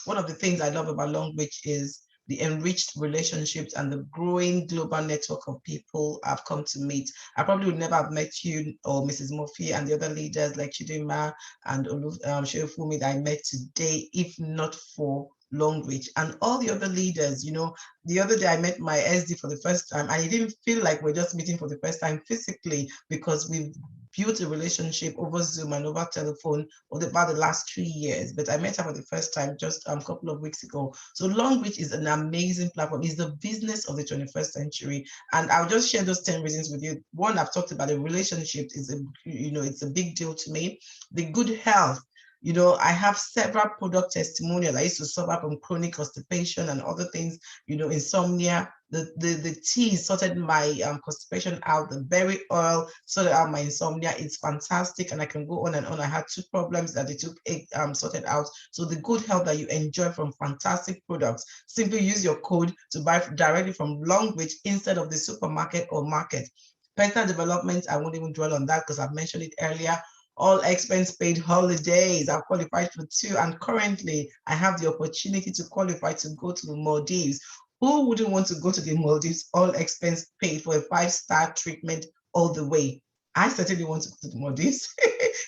one of the things I love about Longreach is the enriched relationships and the growing global network of people I've come to meet. I probably would never have met you or Mrs. Murphy and the other leaders like Chidima and Sheofumi that I met today, if not for Longreach and all the other leaders. You know, the other day I met my SD for the first time, and it didn't feel like we're just meeting for the first time physically because we've built a relationship over Zoom and over telephone over about the last 3 years. But I met her for the first time just a couple of weeks ago. So Longreach is an amazing platform. It's the business of the 21st century. And I'll just share those 10 reasons with you. One, I've talked about the relationship is it's a big deal to me. The good health. You know, I have several product testimonials. I used to suffer from chronic constipation and other things, you know, insomnia. The tea sorted my constipation out. The berry oil sorted out my insomnia. It's fantastic, and I can go on and on. I had 2 problems that they took sorted out. So the good health that you enjoy from fantastic products, simply use your code to buy directly from Longreach instead of the supermarket or market. Personal development, I won't even dwell on that because I've mentioned it earlier. All expense paid holidays. I've qualified for 2, and currently I have the opportunity to qualify to go to the Maldives. Who wouldn't want to go to the Maldives, all expense paid for a 5-star treatment all the way? I certainly want to go to the Maldives.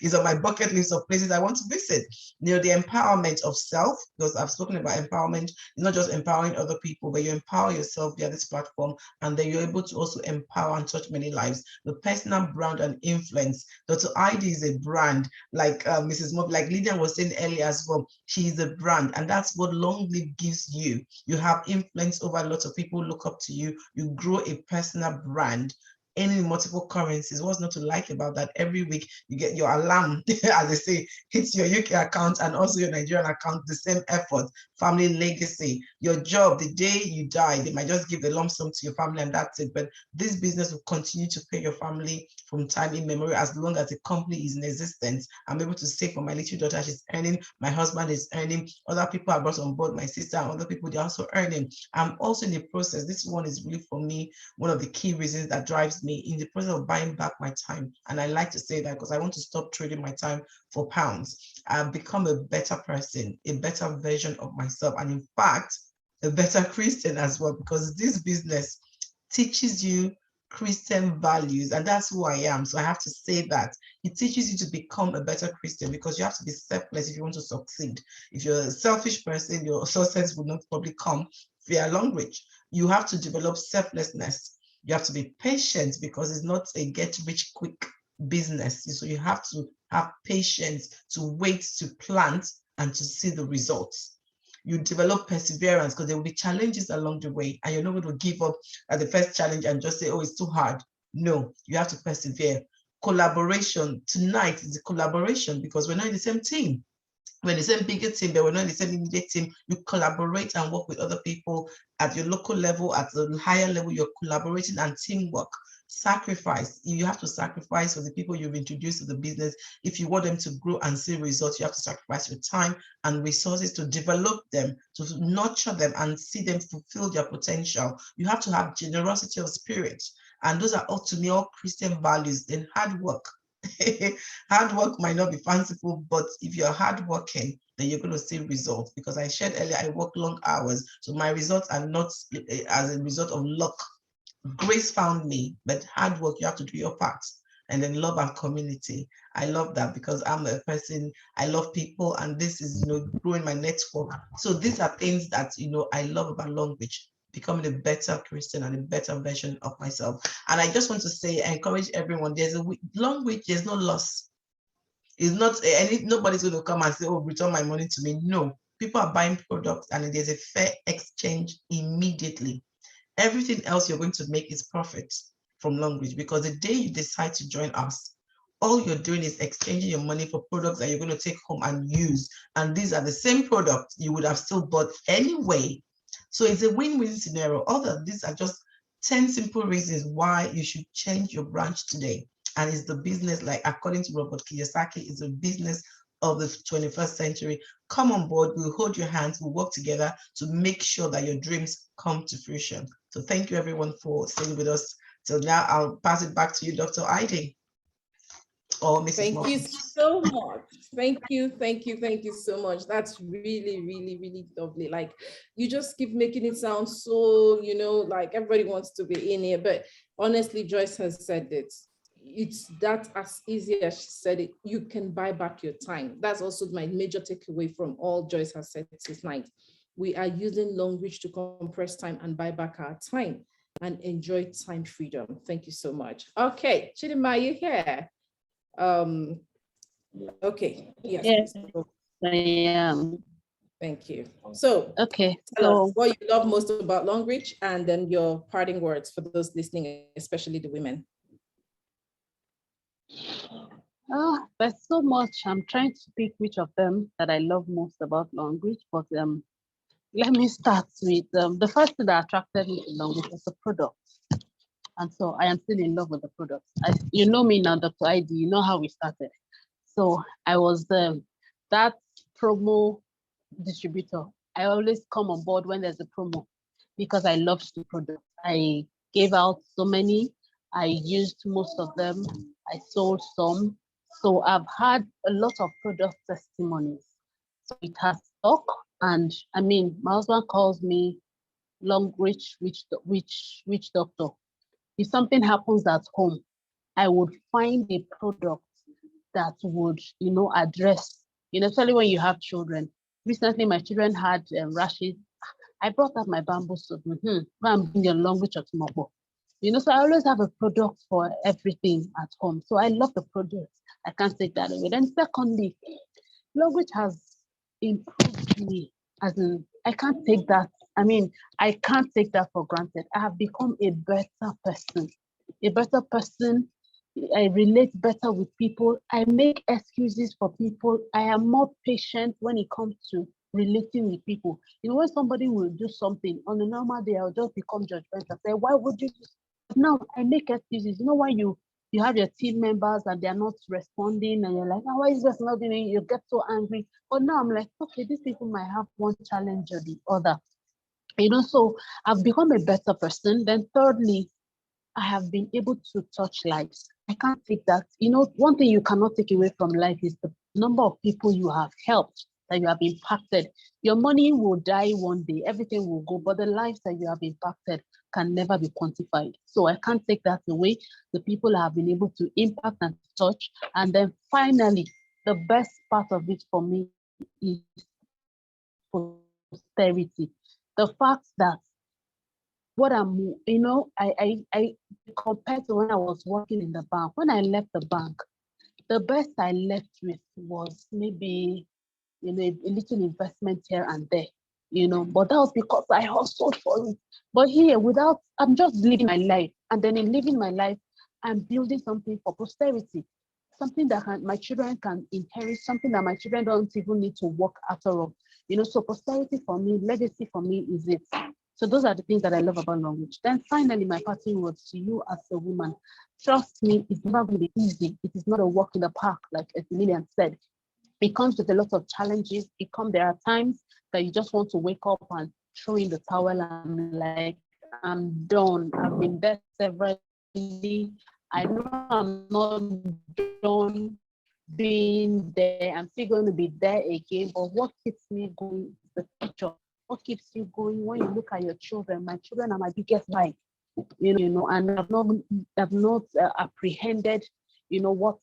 It's on my bucket list of places I want to visit. You know, the empowerment of self, because I've spoken about empowerment. It's not just empowering other people, but you empower yourself via this platform, and then you're able to also empower and touch many lives. The personal brand and influence. Dr. ID is a brand, like Mrs. Mob, like Lydia was saying earlier as well. She is a brand, and that's what Longlive gives you. You have influence over lots of people look up to you. You grow a personal brand. Any multiple currencies. What's not to like about that? Every week you get your alarm, as they say, hits your UK account and also your Nigerian account, the same effort, family legacy. Your job, the day you die, they might just give the lump sum to your family and that's it. But this business will continue to pay your family from time immemorial as long as the company is in existence. I'm able to save for my little daughter, she's earning, my husband is earning, other people are brought on board, my sister and other people, they're also earning. I'm also in the process. This one is really for me, one of the key reasons that drives me in the process of buying back my time. And I like to say that because I want to stop trading my time for pounds. I've become a better person, a better version of myself, and in fact, a better Christian as well, because this business teaches you Christian values, and that's who I am. So I have to say that it teaches you to become a better Christian, because you have to be selfless if you want to succeed. If you're a selfish person, your success will not probably come via Longreach. You have to develop selflessness. You have to be patient, because it's not a get rich quick business. So you have to have patience to wait, to plant, and to see the results. You develop perseverance, because there will be challenges along the way, and you're not going to give up at the first challenge and just say, oh, it's too hard. No, you have to persevere. Collaboration. Tonight is a collaboration, because we're not in the same team. We're in the same bigger team, but we're not in the same immediate team. You collaborate and work with other people at your local level, at the higher level. You're collaborating and teamwork. Sacrifice. You have to sacrifice for the people you've introduced to the business. If you want them to grow and see results, you have to sacrifice your time and resources to develop them, to nurture them and see them fulfill their potential. You have to have generosity of spirit. And those are all, to me, all Christian values. Then hard work. Hard work might not be fanciful, but if you're hardworking, then you're going to see results. Because I shared earlier, I work long hours, so my results are not as a result of luck. Grace found me, but hard work, you have to do your part. And then love and community. I love that, because I'm a person, I love people, and this is, growing my network. So these are things that, I love about Longreach, becoming a better Christian and a better version of myself. And I just want to say, I encourage everyone, there's a Longreach, there's no loss. It's not, nobody's going to come and say, oh, return my money to me. No, people are buying products, and there's a fair exchange immediately. Everything else you're going to make is profit from Longreach, because the day you decide to join us, all you're doing is exchanging your money for products that you're going to take home and use. And these are the same products you would have still bought anyway. So it's a win-win scenario. All of these are just 10 simple reasons why you should change your branch today. And it's the business, like according to Robert Kiyosaki, it's a business of the 21st century. Come on board, we'll hold your hands, we'll work together to make sure that your dreams come to fruition. So thank you everyone for staying with us. So now I'll pass it back to you, Dr. Aiden. Or Mrs. Thank Morgan. you so much. Thank you so much. That's really, really, really lovely. Like, you just keep making it sound so, like everybody wants to be in here. But honestly, Joyce has said it. It's that as easy as she said it. You can buy back your time. That's also my major takeaway from all Joyce has said this night. We are using Longreach to compress time and buy back our time and enjoy time freedom. Thank you so much. Okay, Chidima, you here? Okay, yes. I am. Thank you. So, okay, tell us what you love most about Longreach, and then your parting words for those listening, especially the women. There's so much. I'm trying to pick which of them that I love most about Longreach, but let me start with the first thing that attracted me to Longreach was the product. And so I am still in love with the product. You know me now, Dr. ID, you know how we started. So I was that promo distributor. I always come on board when there's a promo because I love the product. I gave out so many. I used most of them. I sold some. So I've had a lot of product testimonies. So it has stuck. And I mean, my husband calls me Longreach witch doctor. If something happens at home, I would find a product that would, address, especially when you have children. Recently, my children had rashes. I brought up my bamboo soap. I'm bringing a Longreach or tomorrow. So I always have a product for everything at home. So I love the product. I can't take that away. Then secondly, Longreach has improved me. As in, I can't take that. I can't take that for granted. I have become a better person. I relate better with people. I make excuses for people. I am more patient when it comes to relating with people. When somebody will do something on a normal day, I'll just become judgmental. Say, why would you? Now I make excuses. When you have your team members and they're not responding and you're like, oh, why is this not doing it? You get so angry. But now I'm like, okay, these people might have one challenge or the other. So I've become a better person. Then thirdly, I have been able to touch lives. I can't take that. One thing you cannot take away from life is the number of people you have helped. that you have impacted. Your money will die one day, everything will go, but the lives that you have impacted can never be quantified. So I can't take that away. The people I have been able to impact and touch. And then finally, the best part of it for me is posterity. The fact that what I'm, I compared to when I was working in the bank, when I left the bank, the best I left with was maybe, a little investment here and there, but that was because I hustled for it. But here, I'm just living my life. And then in living my life, I'm building something for posterity, something that my children can inherit, something that my children don't even need to work after all. So posterity for me, legacy for me is it. So those are the things that I love about Long Reach. Then finally, my parting words to you as a woman. Trust me, it's not going to be easy. It is not a walk in the park, like Lillian said. It comes with a lot of challenges. There are times that you just want to wake up and throw in the towel and like, I'm done. I've been there severally. I know I'm not done being there. I'm still going to be there again. But what keeps me going is the future. What keeps you going when you look at your children? My children are my biggest life, and I've not apprehended, what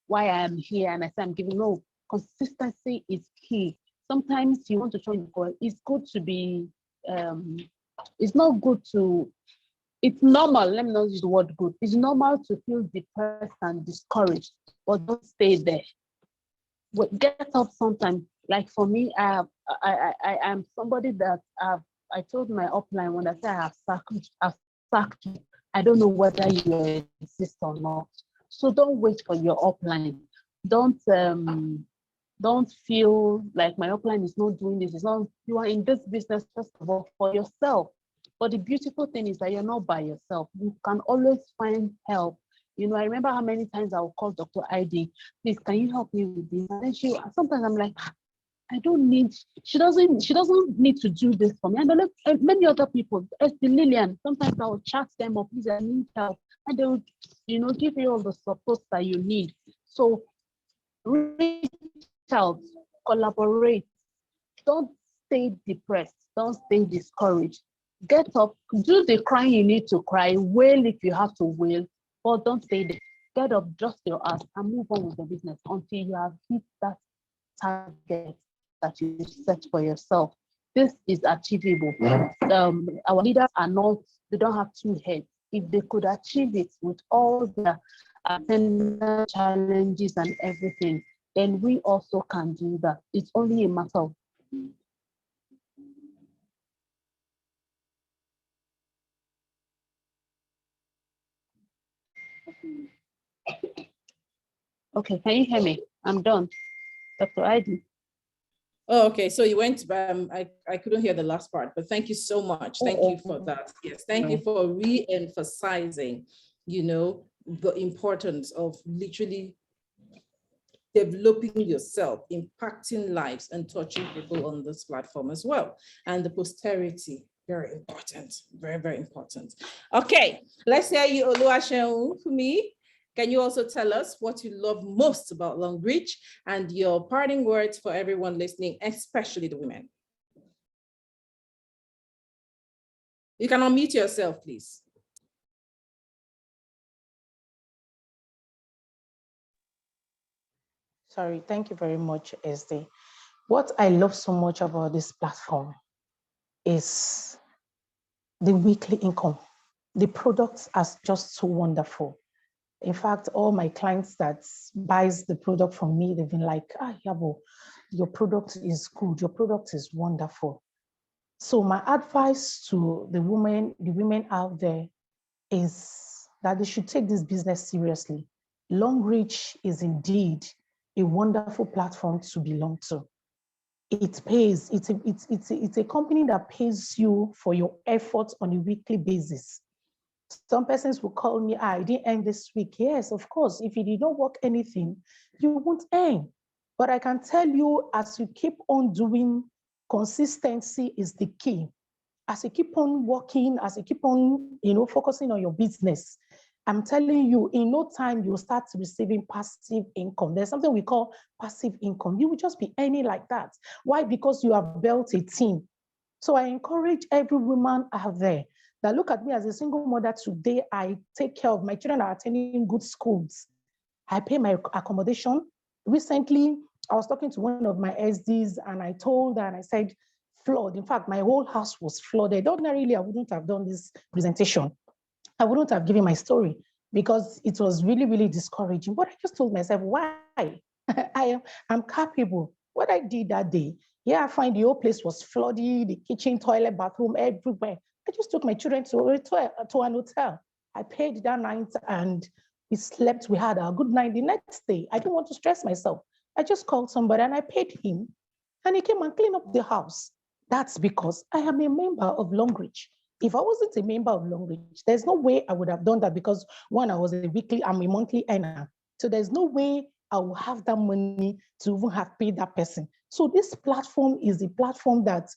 why I am here, and I say I'm giving. No, consistency is key. Sometimes you want to try to go. It's good to be. It's not good to. It's normal. Let me not use the word good. It's normal to feel depressed and discouraged, but don't stay there. Get up sometimes. Like for me, I am somebody that I told my upline when I say I've sacked you. I don't know whether you exist or not. So don't wait for your upline. Don't feel like my upline is not doing this. It's not, you are in this business first of all for yourself. But the beautiful thing is that you're not by yourself. You can always find help. I remember how many times I would call Dr. ID, please, can you help me with this? And then sometimes I'm like, I don't need, she doesn't need to do this for me. And many other people, as the Lillian, sometimes I will chat them up, please, I need help. And they will, give you all the support that you need. So reach out, collaborate. Don't stay depressed. Don't stay discouraged. Get up, do the crying you need to cry, wail if you have to wail, but don't stay there. Get up, dust your ass, and move on with the business until you have hit that target that you set for yourself. This is achievable. Our leaders they don't have two heads. If they could achieve it with all the attendant challenges and everything, then we also can do that. It's only a matter of okay, can you hear me? I'm done. Dr. Ivy. Oh, okay. So you went, I couldn't hear the last part, but thank you so much. Thank you for that. Yes, thank you for re-emphasizing, the importance of literally developing yourself, impacting lives, and touching people on this platform as well. And the posterity, very important, very, very important. Okay, let's hear you, Oluwaseun Fumi. Can you also tell us what you love most about Long Reach and your parting words for everyone listening, especially the women? You can unmute yourself, please. Sorry, thank you very much, SD. What I love so much about this platform is the weekly income. The products are just so wonderful. In fact, all my clients that buys the product from me, they've been like, Yabo, your product is good. Your product is wonderful. So my advice to the women out there is that they should take this business seriously. Long Reach is indeed a wonderful platform to belong to. It pays. It's a company that pays you for your efforts on a weekly basis. Some persons will call me, I didn't earn this week. Yes, of course. If you did not work anything, you won't earn. But I can tell you, as you keep on doing, consistency is the key. As you keep on working, as you keep on, focusing on your business, I'm telling you, in no time, you'll start receiving passive income. There's something we call passive income. You will just be earning like that. Why? Because you have built a team. So I encourage every woman out there that look at me as a single mother today. I take care of my children are attending good schools. I pay my accommodation. Recently, I was talking to one of my SDs and I told her, and I said, flood. In fact, my whole house was flooded. Ordinarily, I wouldn't have done this presentation. I wouldn't have given my story because it was really, really discouraging. But I just told myself, why? I'm capable. What I did that day, yeah, I find the whole place was flooded, the kitchen, toilet, bathroom, everywhere. I just took my children to an hotel. I paid that night and we slept. We had a good night. The next day, I didn't want to stress myself. I just called somebody and I paid him and he came and cleaned up the house. That's because I am a member of Longreach. If I wasn't a member of Longreach, there's no way I would have done that because one, I'm a monthly earner. So there's no way I will have that money to even have paid that person. So this platform is a platform that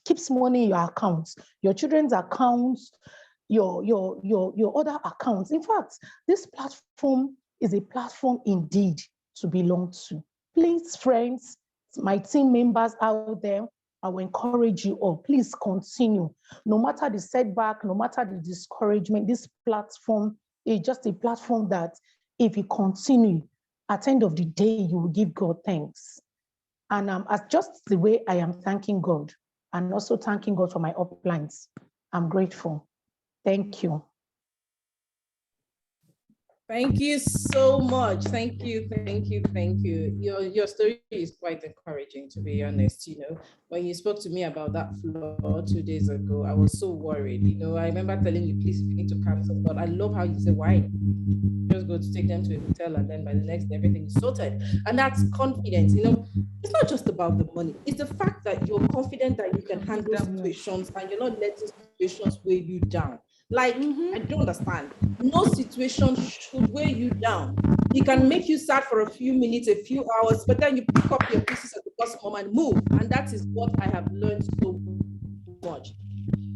keeps money in your accounts, your children's accounts, your other accounts. In fact, this platform is a platform indeed to belong to. Please, friends, my team members out there, I will encourage you all, please continue. No matter the setback, no matter the discouragement, this platform is just a platform that if you continue, at the end of the day, you will give God thanks. And as just the way I am thanking God and also thanking God for my uplines, I'm grateful. Thank you. Thank you so much. Thank you. Your story is quite encouraging, to be honest. When you spoke to me about that floor 2 days ago, I was so worried. I remember telling you, please, you need to cancel. But I love how you say, why? Just go to take them to a hotel and then by the next day, everything is sorted. And that's confidence. It's not just about the money. It's the fact that you're confident that you can handle situations and you're not letting situations weigh you down. Like, I don't understand. No situation should weigh you down. It can make you sad for a few minutes, a few hours, but then you pick up your pieces at the bottom and move. And that is what I have learned so much.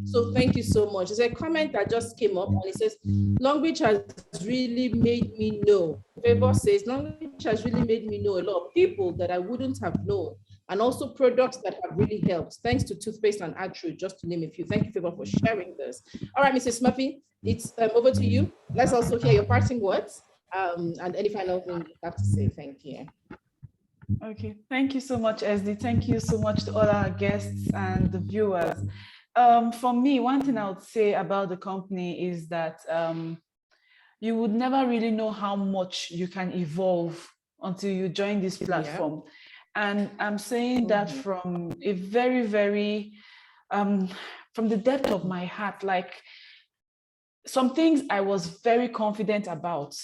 So thank you so much. There's a comment that just came up and it says, Longreach has really made me know. Favor says, Longreach has really made me know a lot of people that I wouldn't have known, and also products that have really helped, thanks to toothpaste and Atru, just to name a few. Thank you, Favor, for sharing this. All right, Mrs. Murphy, it's over to you. Let's also hear your parting words and any final thing you have to say. Thank you. Okay, thank you so much, SD. Thank you so much to all our guests and the viewers. For me, one thing I would say about the company is that you would never really know how much you can evolve until you join this platform. Yeah. And I'm saying that from a very, very, from the depth of my heart, like some things I was very confident about.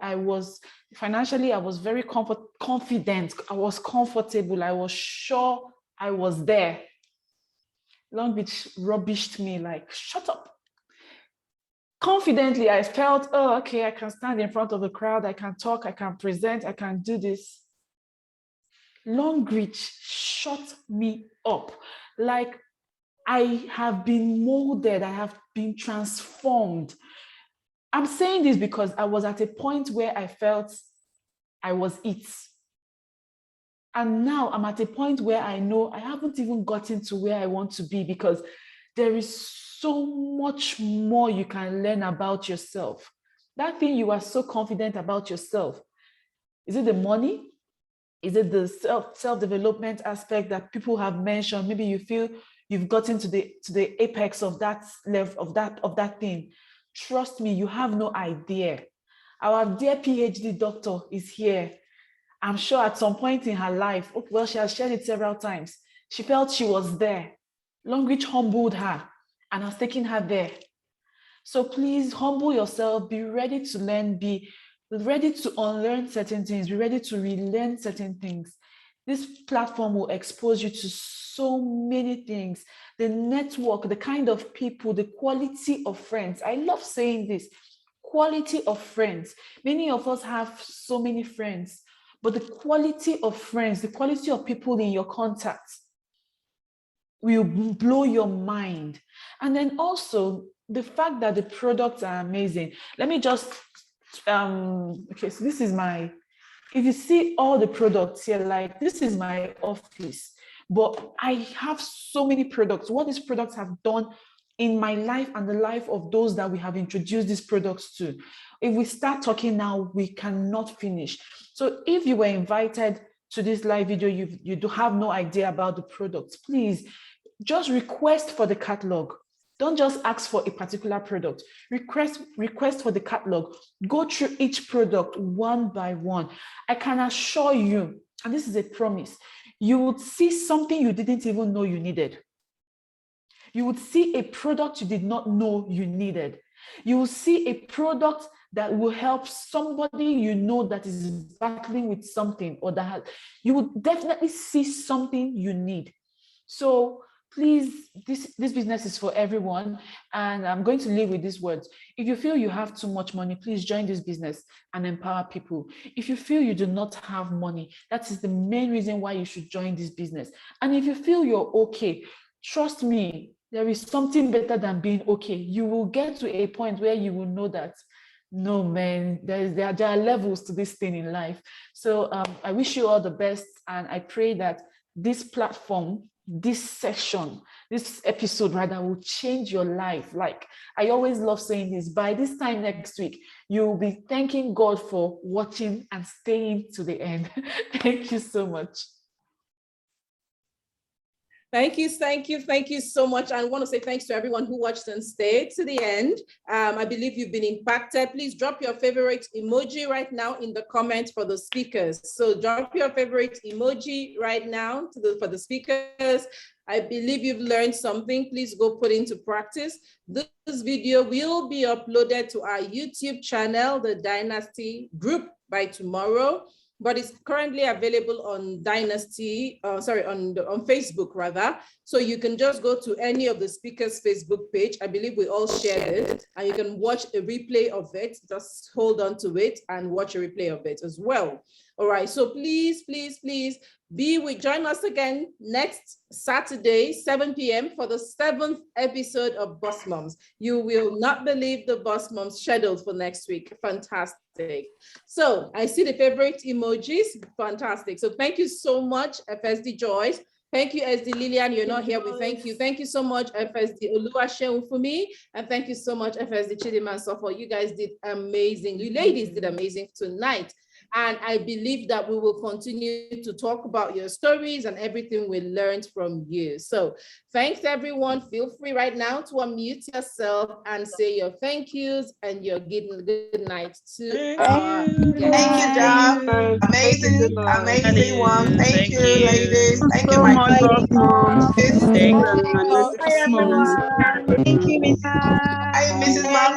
I was financially, I was very confident. I was comfortable. I was sure I was there. Longreach rubbished me like, shut up. Confidently, I felt, oh, okay, I can stand in front of the crowd. I can talk, I can present, I can do this. Longreach shut me up. Like, I have been molded, I have been transformed. I'm saying this because I was at a point where I felt I was it. And now I'm at a point where I know I haven't even gotten to where I want to be, because there is so much more you can learn about yourself. That thing you are so confident about yourself, is it the money? Is it the self-development aspect that people have mentioned? Maybe you feel you've gotten to the apex of that level, of that thing. Trust me, you have no idea. Our dear PhD doctor is here. I'm sure at some point in her life, well, she has shared it several times, she felt she was there. Longreach humbled her and has taken her there. So please humble yourself, be ready to learn, be ready to unlearn certain things, be ready to relearn certain things. This platform will expose you to so many things. The network, the kind of people, the quality of friends. I love saying this, quality of friends. Many of us have so many friends, but the quality of friends, the quality of people in your contacts will blow your mind. And then also, the fact that the products are amazing. Let me just, okay, so this is my, if you see all the products here, like this is my office, but I have so many products. What these products have done in my life and the life of those that we have introduced these products to. If we start talking now, we cannot finish. So if you were invited to this live video, you do have no idea about the products, please just request for the catalog. Don't just ask for a particular product. Request for the catalog. Go through each product one by one. I can assure you, and this is a promise, you would see something you didn't even know you needed. You would see a product you did not know you needed. You will see a product that will help somebody you know that is battling with something, or that has, you would definitely see something you need. So please, this business is for everyone. And I'm going to leave with these words. If you feel you have too much money, please join this business and empower people. If you feel you do not have money, that is the main reason why you should join this business. And if you feel you're okay, trust me, there is something better than being okay. You will get to a point where you will know that, no, man, there are levels to this thing in life. So I wish you all the best. And I pray that this platform, this session, this episode rather, will change your life. Like I always love saying this, by this time next week, you'll be thanking God for watching and staying to the end. Thank you so much. Thank you so much. I want to say thanks to everyone who watched and stayed to the end. I believe you've been impacted. Please drop your favorite emoji right now in the comments for the speakers. So drop your favorite emoji right now for the speakers. I believe you've learned something. Please go put into practice. This video will be uploaded to our YouTube channel, The Dynasty Group, by tomorrow. But it's currently available on on Facebook rather. So you can just go to any of the speakers' Facebook page. I believe we all shared it, and you can watch a replay of it. Just hold on to it and watch a replay of it as well. All right, so please join us again next Saturday, 7 p.m. for the 7th episode of Boss Moms. You will not believe the Boss Moms scheduled for next week. Fantastic. So I see the favorite emojis. Fantastic. So thank you so much, FSD Joyce. Thank you, SD Lillian. You're not here. We thank you. Thank you so much, FSD Oluwaseun for me. And thank you so much, FSD Chidima Sofo. You guys did amazing. You ladies did amazing tonight. And I believe that we will continue to talk about your stories and everything we learned from you. So thanks, everyone. Feel free right now to unmute yourself and say your thank yous and your good night to our guests. Thank you, Dom. Amazing one. Thank you, ladies. Thank you, my Mom. Thank Thank you. you, Mrs. Mom.